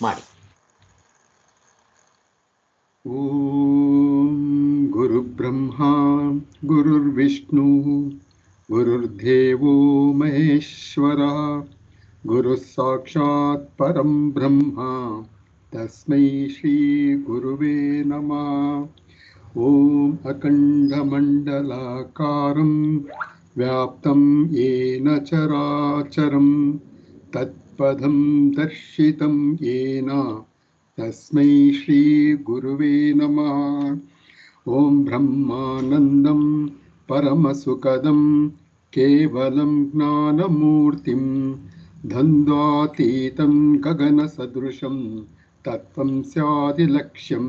ಮಾಡಿ. ಓಂ ಗುರುಬ್ರಹ್ಮ ಗುರುರ್ವಿಷ್ಣು ಗುರುರ್ದೇವೋ ಮಹೇಶ್ವರ ಗುರು ಸಾಕ್ಷಾತ್ ಪರಂ ಬ್ರಹ್ಮ ತಸ್ಮೈ ಶ್ರೀ ಗುರುವೇ ನಮಃ. ಓಂ ಅಖಂಡಮಂಡಲಾಕಾರಂ ವ್ಯಾಪ್ತಂ ಯೇನ ಚರಾಚರಂ ತತ್ಪದಂ ದರ್ಶಿತಂ ಯೇನ ತಸ್ಮೈ ಶ್ರೀ ಗುರುವೇ ನಮಃ. ಓಂ ಬ್ರಹ್ಮಾನಂದಂ ಪರಮಸುಖದಂ ಕೇವಲಂ ಜ್ಞಾನಮೂರ್ತಿಂ ದ್ವಂದ್ವಾತೀತಂ ಗಗನಸದೃಶಂ ತತ್ವಂ ಸ್ಯಾದಿಲಕ್ಷ್ಯಂ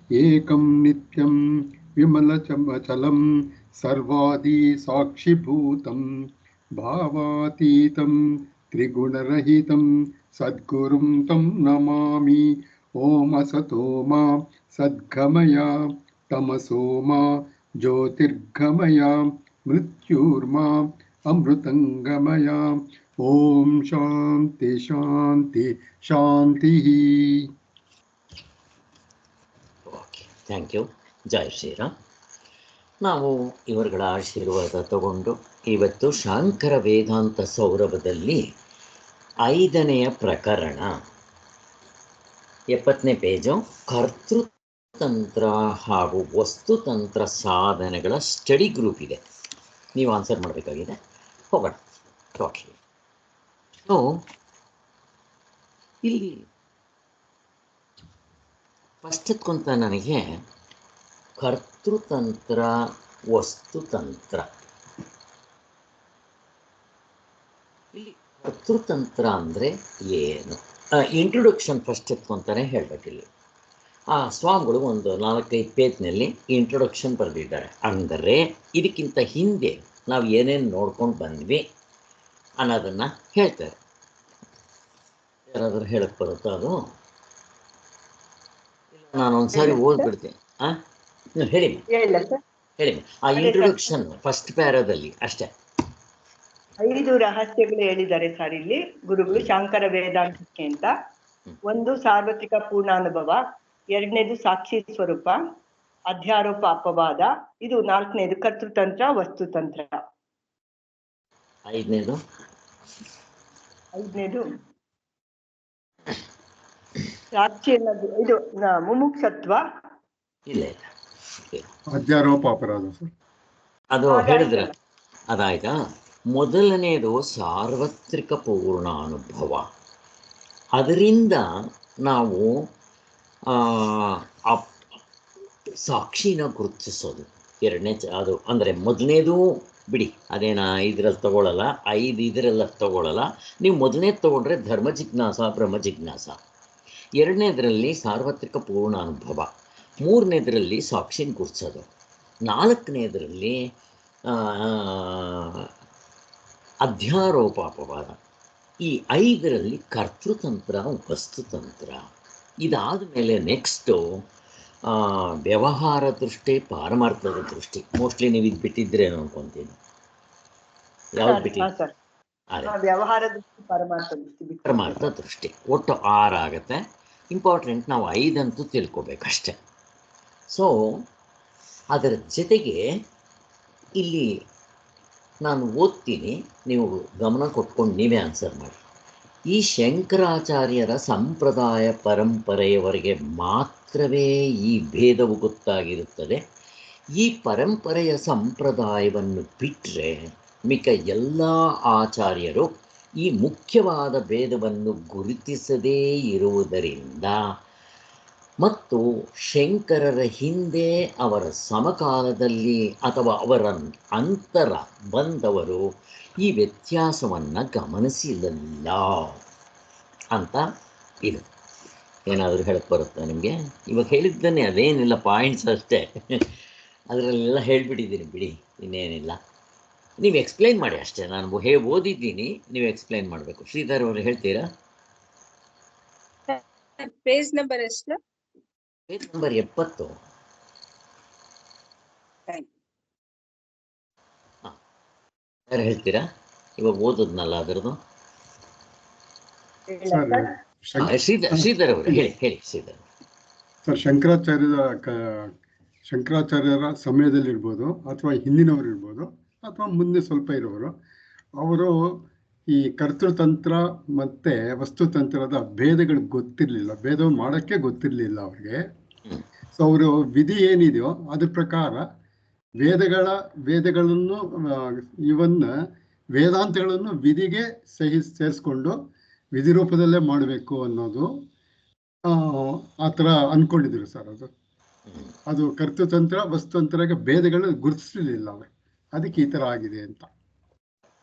ಏಕಂ ನಿತ್ಯಂ ವಿಮಲಚಮಚಲಂ ಸರ್ವಾದಿ ಸಾಕ್ಷಿಭೂತಂ ಭಾವಾತೀತಂ ತ್ರಿಗುಣರಹಿತಂ ಸದ್ಗುರುಂ ತಂ ನಮಾಮಿ. ಓಂ ಅಸತೋ ಮಾ ಸದ್ಗಮಯ ತಮಸೋ ಮಾ ಜ್ಯೋತಿರ್ಗಮಯ ಮೃತ್ಯುರ್ಮಾ ಅಮೃತಂಗಮಯ. ಓಂ ಶಾಂತಿ ಶಾಂತಿ ಶಾಂತಿ. Okay, thank you. ಜೈ ಶ್ರೀರಾಮ್. ನಾವು ಇವರುಗಳ ಆಶೀರ್ವಾದ ತಗೊಂಡು ಇವತ್ತು ಶಾಂಕರ ವೇದಾಂತ ಸೌರಭದಲ್ಲಿ 5ನೆಯ ಪ್ರಕರಣ 70ನೇ ಪೇಜು, ಕರ್ತೃತಂತ್ರ ಹಾಗೂ ವಸ್ತುತಂತ್ರ ಸಾಧನೆಗಳ ಸ್ಟಡಿ ಗ್ರೂಪ್ ಇದೆ. ನೀವು ಆನ್ಸರ್ ಮಾಡಬೇಕಾಗಿದೆ. ಹೋಗೋಣ ಟೋಟಲಿ. ಸೊ ಇಲ್ಲಿ ಫಸ್ಟ್ ಎತ್ಕೊಂತ ನನಗೆ ಕರ್ತೃತಂತ್ರ ವಸ್ತುತಂತ್ರ. ಇಲ್ಲಿ ಕರ್ತೃತಂತ್ರ ಅಂದರೆ ಏನು? ಇಂಟ್ರೊಡಕ್ಷನ್ ಫಸ್ಟ್ ಎತ್ಕೊಂತಾನೆ ಹೇಳಬೇಕಿಲ್ಲಿ. ಆ ಸ್ವಾಮಿಗಳು ಒಂದು 4-5 ಪೇಜ್ನಲ್ಲಿ ಇಂಟ್ರೊಡಕ್ಷನ್ ಬರೆದಿದ್ದಾರೆ. ಅಂದರೆ ಇದಕ್ಕಿಂತ ಹಿಂದೆ ನಾವು ಏನೇನು ನೋಡ್ಕೊಂಡು ಬಂದ್ವಿ ಅನ್ನೋದನ್ನು ಹೇಳ್ತಾರೆ. ಯಾರಾದರೂ ಹೇಳಕ್ಕೆ ಬರುತ್ತಾ ಅದು? ನಾನು ಒಂದ್ಸಾರಿ ಓದ್ಬಿಡ್ತೀನಿ. ಹೇಳಿ ಹೇಳಿ. ಆ ಇಂಟ್ರೊಡಕ್ಷನ್ ಫಸ್ಟ್ ಪ್ಯಾರಾದಲ್ಲಿ ಅಷ್ಟೇ 5 ರಹಸ್ಯಗಳು ಹೇಳಿದ್ದಾರೆ ಸರ್ ಇಲ್ಲಿ ಗುರುಗಳು ಶಾಂಕರ ವೇದಾಂತಕ್ಕೆ ಅಂತ. 1 ಸಾರ್ವತ್ರಿಕ ಪೂರ್ಣಾನುಭವ, 2ನೇದು ಸಾಕ್ಷಿ ಸ್ವರೂಪ, ಅಧ್ಯಾರೋಪ ಅಪವಾದ, ಇದು 4ನೇದು ಕರ್ತೃತಂತ್ರ ವಸ್ತುತಂತ್ರ. 5ನೇದು ಸಾಕ್ಷಿ ಅನ್ನೋದು ಇದು ಮುಮುಕ್ಷತ್ವ. ಇಲ್ಲ ಅಧ್ಯಾರೋಪ ಅಪರಾಧ ಸರ್. ಅದು ಹೇಳಿದ್ರೆ ಅದಾಯ್ತಾ. ಮೊದಲನೇದು ಸಾರ್ವತ್ರಿಕ ಪೂರ್ಣಾನುಭವ. ಅದರಿಂದ ನಾವು ಸಾಕ್ಷಿನ ಗುರುತಿಸೋದು. 2ನೇ ಅದು ಅಂದರೆ ಮೊದಲನೇದು ಬಿಡಿ, ಅದೇನ ಇದರಲ್ಲಿ ತಗೊಳ್ಳಲ್ಲ, 5 ಇದರೆಲ್ಲ ತಗೊಳ್ಳಲ್ಲ. ನೀವು ಮೊದಲನೇದು ತೊಗೊಂಡ್ರೆ ಧರ್ಮ ಜಿಜ್ಞಾಸ ಬ್ರಹ್ಮ ಜಿಜ್ಞಾಸ, 2ನೇದರಲ್ಲಿ ಸಾರ್ವತ್ರಿಕ ಪೂರ್ಣಾನುಭವ, 3ನೇದರಲ್ಲಿ ಸಾಕ್ಷಿನ ಗುರುತಿಸೋದು, 4ನೇದರಲ್ಲಿ ಅಧ್ಯಾರೋಪ ಅಪವಾದ, ಈ 5ರಲ್ಲಿ ಕರ್ತೃತಂತ್ರ ವಸ್ತುತಂತ್ರ. ಇದಾದ ಮೇಲೆ ನೆಕ್ಸ್ಟು ವ್ಯವಹಾರ ದೃಷ್ಟಿ ಪಾರಮಾರ್ಥದ ದೃಷ್ಟಿ. ಮೋಸ್ಟ್ಲಿ ನೀವು ಇದು ಬಿಟ್ಟಿದ್ರೇನು ಅನ್ಕೊಂತೀನಿ. ಯಾವ್ದು ಬಿಟ್ಟಿಲ್ಲ? ವ್ಯವಹಾರ ದೃಷ್ಟಿ ಪರಮಾರ್ಥ ದೃಷ್ಟಿ. ಒಟ್ಟು 6 ಆಗುತ್ತೆ. ಇಂಪಾರ್ಟೆಂಟ್ ನಾವು 5 ಅಂತೂ ತಿಳ್ಕೊಬೇಕಷ್ಟೆ. ಸೊ ಅದರ ಜೊತೆಗೆ ಇಲ್ಲಿ ನಾನು ಓದ್ತೀನಿ, ನೀವು ಗಮನ ಕೊಟ್ಕೊಂಡು ನೀವೇ ಆನ್ಸರ್ ಮಾಡಿ. ಈ ಶಂಕರಾಚಾರ್ಯರ ಸಂಪ್ರದಾಯ ಪರಂಪರೆಯವರೆಗೆ ಮಾತ್ರವೇ ಈ ಭೇದವು ಗೊತ್ತಾಗಿರುತ್ತದೆ. ಈ ಪರಂಪರೆಯ ಸಂಪ್ರದಾಯವನ್ನು ಬಿಟ್ಟರೆ ಮಿಕ್ಕ ಎಲ್ಲ ಆಚಾರ್ಯರು ಈ ಮುಖ್ಯವಾದ ಭೇದವನ್ನು ಗುರುತಿಸದೇ ಇರುವುದರಿಂದ ಮತ್ತು ಶಂಕರರ ಹಿಂದೆ ಅವರ ಸಮಕಾಲದಲ್ಲಿ ಅಥವಾ ಅವರ ಅಂತರ ಬಂದವರು ಈ ವ್ಯತ್ಯಾಸವನ್ನು ಗಮನಿಸಿಲ್ಲ ಅಂತ ಇದು. ಏನಾದರೂ ಹೇಳಕ್ಕೆ ಬರುತ್ತಾ ನಿಮಗೆ? ಇವಾಗ ಹೇಳಿದ್ದನ್ನೇ, ಅದೇನಿಲ್ಲ, ಪಾಯಿಂಟ್ಸ್ ಅಷ್ಟೇ. ಅದರಲ್ಲೆಲ್ಲ ಹೇಳಿಬಿಟ್ಟಿದ್ದೀನಿ ಬಿಡಿ, ಇನ್ನೇನಿಲ್ಲ. ನೀವು ಎಕ್ಸ್ಪ್ಲೈನ್ ಮಾಡಿ ಅಷ್ಟೇ. ನಾನು ಓದಿದ್ದೀನಿ, ನೀವು ಎಕ್ಸ್ಪ್ಲೈನ್ ಮಾಡಬೇಕು. ಶ್ರೀಧರ್ ಅವರು ಹೇಳ್ತೀರಾ? ಪೇಜ್ ನಂಬರ್ ಎಷ್ಟು? Page number 70. ಯಾರು ಹೇಳ್ತೀರಾ? ಇವಾಗ ಓದೋದ್ನಲ್ಲ ಅದರದ್ದು. ಶ್ರೀಧರ್ ಅವರು ಹೇಳಿ ಶ್ರೀಧರ್. ಸರ್, ಶಂಕರಾಚಾರ್ಯರ ಸಮಯದಲ್ಲಿರ್ಬೋದು ಅಥವಾ ಹಿಂದಿನವರು ಇರ್ಬೋದು ಅಥವಾ ಮುಂದೆ ಸ್ವಲ್ಪ ಇರೋರು, ಅವರು ಈ ಕರ್ತೃತಂತ್ರ ಮತ್ತೆ ವಸ್ತುತಂತ್ರದ ಭೇದಗಳು ಗೊತ್ತಿರಲಿಲ್ಲ, ಭೇದ ಮಾಡೋಕ್ಕೆ ಗೊತ್ತಿರಲಿಲ್ಲ ಅವ್ರಿಗೆ. ಸೊ ಅವರು ವಿಧಿ ಏನಿದೆಯೋ ಅದ್ರ ಪ್ರಕಾರ ವೇದಗಳನ್ನು ಇವನ್ ವೇದಾಂತಗಳನ್ನು ವಿಧಿಗೆ ಸೇರಿಸ್ಕೊಂಡು ವಿಧಿ ರೂಪದಲ್ಲೇ ಮಾಡಬೇಕು ಅನ್ನೋದು ಆ ಥರ ಅಂದ್ಕೊಂಡಿದ್ರು ಸರ್. ಅದು ಕರ್ತೃತಂತ್ರ ವಸ್ತುತಂತ್ರಕ್ಕೆ ಭೇದಗಳನ್ನ ಗುರುತಿಸಲಿಲ್ಲ ಅವರು, ಅದಕ್ಕೆ ಈ ಥರ ಆಗಿದೆ ಅಂತ.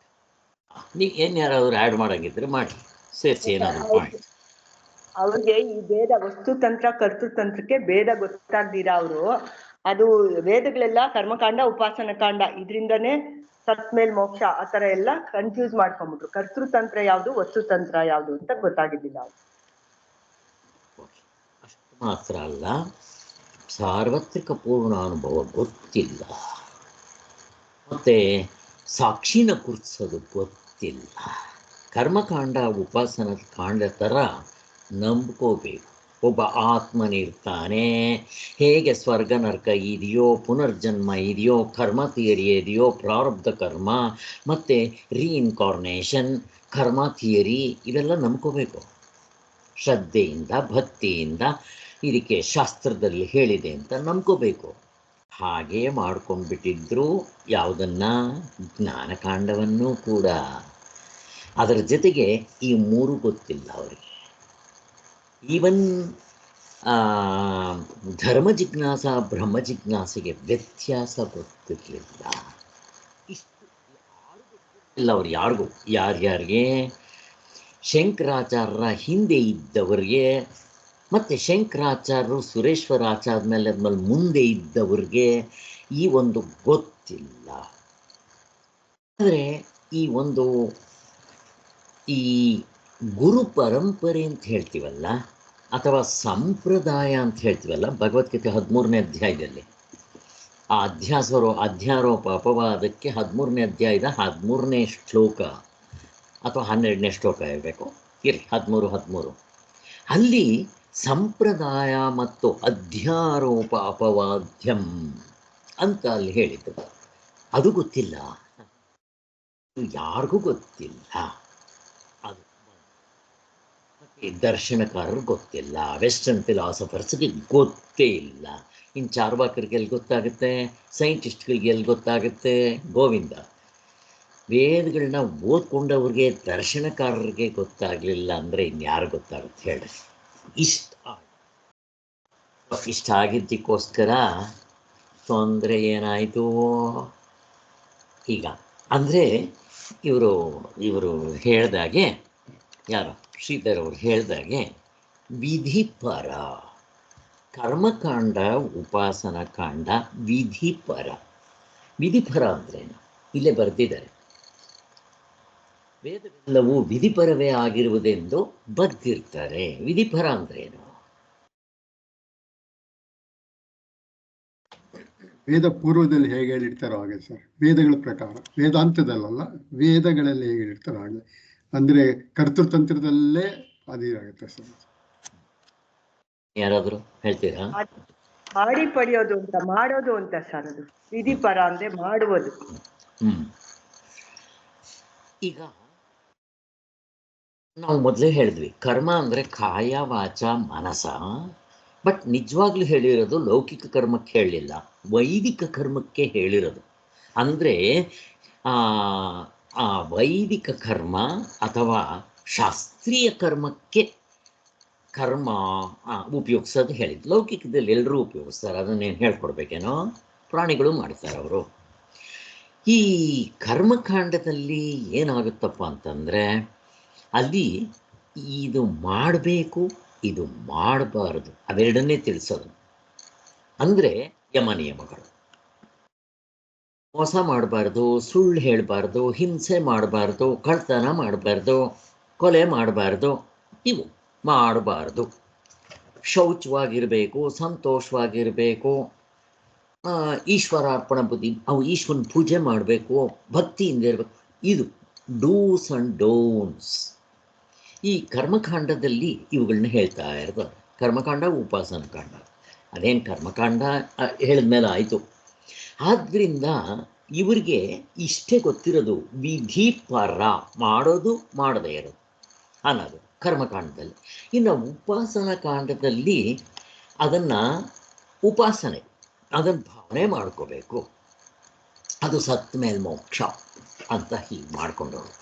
ನೀವು ಏನು ಯಾರಾದರೂ ಆ್ಯಡ್ ಮಾಡಂಗಿದ್ರೆ ಮಾಡಿ, ಸೇರಿಸಿ ಏನಾದರೂ ಪಾಯಿಂಟ್. ಅವ್ರಿಗೆ ಈ ಭೇದ ವಸ್ತುತಂತ್ರ ಕರ್ತೃತಂತ್ರಕ್ಕೆ ಭೇದ ಗೊತ್ತಾಗ್ದಿರಾ ಅವರು ಅದು ವೇದಗಳೆಲ್ಲ ಕರ್ಮಕಾಂಡ ಉಪಾಸನ ಕಾಂಡ ಇದರಿಂದನೇ ಸತ್ ಮೇಲ್ ಮೋಕ್ಷ ಆ ಥರ ಎಲ್ಲ ಕನ್ಫ್ಯೂಸ್ ಮಾಡ್ಕೊಂಡ್ಬಿಟ್ರು. ಕರ್ತೃತಂತ್ರ ಯಾವುದು ವಸ್ತುತಂತ್ರ ಯಾವುದು ಅಂತ ಗೊತ್ತಾಗಿದ್ದಿಲ್ಲ ಅವ್ರು. ಅಷ್ಟು ಮಾತ್ರ ಅಲ್ಲ, ಸಾರ್ವತ್ರಿಕ ಪೂರ್ಣಾನುಭವ ಗೊತ್ತಿಲ್ಲ, ಮತ್ತೆ ಸಾಕ್ಷಿನ ಗುರುತಿಸೋದು ಗೊತ್ತಿಲ್ಲ. ಕರ್ಮಕಾಂಡ ಉಪಾಸನ ಕಾಂಡ ಥರ ನಂಬ್ಕೋಬೇಕು. ಒಬ್ಬ ಆತ್ಮನಿರ್ತಾನೆ, ಹೇಗೆ ಸ್ವರ್ಗ ನರಕ ಇದೆಯೋ, ಪುನರ್ಜನ್ಮ ಇದೆಯೋ, ಕರ್ಮ ಥಿಯರಿ ಇದೆಯೋ, ಪ್ರಾರಬ್ಧ ಕರ್ಮ ಮತ್ತು ರೀಇನ್ಕಾರ್ನೇಷನ್, ಕರ್ಮ ಥಿಯರಿ ಇವೆಲ್ಲ ನಂಬ್ಕೋಬೇಕು ಶ್ರದ್ಧೆಯಿಂದ, ಭಕ್ತಿಯಿಂದ. ಇದಕ್ಕೆ ಶಾಸ್ತ್ರದಲ್ಲಿ ಹೇಳಿದೆ ಅಂತ ನಂಬ್ಕೋಬೇಕು. ಹಾಗೇ ಮಾಡ್ಕೊಂಡ್ಬಿಟ್ಟಿದ್ರು ಯಾವುದನ್ನು, ಜ್ಞಾನಕಾಂಡವನ್ನು ಕೂಡ. ಅದರ ಜೊತೆಗೆ ಈ ಮೂರು ಗೊತ್ತಿಲ್ಲ ಅವರಿಗೆ. ಈವನ್ ಧರ್ಮ ಜಿಜ್ಞಾಸ ಬ್ರಹ್ಮ ಜಿಜ್ಞಾಸೆಗೆ ವ್ಯತ್ಯಾಸ ಗೊತ್ತಿರಲಿಲ್ಲ. ಇಷ್ಟು ಇಲ್ಲ ಅವ್ರು ಯಾರಿಗೂ. ಯಾರ್ಯಾರಿಗೆ? ಶಂಕರಾಚಾರ್ಯರ ಹಿಂದೆ ಇದ್ದವರಿಗೆ, ಮತ್ತು ಶಂಕರಾಚಾರ್ಯರು ಸುರೇಶ್ವರಾಚಾರ್ಯ ಮೇಲೆ ಮುಂದೆ ಇದ್ದವ್ರಿಗೆ ಈ ಒಂದು ಗೊತ್ತಿಲ್ಲ. ಆದರೆ ಈ ಗುರು ಪರಂಪರೆ ಅಂತ ಹೇಳ್ತೀವಲ್ಲ, ಅಥವಾ ಸಂಪ್ರದಾಯ ಅಂತ ಹೇಳ್ತೀವಲ್ಲ, ಭಗವದ್ಗೀತೆ 13ನೇ ಅಧ್ಯಾಯದಲ್ಲಿ ಆ ಅಧ್ಯಾರೋಪ ಅಪವಾದಕ್ಕೆ 13ನೇ ಅಧ್ಯಾಯದ 13ನೇ ಶ್ಲೋಕ ಅಥವಾ 12ನೇ ಶ್ಲೋಕ ಇರಬೇಕು, ಇರಲಿ 13 ಅಲ್ಲಿ ಸಂಪ್ರದಾಯ ಮತ್ತು ಅಧ್ಯಾರೋಪ ಅಪವಾದ್ಯಂ ಅಂತ ಅಲ್ಲಿ ಹೇಳಿದ್ದು. ಅದು ಗೊತ್ತಿಲ್ಲ, ಯಾರಿಗೂ ಗೊತ್ತಿಲ್ಲ. ಅದು ದರ್ಶನಕಾರರು ಗೊತ್ತಿಲ್ಲ, ವೆಸ್ಟರ್ನ್ ಫಿಲಾಸಫರ್ಸ್ಗೆ ಗೊತ್ತೇ ಇಲ್ಲ. ಇನ್ನು ಚಾರ್ವಾಕರಿಗೆ ಎಲ್ಲಿ ಗೊತ್ತಾಗುತ್ತೆ, ಸೈಂಟಿಸ್ಟ್ಗಳಿಗೆ ಎಲ್ಲಿ ಗೊತ್ತಾಗುತ್ತೆ? ಗೋವಿಂದ. ವೇದಗಳನ್ನ ಓದ್ಕೊಂಡವ್ರಿಗೆ, ದರ್ಶನಕಾರರಿಗೆ ಗೊತ್ತಾಗಲಿಲ್ಲ ಅಂದರೆ ಇನ್ಯಾರು ಗೊತ್ತಾಗುತ್ತೆ ಹೇಳಿ? ಇಷ್ಟ ಆಗಿದ್ದಕ್ಕೋಸ್ಕರ ತೊಂದರೆ ಏನಾಯಿತು ಈಗ ಅಂದರೆ, ಇವರು ಹೇಳ್ದಾಗೆ, ಯಾರು ಶ್ರೀಧರ್ ಅವರು ಹೇಳ್ದಾಗೆ ವಿಧಿಪರ ಕರ್ಮಕಾಂಡ ಉಪಾಸನ ಕಾಂಡ ವಿಧಿಪರ. ವಿಧಿಪರ ಅಂದ್ರೇನು ಇಲ್ಲೇ ಬರೆದಿದ್ದಾರೆ. ವೇದವೆಲ್ಲವೂ ವಿಧಿಪರವೇ ಆಗಿರುವುದೆಂದು ಬರೆದಿರ್ತಾರೆ. ವಿಧಿಪರ ಅಂದ್ರೇನು? ವೇದ ಪೂರ್ವದಲ್ಲಿ ಹೇಗೆ ಹೇಳಿರ್ತಾರೋ ಹಾಗೆ ಸರ್, ವೇದಗಳ ಪ್ರಕಾರ. ವೇದಾಂತದಲ್ಲ, ವೇದಗಳಲ್ಲಿ ಹೇಗೆ ಹೇಳಿರ್ತಾರೋ ಹಾಗೆ. ಅಂದರೆ ಕರ್ತೃತಂತ್ರದಲ್ಲೇ ಅದಿರಾಗುತ್ತೆ ಸರ್. ಯಾರಾದರೂ ಹೇಳ್ತೀರಾ? ಮಾಡಿ ಪಡೆಯೋದು ಅಂತ, ಮಾಡೋದು ಅಂತ ಸರ್. ಅದು ವಿಧಿಪರ ಅಂದ್ರೆ ಮಾಡುವುದು. ಈಗ ನಾವು ಮೊದಲೇ ಹೇಳಿದ್ವಿ, ಕರ್ಮ ಅಂದರೆ ಕಾಯ ವಾಚ ಮನಸ. ಬಟ್ ನಿಜವಾಗ್ಲೂ ಹೇಳಿರೋದು ಲೌಕಿಕ ಕರ್ಮಕ್ಕೆ ಹೇಳಲಿಲ್ಲ, ವೈದಿಕ ಕರ್ಮಕ್ಕೆ ಹೇಳಿರೋದು. ಅಂದರೆ ಆ ವೈದಿಕ ಕರ್ಮ ಅಥವಾ ಶಾಸ್ತ್ರೀಯ ಕರ್ಮಕ್ಕೆ ಕರ್ಮ ಉಪಯೋಗಿಸೋದು ಹೇಳಿದ್ದು. ಲೌಕಿಕದಲ್ಲಿ ಎಲ್ಲರೂ ಉಪಯೋಗಿಸ್ತಾರೆ, ಅದನ್ನೇನು ಹೇಳ್ಕೊಡ್ಬೇಕೇನೋ? ಪ್ರಾಣಿಗಳು ಮಾಡ್ತಾರೆ ಅವರು. ಈ ಕರ್ಮಕಾಂಡದಲ್ಲಿ ಏನಾಗುತ್ತಪ್ಪ ಅಂತಂದರೆ, ಅಲ್ಲಿ ಇದು ಮಾಡಬೇಕು, ಇದು ಮಾಡಬಾರ್ದು, ಅವೆರಡನ್ನೇ ತಿಳಿಸೋದು. ಅಂದರೆ ಯಮ ನಿಯಮಗಳು. ಮೋಸ ಮಾಡಬಾರ್ದು, ಸುಳ್ಳು ಹೇಳಬಾರ್ದು, ಹಿಂಸೆ ಮಾಡಬಾರ್ದು, ಕಳ್ತನ ಮಾಡಬಾರ್ದು, ಕೊಲೆ ಮಾಡಬಾರ್ದು, ಇವು ಮಾಡಬಾರ್ದು. ಶೌಚವಾಗಿರಬೇಕು, ಸಂತೋಷವಾಗಿರಬೇಕು, ಈಶ್ವರಾರ್ಪಣ ಬುದ್ಧಿ, ಅವು ಈಶ್ವರನ ಪೂಜೆ ಮಾಡಬೇಕು, ಭಕ್ತಿಯಿಂದ ಇರಬೇಕು. ಇದು ಡೂಸ್ ಆ್ಯಂಡ್ ಡೋನ್ಸ್. ಈ ಕರ್ಮಕಾಂಡದಲ್ಲಿ ಇವುಗಳನ್ನ ಹೇಳ್ತಾ ಇರ್ತಾರೆ. ಕರ್ಮಕಾಂಡ ಉಪಾಸನ ಕಾಂಡ. ಅದೇನು ಕರ್ಮಕಾಂಡ ಹೇಳಿದ್ಮೇಲೆ ಆಯಿತು. ಆದ್ದರಿಂದ ಇವರಿಗೆ ಇಷ್ಟೇ ಗೊತ್ತಿರೋದು, ವಿಧಿ ಪರ ಮಾಡೋದು ಮಾಡದೇ ಇರೋದು ಅನ್ನೋದು ಕರ್ಮಕಾಂಡದಲ್ಲಿ. ಇನ್ನು ಉಪಾಸನ ಕಾಂಡದಲ್ಲಿ ಅದನ್ನು ಉಪಾಸನೆ ಅದನ್ನು ಭಾವನೆ ಮಾಡ್ಕೋಬೇಕು, ಅದು ಸತ್ತ ಮೇಲೆ ಮೋಕ್ಷ ಅಂತ ಹೀಗೆ ಮಾಡ್ಕೊಂಡವರು.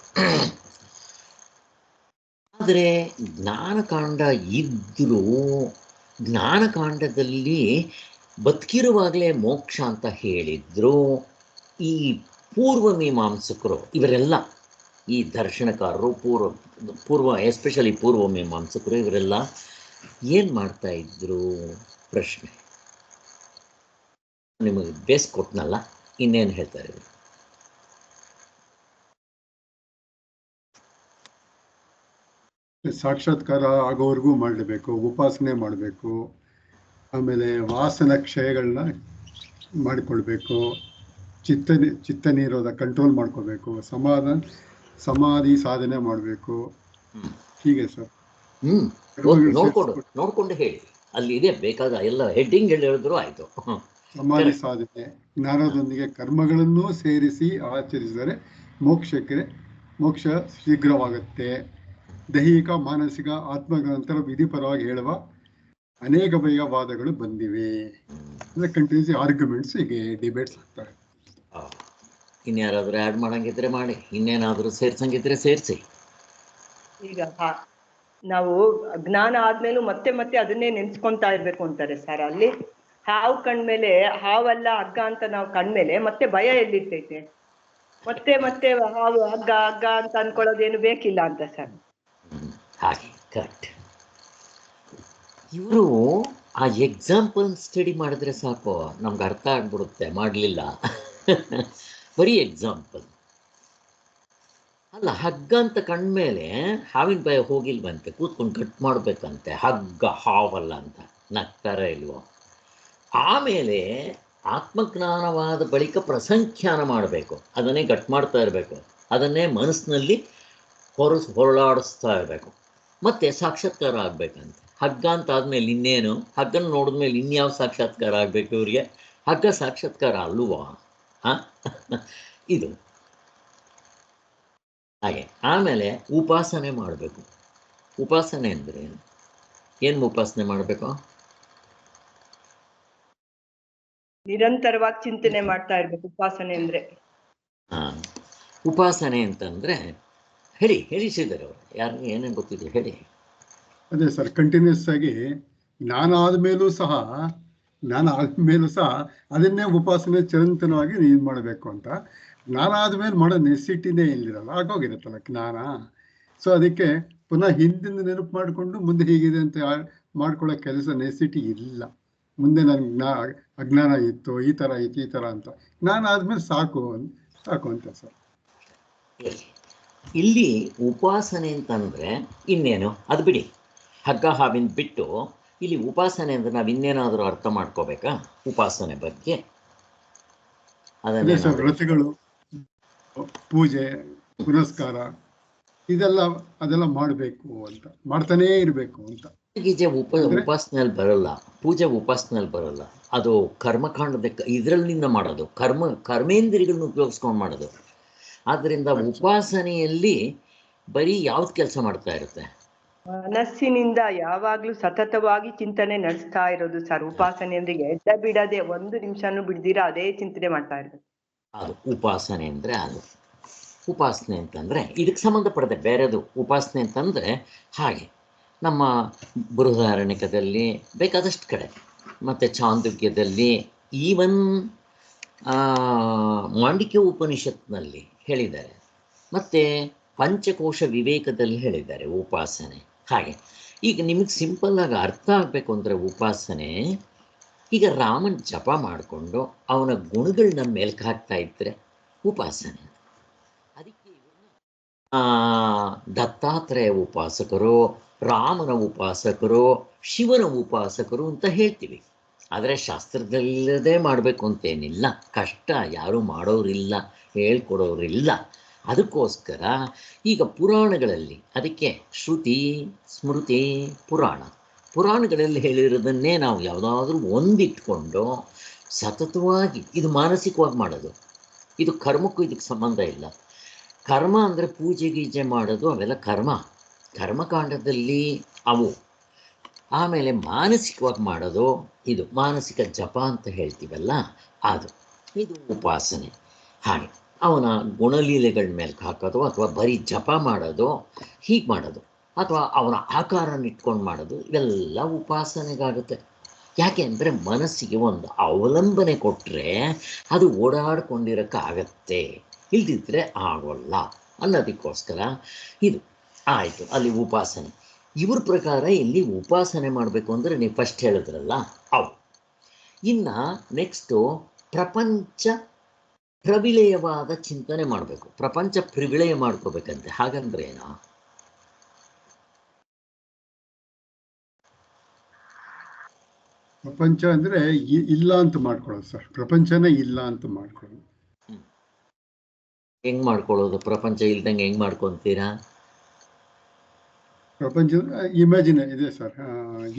ಆದರೆ ಜ್ಞಾನಕಾಂಡ ಇದ್ದರೂ ಜ್ಞಾನಕಾಂಡದಲ್ಲಿ ಬದುಕಿರುವಾಗಲೇ ಮೋಕ್ಷ ಅಂತ ಹೇಳಿದ್ರು. ಈ ಪೂರ್ವ ಮೀಮಾಂಸಕರು ಇವರೆಲ್ಲ, ಈ ದರ್ಶನಕಾರರು, ಪೂರ್ವ ಎಸ್ಪೆಷಲಿ ಪೂರ್ವ ಮೀಮಾಂಸಕರು ಇವರೆಲ್ಲ ಏನು ಮಾಡ್ತಾ ಇದ್ರು? ಪ್ರಶ್ನೆ ನಿಮಗೆ ಬೇಸ್ ಕೊಟ್ನಲ್ಲ, ಇನ್ನೇನು ಹೇಳ್ತಾರೆ? ಸಾಕ್ಷಾತ್ಕಾರ ಆಗೋವರೆಗೂ ಮಾಡಲೇಬೇಕು, ಉಪಾಸನೆ ಮಾಡಬೇಕು, ಆಮೇಲೆ ವಾಸನ ಕ್ಷಯಗಳನ್ನ ಮಾಡಿಕೊಳ್ಬೇಕು, ಚಿತ್ತ ನೀರೋದ ಕಂಟ್ರೋಲ್ ಮಾಡ್ಕೋಬೇಕು, ಸಮಾಧಿ ಸಾಧನೆ ಮಾಡಬೇಕು. ಹೀಗೆ ಸರ್. ನೋಡ್ಕೊಂಡು ಹೇಳಿ, ಅಲ್ಲಿ ಇದೆ ಬೇಕಾದ ಎಲ್ಲ ಹೆಡ್ಡಿಂಗ್ ಹೇಳಿದ್ರು ಆಯ್ತು. ಸಮಾಧಿ ಸಾಧನೆ, ಜ್ಞಾನದೊಂದಿಗೆ ಕರ್ಮಗಳನ್ನು ಸೇರಿಸಿ ಆಚರಿಸಿದರೆ ಮೋಕ್ಷ ಶೀಘ್ರವಾಗುತ್ತೆ. ದೈಹಿಕ, ಮಾನಸಿಕ, ಆತ್ಮಗ್ರಂಥರ ವಿಧಿಪರವಾಗಿ ಹೇಳುವ ಅನೇಕ ಬಗೆಯ ವಾದಗಳು ಬಂದಿವೆ. ಕಂಟಿನ್ಯೂಸ್ ಆರ್ಗ್ಯುಮೆಂಟ್ಸ್, ಹೀಗೆ ಡಿಬೇಟ್ಸ್ ಆಗ್ತವೆ. ಇನ್ಯಾರಾದ್ರೂ ಆ್ಯಡ್ ಮಾಡಂಗಿದ್ರೆ ಮಾಡಿ, ಇನ್ನೇನಾದರೂ ಸೇರ್ಸಂಗಿದ್ರೆ ಸೇರಿಸಿ. ಈಗ ನಾವು ಜ್ಞಾನ ಆದ್ಮೇಲೂ ಮತ್ತೆ ಮತ್ತೆ ಅದನ್ನೇ ನೆನ್ಸ್ಕೊಂತಾ ಇರ್ಬೇಕು ಅಂತಾರೆ ಸರ್. ಅಲ್ಲಿ ಹಾವು ಕಣ್ಮೇಲೆ ಹಾವಲ್ಲ ಹಗ್ಗ ಅಂತ ನಾವು ಕಣ್ಮೇಲೆ ಮತ್ತೆ ಭಯ ಎಲ್ಲಿರ್ತೈತೆ? ಮತ್ತೆ ಮತ್ತೆ ಹಾವು ಹಗ್ಗ ಹಗ್ಗ ಅಂತ ಅನ್ಕೊಳ್ಳೋದೇನು ಬೇಕಿಲ್ಲ ಅಂತ ಸರ್. ಹಾಗೆ ಕರೆಕ್ಟ್. ಇವರು ಆ ಎಕ್ಸಾಂಪಲ್ ಸ್ಟಡಿ ಮಾಡಿದ್ರೆ ಸಾಕು, ನಮ್ಗೆ ಅರ್ಥ ಆಗ್ಬಿಡುತ್ತೆ. ಮಾಡಲಿಲ್ಲ ಬರೀ ಎಕ್ಸಾಂಪಲ್ ಅಲ್ಲ. ಹಗ್ಗ ಅಂತ ಕಂಡ್ಮೇಲೆ ಹಾವಿನ ಭಯ ಹೋಗಿಲ್ವಂತೆ, ಕೂತ್ಕೊಂಡು ಕಟ್ ಮಾಡಬೇಕಂತೆ. ಹಗ್ಗ ಹಾವಲ್ಲ ಅಂತ ನಗ್ತಾರ ಇಲ್ವೋ? ಆಮೇಲೆ ಆತ್ಮಜ್ಞಾನವಾದ ಬಳಿಕ ಪ್ರಸಂಖ್ಯಾನ ಮಾಡಬೇಕು, ಅದನ್ನೇ ಕಟ್ ಮಾಡ್ತಾ ಇರಬೇಕು, ಅದನ್ನೇ ಮನಸ್ಸಿನಲ್ಲಿ ಹೊರಳಾಡಿಸ್ತಾ ಇರಬೇಕು. ಮತ್ತೆ ಸಾಕ್ಷಾತ್ಕಾರ ಆಗ್ಬೇಕಂತೆ. ಹಗ್ಗ ಅಂತ ಆದ್ಮೇಲೆ ಇನ್ನೇನು? ಹಗ್ಗನ ನೋಡಿದ್ಮೇಲೆ ಇನ್ಯಾವ ಸಾಕ್ಷಾತ್ಕಾರ ಆಗಬೇಕು ಇವ್ರಿಗೆ? ಹಗ್ಗ ಸಾಕ್ಷಾತ್ಕಾರ ಅಲ್ವಾ? ಇದು ಹಾಗೆ. ಆಮೇಲೆ ಉಪಾಸನೆ ಮಾಡಬೇಕು. ಉಪಾಸನೆ ಅಂದರೆ ಏನು? ಉಪಾಸನೆ ಮಾಡಬೇಕು? ನಿರಂತರವಾಗಿ ಚಿಂತನೆ ಮಾಡ್ತಾ ಇರ್ಬೇಕು ಉಪಾಸನೆ ಅಂದ್ರೆ. ಉಪಾಸನೆ ಅಂತಂದ್ರೆ ಹೇಳಿ ಶ್ರೀಧರ್ ಅವರು, ಯಾರು ಏನೇನು ಗೊತ್ತಿದೆ ಹೇಳಿ. ಅದೇ ಸರ್, ಕಂಟಿನ್ಯೂಸ್ ಆಗಿ ಜ್ಞಾನ ಆದ್ಮೇಲೂ ಸಹ ಅದನ್ನೇ ಉಪಾಸನೆ ಚಿರಂತನವಾಗಿ ಇದು ಮಾಡಬೇಕು ಅಂತ. ಜ್ಞಾನ ಆದ್ಮೇಲೆ ಮಾಡೋ ನೆಸಿಟಿನೇ ಇಲ್ಲಿರಲ್ಲ, ಆಗೋಗಿರುತ್ತಲ್ಲ ಜ್ಞಾನ. ಸೊ ಅದಕ್ಕೆ ಪುನಃ ಹಿಂದಿನ ನೆನಪು ಮಾಡಿಕೊಂಡು ಮುಂದೆ ಹೀಗಿದೆ ಅಂತ ಮಾಡ್ಕೊಳ್ಳೋ ಕೆಲಸ ನೆಸಿಟಿ ಇಲ್ಲ. ಮುಂದೆ ನನ್ಗೆ ಅಜ್ಞಾನ ಇತ್ತು, ಈ ಥರ ಇತ್ತು, ಈ ಥರ ಅಂತ. ಜ್ಞಾನ ಆದ್ಮೇಲೆ ಸಾಕು ಅಂತ ಸರ್. ಇಲ್ಲಿ ಉಪಾಸನೆ ಅಂತಂದ್ರೆ ಇನ್ನೇನು? ಅದು ಬಿಡಿ, ಹಗ್ಗ ಹಾವಿನ ಬಿಟ್ಟು ಇಲ್ಲಿ ಉಪಾಸನೆ ಅಂದ್ರೆ ನಾವು ಇನ್ನೇನಾದರೂ ಅರ್ಥ ಮಾಡ್ಕೋಬೇಕಾ ಉಪಾಸನೆ ಬಗ್ಗೆ? ಅದೇ ಸರ್, ವ್ರತಗಳು, ಪೂಜೆ, ಪುನಸ್ಕಾರ ಅದೆಲ್ಲ ಮಾಡಬೇಕು ಅಂತ, ಮಾಡ್ತಾನೇ ಇರಬೇಕು ಅಂತ. ಉಪಾಸನೆಯಲ್ಲಿ ಬರಲ್ಲ, ಪೂಜೆ ಉಪಾಸನೆಯಲ್ಲಿ ಬರಲ್ಲ. ಅದು ಕರ್ಮಕಾಂಡದ ಇದರಲ್ಲಿಂದ ಮಾಡೋದು, ಕರ್ಮೇಂದ್ರಿಯಗಳನ್ನ ಉಪಯೋಗಿಸ್ಕೊಂಡು ಮಾಡೋದು. ಆದ್ದರಿಂದ ಉಪಾಸನೆಯಲ್ಲಿ ಬರೀ ಯಾವ್ದು ಕೆಲಸ ಮಾಡ್ತಾ ಇರುತ್ತೆ? ಮನಸ್ಸಿನಿಂದ ಯಾವಾಗ್ಲೂ ಸತತವಾಗಿ ಚಿಂತನೆ ನಡೆಸ್ತಾ ಇರೋದು ಸರ್. ಉಪಾಸನೆ ಅಂದ್ರೆ ಎಡ್ಡ ಬಿಡದೆ ಒಂದು ನಿಮಿಷನೂ ಬಿಡ್ದಿರಾ ಅದೇ ಚಿಂತನೆ ಮಾಡ್ತಾ ಇರೋದು. ಅದು ಉಪಾಸನೆ ಅಂದರೆ. ಅದು ಉಪಾಸನೆ ಅಂತಂದರೆ ಇದಕ್ಕೆ ಸಂಬಂಧಪಡದೆ ಬೇರೆದು. ಉಪಾಸನೆ ಅಂತಂದರೆ ಹಾಗೆ ನಮ್ಮ ಬೃಹದಾರಣ್ಯಕದಲ್ಲಿ ಬೇಕಾದಷ್ಟು ಕಡೆ, ಮತ್ತು ಚಾಂದೋಗ್ಯದಲ್ಲಿ, ಈವನ್ ಮಾಂಡಿಕ್ಯ ಉಪನಿಷತ್ನಲ್ಲಿ ಹೇಳಿದ್ದಾರೆ, ಮತ್ತು ಪಂಚಕೋಶ ವಿವೇಕದಲ್ಲಿ ಹೇಳಿದ್ದಾರೆ ಉಪಾಸನೆ. ಹಾಗೆ ಈಗ ನಿಮಗೆ ಸಿಂಪಲ್ಲಾಗಿ ಅರ್ಥ ಆಗಬೇಕು ಅಂದರೆ ಉಪಾಸನೆ, ಈಗ ರಾಮನ ಜಪ ಮಾಡಿಕೊಂಡು ಅವನ ಗುಣಗಳನ್ನ ಮೆಲ್ಕು ಹಾಕ್ತಾ ಇದ್ದರೆ ಉಪಾಸನೆ. ಅದಕ್ಕೆ ದತ್ತಾತ್ರೇಯ ಉಪಾಸಕರು, ರಾಮನ ಉಪಾಸಕರು, ಶಿವನ ಉಪಾಸಕರು ಅಂತ ಹೇಳ್ತೀವಿ. ಆದರೆ ಶಾಸ್ತ್ರದಲ್ಲದೇ ಮಾಡಬೇಕು ಅಂತೇನಿಲ್ಲ, ಕಷ್ಟ ಯಾರೂ ಮಾಡೋರಿಲ್ಲ, ಹೇಳ್ಕೊಡೋರಿಲ್ಲ. ಅದಕ್ಕೋಸ್ಕರ ಈಗ ಪುರಾಣಗಳಲ್ಲಿ ಅದಕ್ಕೆ ಶ್ರುತಿ ಸ್ಮೃತಿ ಪುರಾಣಗಳಲ್ಲಿ ಹೇಳಿರೋದನ್ನೇ ನಾವು ಯಾವುದಾದ್ರೂ ಒಂದಿಟ್ಕೊಂಡು ಸತತವಾಗಿ, ಇದು ಮಾನಸಿಕವಾಗಿ ಮಾಡೋದು, ಇದು ಕರ್ಮಕ್ಕೂ ಇದಕ್ಕೆ ಸಂಬಂಧ ಇಲ್ಲ. ಕರ್ಮ ಅಂದರೆ ಪೂಜೆ ಗೀಜೆ ಮಾಡೋದು ಅವೆಲ್ಲ ಕರ್ಮಕಾಂಡದಲ್ಲಿ ಅವು. ಆಮೇಲೆ ಮಾನಸಿಕವಾಗಿ ಮಾಡೋದು ಇದು ಮಾನಸಿಕ ಜಪ ಅಂತ ಹೇಳ್ತೀವಲ್ಲ, ಇದು ಉಪಾಸನೆ. ಹಾಗೆ ಅವನ ಗುಣಲೀಲೆಗಳ ಮೇಲೆ ಹಾಕೋದು, ಅಥವಾ ಬರೀ ಜಪ ಮಾಡೋದು, ಹೀಗೆ ಮಾಡೋದು, ಅಥವಾ ಅವನ ಆಕಾರನ ಇಟ್ಕೊಂಡು ಮಾಡೋದು, ಇವೆಲ್ಲ ಉಪಾಸನೆಗಾಗುತ್ತೆ. ಯಾಕೆ ಅಂದರೆ ಮನಸ್ಸಿಗೆ ಒಂದು ಅವಲಂಬನೆ ಕೊಟ್ಟರೆ ಅದು ಓಡಾಡ್ಕೊಂಡಿರೋಕ್ಕಾಗತ್ತೆ, ಇಲ್ದಿದ್ರೆ ಆಗೋಲ್ಲ ಅನ್ನೋದಕ್ಕೋಸ್ಕರ ಇದು ಆಯಿತು. ಅಲ್ಲಿ ಉಪಾಸನೆ ಇವ್ರ ಪ್ರಕಾರ ಇಲ್ಲಿ ಉಪಾಸನೆ ಮಾಡಬೇಕು ಅಂದರೆ ನೀವು ಫಸ್ಟ್ ಹೇಳಿದ್ರಲ್ಲ ಅವು. ಇನ್ನು ನೆಕ್ಸ್ಟು ಪ್ರಪಂಚ ಪ್ರವಿಲಯವಾದ ಚಿಂತನೆ ಮಾಡಬೇಕು. ಪ್ರಪಂಚ ಪ್ರವಿಲಯ ಮಾಡ್ಕೋಬೇಕಂತೆ. ಹಾಗಂದ್ರೆ ಏನೋ ಪ್ರಪಂಚ ಅಂದ್ರೆ ಇಲ್ಲ ಅಂತ ಮಾಡ್ಕೊಳ್ಳೋದು ಸರ್. ಪ್ರಪಂಚನೇ ಇಲ್ಲ ಅಂತ ಮಾಡ್ಕೊಳ್ಳೋದು. ಹೆಂಗ್ ಮಾಡ್ಕೊಳ್ಳೋದು? ಪ್ರಪಂಚ ಇಲ್ದಂಗೆ ಹೆಂಗ್ ಮಾಡ್ಕೊಂತೀರಾ? ಪ್ರಪಂಚ ಇದೆ ಸರ್,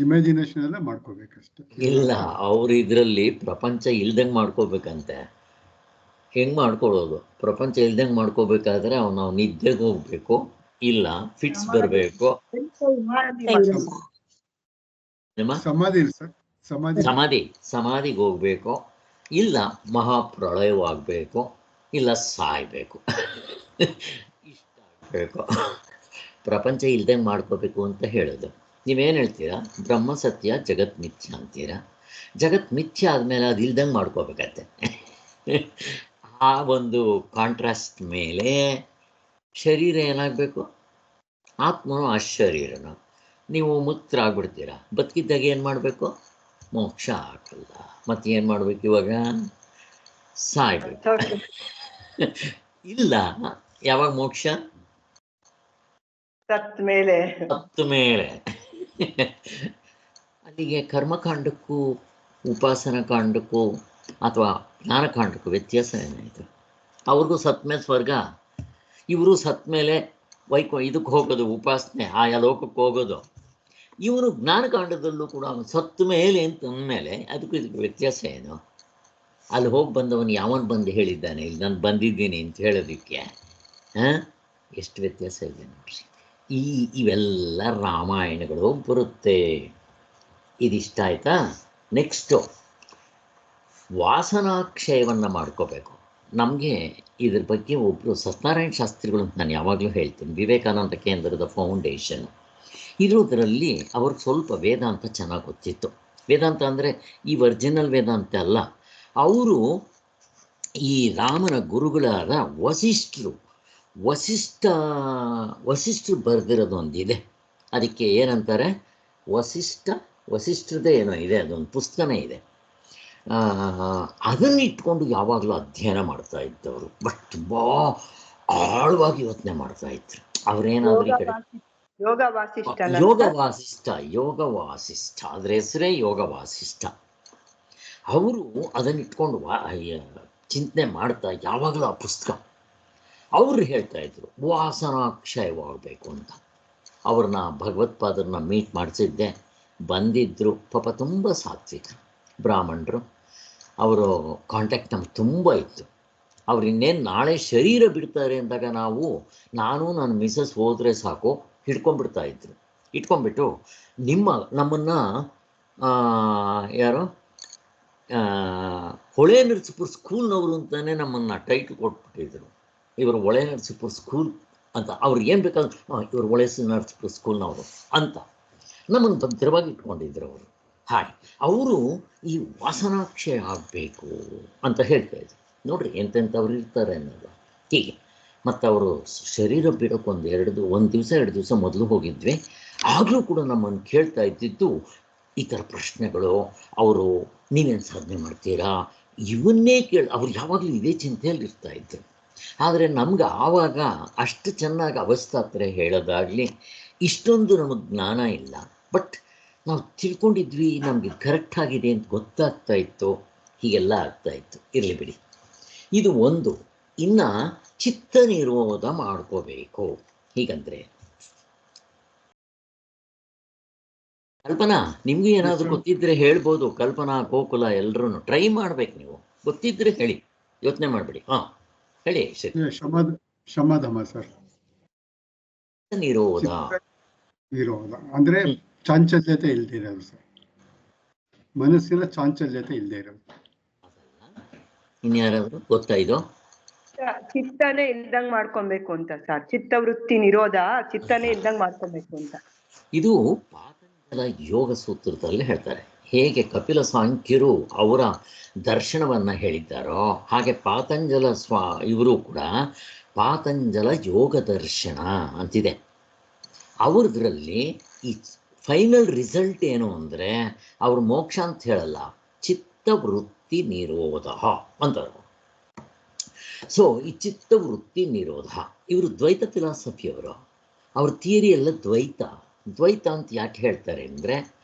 ಇಮ್ಯಾಜಿನೇಷನ್ ಎಲ್ಲ ಮಾಡ್ಕೋಬೇಕಷ್ಟೆ. ಇಲ್ಲ, ಅವ್ರು ಇದರಲ್ಲಿ ಪ್ರಪಂಚ ಇಲ್ದಂಗೆ ಮಾಡ್ಕೋಬೇಕಂತೆ. ಹೆಂಗ್ ಮಾಡ್ಕೊಳ್ಳೋದು? ಪ್ರಪಂಚ ಇಲ್ದಂಗೆ ಮಾಡ್ಕೋಬೇಕಾದ್ರೆ ನಾವು ನಿದ್ದೆಗೆ ಹೋಗ್ಬೇಕು, ಇಲ್ಲ ಫಿಟ್ಸ್ ಬರಬೇಕು, ಸಮಾಧಿಗೆ ಹೋಗ್ಬೇಕು, ಇಲ್ಲ ಮಹಾಪ್ರಳಯವಾಗಬೇಕು, ಇಲ್ಲ ಸಾಯ್ಬೇಕು. ಇಷ್ಟ ಆಗಬೇಕು. ಪ್ರಪಂಚ ಇಲ್ದಂಗೆ ಮಾಡ್ಕೋಬೇಕು ಅಂತ ಹೇಳೋದು. ನೀವೇನು ಹೇಳ್ತೀರಾ? ಬ್ರಹ್ಮ ಸತ್ಯ, ಜಗತ್ ಮಿಥ್ಯ ಅಂತೀರಾ. ಜಗತ್ ಮಿಥ್ಯ ಆದಮೇಲೆ ಅದು ಇಲ್ದಂಗೆ ಮಾಡ್ಕೋಬೇಕತ್ತೆ. ಆ ಒಂದು ಕಾಂಟ್ರಾಸ್ಟ್ ಮೇಲೆ ಶರೀರ ಏನಾಗಬೇಕು? ಆತ್ಮನೂ ಆ ಶರೀರನು. ನೀವು ಮುಕ್ತರಾಗ್ಬಿಡ್ತೀರಾ. ಬದುಕಿದ್ದಾಗ ಏನು ಮಾಡಬೇಕು? ಮೋಕ್ಷ ಆಗಲ್ಲ. ಮತ್ತೆ ಏನು ಮಾಡಬೇಕು? ಇವಾಗ ಸಾಯ್ಬೇಕು. ಇಲ್ಲ, ಯಾವಾಗ ಮೋಕ್ಷ? ಸತ್ತ ಮೇಲೆ. ಅಲ್ಲಿಗೆ ಕರ್ಮಕಾಂಡಕ್ಕೂ ಉಪಾಸನಾ ಕಾಂಡಕ್ಕೂ ಅಥವಾ ಜ್ಞಾನಕಾಂಡಕ್ಕೂ ವ್ಯತ್ಯಾಸ ಏನಾಯಿತು? ಅವ್ರಿಗೂ ಸತ್ತ ಮೇಲೆ ಸ್ವರ್ಗ, ಇವರು ಸತ್ತ ಮೇಲೆ ಇದಕ್ಕೆ ಹೋಗೋದು, ಉಪಾಸನೆ ಆಯಾ ಲೋಕಕ್ಕೆ ಹೋಗೋದು. ಇವನು ಜ್ಞಾನಕಾಂಡದಲ್ಲೂ ಕೂಡ ಅವನು ಸತ್ತ ಮೇಲೆ ಅಂತ ಅಂದಮೇಲೆ ಅದಕ್ಕೂ ಇದಕ್ಕೆ ವ್ಯತ್ಯಾಸ ಏನು? ಅಲ್ಲಿ ಹೋಗಿ ಬಂದವನು ಯಾವನು ಬಂದು ಹೇಳಿದ್ದಾನೆ ಇಲ್ಲಿ ನಾನು ಬಂದಿದ್ದೀನಿ ಅಂತ ಹೇಳೋದಕ್ಕೆ? ಎಷ್ಟು ವ್ಯತ್ಯಾಸ ಇದೆ ನೋಡ್ರಿ. ಇವೆಲ್ಲ ರಾಮಾಯಣಗಳು ಬರುತ್ತೆ. ಇದಿಷ್ಟ ಆಯ್ತಾ? ನೆಕ್ಸ್ಟು ವಾಸನಾಕ್ಷಯವನ್ನು ಮಾಡ್ಕೋಬೇಕು. ನಮಗೆ ಇದ್ರ ಬಗ್ಗೆ ಒಬ್ಬರು ಸತ್ಯನಾರಾಯಣ ಶಾಸ್ತ್ರಿಗಳು ಅಂತ ನಾನು ಯಾವಾಗಲೂ ಹೇಳ್ತೀನಿ, ವಿವೇಕಾನಂದ ಕೇಂದ್ರದ ಫೌಂಡೇಶನ್. ಇರೋದರಲ್ಲಿ ಅವ್ರಿಗೆ ಸ್ವಲ್ಪ ವೇದಾಂತ ಚೆನ್ನಾಗಿ ಗೊತ್ತಿತ್ತು. ವೇದಾಂತ ಅಂದರೆ ಈ ಒರಿಜಿನಲ್ ವೇದಾಂತ ಅಲ್ಲ. ಅವರು ಈ ರಾಮನ ಗುರುಗಳಾದ ವಸಿಷ್ಠರು ಬರೆದಿರೋದು ಒಂದಿದೆ. ಅದಕ್ಕೆ ಏನಂತಾರೆ? ವಸಿಷ್ಠರದೇ ಏನೋ ಇದೆ, ಅದೊಂದು ಪುಸ್ತಕನೇ ಇದೆ. ಅದನ್ನು ಇಟ್ಕೊಂಡು ಯಾವಾಗಲೂ ಅಧ್ಯಯನ ಮಾಡ್ತಾ ಇದ್ದವರು. ಬಟ್ ತುಂಬ ಆಳವಾಗಿ ಯೋಚನೆ ಮಾಡ್ತಾ ಇದ್ರು. ಅವರೇನಾದ್ರೂ ಈ ಕಡೆ ಯೋಗ ವಾಸಿಷ್ಠ ಅದ್ರ ಹೆಸರೇ ಯೋಗ ವಾಸಿಷ್ಠ. ಅವರು ಅದನ್ನಿಟ್ಕೊಂಡು ಚಿಂತನೆ ಮಾಡ್ತಾ ಯಾವಾಗಲೂ ಆ ಪುಸ್ತಕ ಅವರು ಹೇಳ್ತಾ ಇದ್ರು ವಾಸನಾಕ್ಷಯವಾಗಬೇಕು ಅಂತ. ಅವ್ರನ್ನ ಭಗವತ್ಪಾದರನ್ನ ಮೀಟ್ ಮಾಡಿಸಿದ್ದೆ, ಬಂದಿದ್ದರು. ಪಾಪ ತುಂಬ ಸಾತ್ವಿಕ ಬ್ರಾಹ್ಮಣರು. ಅವರು ಕಾಂಟ್ಯಾಕ್ಟ್ ನಮ್ಗೆ ತುಂಬ ಇತ್ತು. ಅವ್ರು ಇನ್ನೇನು ನಾಳೆ ಶರೀರ ಬಿಡ್ತಾರೆ ಅಂದಾಗ ನಾನು ನನ್ನ ಮಿಸಸ್ ಹೋದರೆ ಸಾಕು ಹಿಡ್ಕೊಂಡ್ಬಿಡ್ತಾಯಿದ್ರು. ಇಟ್ಕೊಂಡ್ಬಿಟ್ಟು ನಮ್ಮನ್ನು ಯಾರೋ ಹೊಳೆ ನರಸೀಪುರ ಸ್ಕೂಲ್ನವರು ಅಂತಲೇ ನಮ್ಮನ್ನು ಟೈಟ್ಲ್ ಕೊಟ್ಬಿಟ್ಟಿದ್ರು. ಇವರು ಹೊಳೆ ನರಸೀಪುರ ಸ್ಕೂಲ್ ಅಂತ. ಅವ್ರಿಗೆ ಏನು ಬೇಕಾದ್ರೆ ಇವರು ಹೊಳೆ ನರಸೀಪುರ ಸ್ಕೂಲ್ನವರು ಅಂತ ನಮ್ಮನ್ನು ಭದ್ರವಾಗಿ ಇಟ್ಕೊಂಡಿದ್ರು ಅವರು. ಹಾಗೆ ಅವರು ಈ ವಾಸನಾಕ್ಷಯ ಆಗಬೇಕು ಅಂತ ಹೇಳ್ತಾಯಿದ್ರು. ನೋಡ್ರಿ ಎಂತೆಂಥವ್ರು ಇರ್ತಾರೆ ಅನ್ನೋದು. ಹೀಗೆ ಮತ್ತು ಅವರು ಶರೀರ ಬಿಡೋಕ್ಕೆ ಒಂದು ದಿವಸ 2 ದಿವಸ ಮೊದಲು ಹೋಗಿದ್ವಿ. ಆಗಲೂ ಕೂಡ ನಮ್ಮನ್ನು ಕೇಳ್ತಾ ಇದ್ದಿದ್ದು ಈ ಥರ ಪ್ರಶ್ನೆಗಳು. ಅವರು ನೀವೇನು ಸಾಧನೆ ಮಾಡ್ತೀರಾ ಇವನ್ನೇ ಅವ್ರು ಯಾವಾಗಲೂ ಇದೇ ಚಿಂತೆಯಲ್ಲಿ ಇರ್ತಾಯಿದ್ರು. ಆದರೆ ನಮ್ಗೆ ಆವಾಗ ಅಷ್ಟು ಚೆನ್ನಾಗಿ ಅವಸ್ಥಾತ್ರೆ ಹೇಳೋದಾಗಲಿ ಇಷ್ಟೊಂದು ನಮಗೆ ಜ್ಞಾನ ಇಲ್ಲ. ಬಟ್ ನಾವು ತಿಳ್ಕೊಂಡಿದ್ವಿ, ನಮಗೆ ಕರೆಕ್ಟಾಗಿದೆ ಅಂತ ಗೊತ್ತಾಗ್ತಾ ಇತ್ತು. ಹೀಗೆಲ್ಲ ಆಗ್ತಾಯಿತ್ತು. ಇರಲಿ ಬಿಡಿ. ಇದು ಒಂದು. ಇನ್ನು ಚಿತ್ತ ನಿರೋಧ ಮಾಡ್ಕೋಬೇಕು. ಹೀಗಂದ್ರೆ ಕಲ್ಪನಾ, ನಿಮ್ಗೂ ಏನಾದರೂ ಗೊತ್ತಿದ್ರೆ ಹೇಳ್ಬೋದು. ಕಲ್ಪನಾ, ಗೋಕುಲ ಎಲ್ಲರೂ ಟ್ರೈ ಮಾಡ್ಬೇಕು. ನೀವು ಗೊತ್ತಿದ್ರೆ ಹೇಳಿ, ಯೋಚನೆ ಮಾಡಬೇಡಿ. ಹೇಳಿ. ಶಮಧಮ ಸರ್. ನಿರೋಧ ನಿರೋಧ ಅಂದ್ರೆ ಚಾಂಚಲ್ಯತೆ ಇಲ್ಲದೆ ಇರೋದು ಸರ್, ಮನಸ್ಸಿನ ಚಾಂಚಲ್ಯತೆ ಇಲ್ಲದೆ ಇರೋದು. ಇನ್ಯಾರಾದ್ರು ಗೊತ್ತಾ ಇದು? ಚಿತ್ತನೇ ಇಲ್ದಂಗ್ ಮಾಡ್ಕೊಬೇಕು ಅಂತ ಸರ್. ಚಿತ್ತವೃತ್ತಿ ನಿರೋಧ, ಚಿತ್ತನೇ ಇಲ್ದಂಗ್ ಮಾಡ್ಕೊಬೇಕು ಅಂತ. ಇದು ಪಾತಂಜಲ ಯೋಗ ಸೂತ್ರದಲ್ಲಿ ಹೇಳ್ತಾರೆ. ಹೇಗೆ ಕಪಿಲ ಸಾಂಖ್ಯರು ಅವರ ದರ್ಶನವನ್ನು ಹೇಳಿದ್ದಾರೋ ಹಾಗೆ ಪಾತಂಜಲ ಇವರು ಕೂಡ ಪಾತಂಜಲ ಯೋಗ ದರ್ಶನ ಅಂತಿದೆ. ಅವ್ರದ್ರಲ್ಲಿ ಈ ಫೈನಲ್ ರಿಸಲ್ಟ್ ಏನು ಅಂದರೆ ಅವ್ರು ಮೋಕ್ಷ ಅಂತ ಹೇಳಲ್ಲ, ಚಿತ್ತವೃತ್ತಿ ನಿರೋಧ ಅಂತಾರೆ. ಸೊ ಈ ಚಿತ್ತವೃತ್ತಿ ನಿರೋಧ, ಇವರು ದ್ವೈತ ಫಿಲಾಸಫಿಯವರು. ಅವ್ರ ಥಿಯರಿ ಎಲ್ಲ ದ್ವೈತ ಅಂತ ಯಾಕೆ ಹೇಳ್ತಾರೆ ಅಂದರೆ,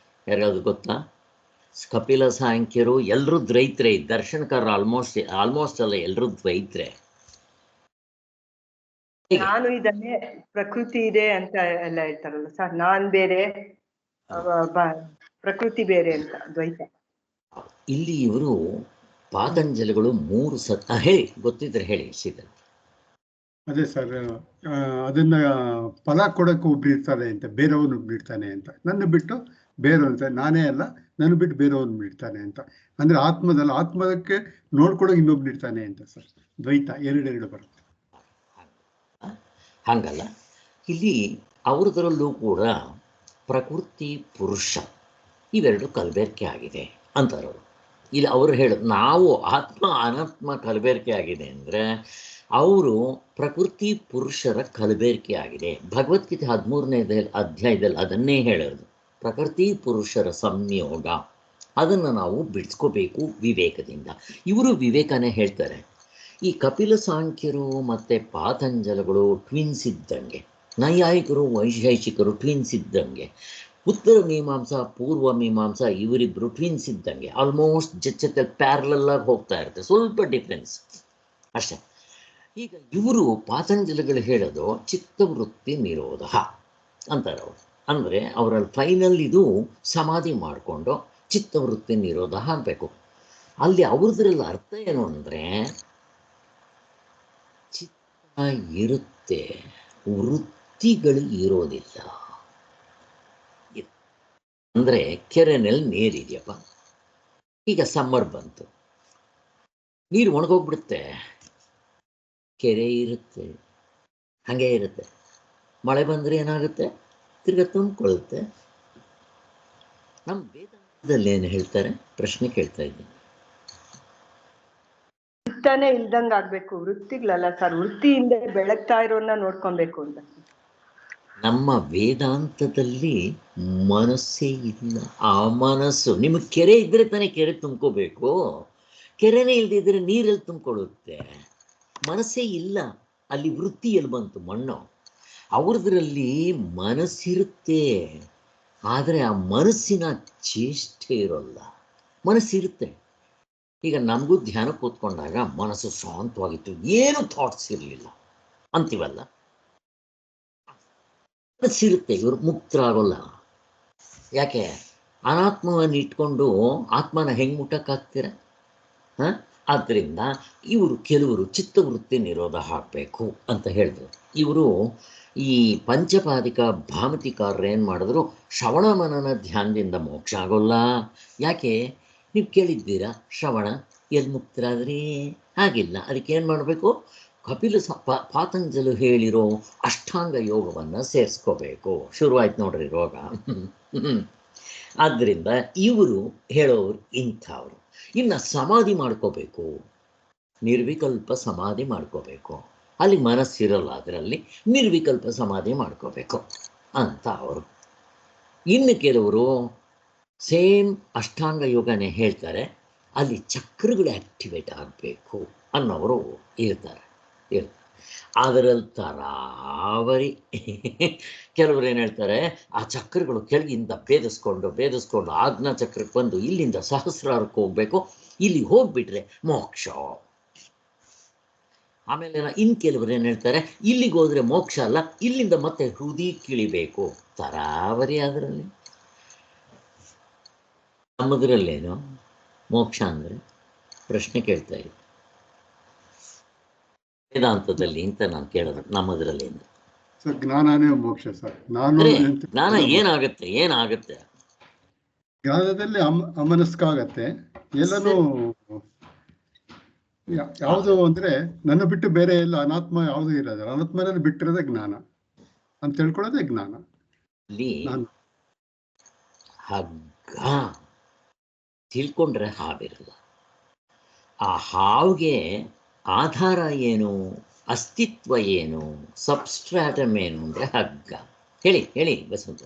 ಯಾರಾದ್ರು ಗೊತ್ತಾ? ಕಪಿಲ ಸಾಂಖ್ಯರು ಎಲ್ಲರೂ ದ್ವೈತ್ರೆ, ದರ್ಶನಕಾರರು ಆಲ್ಮೋಸ್ಟ್ ಅಲ್ಲ ಎಲ್ಲರೂ ದ್ವೈತ್ರೆ. ನಾನು ಇದನ್ನೇ ಪ್ರಕೃತಿ ಇದೆ ಅಂತ ಎಲ್ಲ ಹೇಳ್ತಾರಲ್ಲ ಸರ್, ನಾನ್ ಬೇರೆ ಪ್ರಕೃತಿ ಬೇರೆ ಅಂತ ದ್ವೈತ. ಇಲ್ಲಿ ಇವರು ಪಾತಂಜಲಿಗಳು 3 ಸತ್ ಹೇಳಿ ಗೊತ್ತಿದ್ರೆ ಹೇಳಿ ಶೀತಲ್. ಅದೇ ಸರ್, ಅದನ್ನ ಫಲ ಕೊಡಕ್ಕೆ ಒಬ್ರು ಇರ್ತಾರೆ ಅಂತ, ಬೇರೆಯವನು ಒಬ್ಬಿಡ್ತಾನೆ ಅಂತ, ನನ್ನ ಬಿಟ್ಟು ಬೇರೆಯವ್ರು, ನಾನೇ ಅಲ್ಲ ನನ್ನ ಬಿಟ್ಟು ಬೇರೆಯವನು ಬಿಡ್ತಾನೆ ಅಂತ. ಅಂದ್ರೆ ಆತ್ಮದಕ್ಕೆ ನೋಡ್ಕೊಡೋಕೆ ಇನ್ನೊಬ್ರು ಇರ್ತಾನೆ ಅಂತ ಸರ್. ದ್ವೈತ ಎರಡು ಬರುತ್ತೆ. ಹಂಗಲ್ಲ, ಇಲ್ಲಿ ಅವ್ರದ್ರಲ್ಲೂ ಕೂಡ ಪ್ರಕೃತಿ ಪುರುಷ ಇವೆರಡು ಕಲಬೆರಕೆ ಆಗಿದೆ ಅಂತಾರವರು. ಇಲ್ಲಿ ಅವರು ಹೇಳೋದು ನಾವು ಆತ್ಮ ಅನಾತ್ಮ ಕಲಬೆರಕೆ ಆಗಿದೆ ಅಂದರೆ ಅವರು ಪ್ರಕೃತಿ ಪುರುಷರ ಕಲಬೆರಕೆ ಆಗಿದೆ. ಭಗವದ್ಗೀತೆ 13ನೇ ಅಧ್ಯಾಯದಲ್ಲಿ ಅದನ್ನೇ ಹೇಳೋದು, ಪ್ರಕೃತಿ ಪುರುಷರ ಸಂಯೋಗ. ಅದನ್ನು ನಾವು ಬಿಡಿಸ್ಕೋಬೇಕು ವಿವೇಕದಿಂದ. ಇವರು ವಿವೇಕನೇ ಹೇಳ್ತಾರೆ. ಈ ಕಪಿಲ ಸಾಂಖ್ಯರು ಮತ್ತು ಪಾತಂಜಲಗಳು ಟ್ವಿನ್ಸ್ ಇದ್ದಂಗೆ, ನೈಯಾಯಿಕರು ವೈಶೇಷಿಕರು ಟ್ವಿನ್ಸ್ ಇದ್ದಂಗೆ, ಉತ್ತರ ಮೀಮಾಂಸಾ ಪೂರ್ವ ಮೀಮಾಂಸಾ ಇವರಿಬ್ಬರು ಟ್ವಿನ್ಸ್ ಇದ್ದಂಗೆ. ಆಲ್ಮೋಸ್ಟ್ ಜೊತೆ ಪ್ಯಾರಲಲ್ಲಾಗಿ ಹೋಗ್ತಾ ಇರುತ್ತೆ, ಸ್ವಲ್ಪ ಡಿಫ್ರೆನ್ಸ್ ಅಷ್ಟೇ. ಈಗ ಇವರು ಪಾತಂಜಲಿಗಳು ಹೇಳೋದು ಚಿತ್ತವೃತ್ತಿ ನಿರೋಧ ಅಂತಾರೆ ಅವರು. ಅಂದರೆ ಅವರಲ್ಲಿ ಫೈನಲ್ ಇದು ಸಮಾಧಿ ಮಾಡಿಕೊಂಡು ಚಿತ್ತವೃತ್ತಿ ನಿರೋಧ ಆಗಬೇಕು. ಅಲ್ಲಿ ಅವ್ರದ್ರಲ್ಲಿ ಅರ್ಥ ಏನು ಅಂದರೆ, ಚಿತ್ತ ಇರುತ್ತೆ, ವೃತ್ತಿಗಳು ಇರೋದಿಲ್ಲ. ಅಂದರೆ ಕೆರೆನಲ್ಲಿ ನೀರಿದೆಯಪ್ಪ, ಈಗ ಸಮ್ಮರ್ ಬಂತು, ನೀರು ಒಣಗೋಗ್ಬಿಡುತ್ತೆ, ಕೆರೆ ಇರುತ್ತೆ, ಹಾಗೇ ಇರುತ್ತೆ. ಮಳೆ ಬಂದರೆ ಏನಾಗುತ್ತೆ, ತಿರ್ಗಾ ತುಂಬಿಕೊಳ್ಳುತ್ತೆ. ನಮ್ಮ ವೇದಾಂತದಲ್ಲಿ ಏನು ಹೇಳ್ತಾರೆ, ಪ್ರಶ್ನೆ ಕೇಳ್ತಾ ಇದ್ದೀನಿ. ಚಿತ್ತನೇ ಇಲ್ದಂಗ್ ಆಗ್ಬೇಕು, ವೃತ್ತಿಗಳಲ್ಲ ಸರ್, ವೃತ್ತಿಯಿಂದ ಬೆಳಗ್ತಾ ಇರೋನ್ನ ನೋಡ್ಕೊಬೇಕು ಅಂತ. ನಮ್ಮ ವೇದಾಂತದಲ್ಲಿ ಮನಸ್ಸೇ ಇಲ್ಲ. ಆ ಮನಸ್ಸು, ನಿಮಗೆ ಕೆರೆ ಇದ್ದರೆ ತಾನೇ ಕೆರೆ ತುಂಬ್ಕೋಬೇಕು, ಕೆರೆನೇ ಇಲ್ದಿದ್ರೆ ನೀರಲ್ಲಿ ತುಂಬಿಕೊಳ್ಳುತ್ತೆ. ಮನಸ್ಸೇ ಇಲ್ಲ, ಅಲ್ಲಿ ವೃತ್ತಿ ಎಲ್ಲಿ ಬಂತು? ಮಣ್ಣು. ಅವ್ರದ್ರಲ್ಲಿ ಮನಸ್ಸಿರುತ್ತೆ, ಆದರೆ ಆ ಮನಸ್ಸಿನ ಚೇಷ್ಟೆ ಇರೋಲ್ಲ. ಮನಸ್ಸಿರುತ್ತೆ. ಈಗ ನಮಗೂ ಧ್ಯಾನ ಕೂತ್ಕೊಂಡಾಗ ಮನಸ್ಸು ಶಾಂತವಾಗಿತ್ತು, ಏನು ಥಾಟ್ಸ್ ಇರಲಿಲ್ಲ ಅಂತೀವಲ್ಲ, ಮನಸ್ಸಿರುತ್ತೆ. ಇವರು ಮುಕ್ತರಾಗೋಲ್ಲ. ಯಾಕೆ? ಅನಾತ್ಮವನ್ನು ಇಟ್ಕೊಂಡು ಆತ್ಮನ ಹೆಂಗೆ ಮುಟ್ಟಕ್ಕಾಗ್ತೀರ? ಆದ್ದರಿಂದ ಇವರು ಕೆಲವರು ಚಿತ್ತವೃತ್ತಿ ನಿರೋಧ ಹಾಕಬೇಕು ಅಂತ ಹೇಳಿದ್ರು. ಇವರು ಈ ಪಂಚಪಾದಿಕ ಭಾಮತಿಕಾರರು ಏನು ಮಾಡಿದ್ರು, ಶ್ರವಣ ಮನನ ಧ್ಯಾನದಿಂದ ಮೋಕ್ಷ ಆಗೋಲ್ಲ. ಯಾಕೆ? ನೀವು ಕೇಳಿದ್ದೀರಾ, ಶ್ರವಣ ಎಲ್ಲಿ ಮುಕ್ತರಾದ್ರಿ? ಹಾಗಿಲ್ಲ. ಅದಕ್ಕೆ ಏನು ಮಾಡಬೇಕು? ಕಪಿಲ ಪಾತಂಜಲಿ ಹೇಳಿರೋ ಅಷ್ಟಾಂಗ ಯೋಗವನ್ನು ಸೇರಿಸ್ಕೋಬೇಕು. ಶುರುವಾಯ್ತು ನೋಡ್ರಿ ರೋಗ. ಆದ್ದರಿಂದ ಇವರು ಹೇಳೋರು ಇಂಥವ್ರು. ಇನ್ನು ಸಮಾಧಿ ಮಾಡ್ಕೋಬೇಕು, ನಿರ್ವಿಕಲ್ಪ ಸಮಾಧಿ ಮಾಡ್ಕೋಬೇಕು. ಅಲ್ಲಿ ಮನಸ್ಸಿರಲ್ಲ, ಅದರಲ್ಲಿ ನಿರ್ವಿಕಲ್ಪ ಸಮಾಧಿ ಮಾಡ್ಕೋಬೇಕು ಅಂತ ಅವರು. ಇನ್ನು ಕೆಲವರು ಸೇಮ್ ಅಷ್ಟಾಂಗ ಯೋಗನೇ ಹೇಳ್ತಾರೆ, ಅಲ್ಲಿ ಚಕ್ರಗಳು ಆ್ಯಕ್ಟಿವೇಟ್ ಆಗಬೇಕು ಅನ್ನೋರು ಇರ್ತಾರೆ. ಅದರಲ್ಲಿ ತರಾವರಿ ಕೆಲವರು ಏನು ಹೇಳ್ತಾರೆ, ಆ ಚಕ್ರಗಳು ಕೆಳಗಿಂದ ಭೇದಿಸ್ಕೊಂಡು ಆಜ್ಞಾ ಚಕ್ರಕ್ಕೆ ಬಂದು ಇಲ್ಲಿಂದ ಸಹಸ್ರಾರಕ್ಕೆ ಹೋಗಬೇಕು, ಇಲ್ಲಿ ಹೋಗ್ಬಿಟ್ರೆ ಮೋಕ್ಷ. ಆಮೇಲೆ ಇನ್ನು ಕೆಲವರು ಏನು ಹೇಳ್ತಾರೆ, ಇಲ್ಲಿಗೆ ಹೋದರೆ ಮೋಕ್ಷ ಅಲ್ಲ, ಇಲ್ಲಿಂದ ಮತ್ತೆ ಹೃದಯ ಕಿಳಿಬೇಕು. ತರಾವರಿ ಅದರಲ್ಲಿ. ನಮ್ಮದ್ರಲ್ಲೇನು ಮೋಕ್ಷ ಅಂದರೆ ಪ್ರಶ್ನೆ ಕೇಳ್ತಾ ಇದ್ದೆ ವೇದಾಂತದಲ್ಲಿ ಅಂತ ನಾನು ಕೇಳೋದು. ನಮ್ಮದ್ರಲ್ಲೇನು ಸರ್ ಜ್ಞಾನನೇ ಮೋಕ್ಷ ಸರ್. ನಾನು ಜ್ಞಾನ ಏನಾಗುತ್ತೆ ಜ್ಞಾನದಲ್ಲಿ ಅಮನಸ್ಕಾಗತ್ತೆ ಎಲ್ಲನೂ. ಯಾವುದು ಅಂದ್ರೆ ನನ್ನ ಬಿಟ್ಟು ಬೇರೆ ಎಲ್ಲ ಅನಾತ್ಮ ಯಾವುದು ಇರೋದಿಲ್ಲ. ಅನಾತ್ಮನಲ್ಲಿ ಬಿಟ್ಟಿರೋದೇ ಜ್ಞಾನ ಅಂತ ತಿಳ್ಕೊಳ್ಳೋದೇ ಜ್ಞಾನ. ಅಲ್ಲಿ ಹಗ್ಗ ತಿಳ್ಕೊಂಡ್ರೆ ಹಾವಿರಲ್ಲ. ಆ ಹಾವಿಗೆ ಆಧಾರ ಏನು, ಅಸ್ತಿತ್ವ ಏನು, ಸಬ್ಸ್ಟ್ರಾಟಮ್ ಏನು ಅಂದರೆ ಹಗ್ಗ. ಹೇಳಿ ಬಸವಂತ.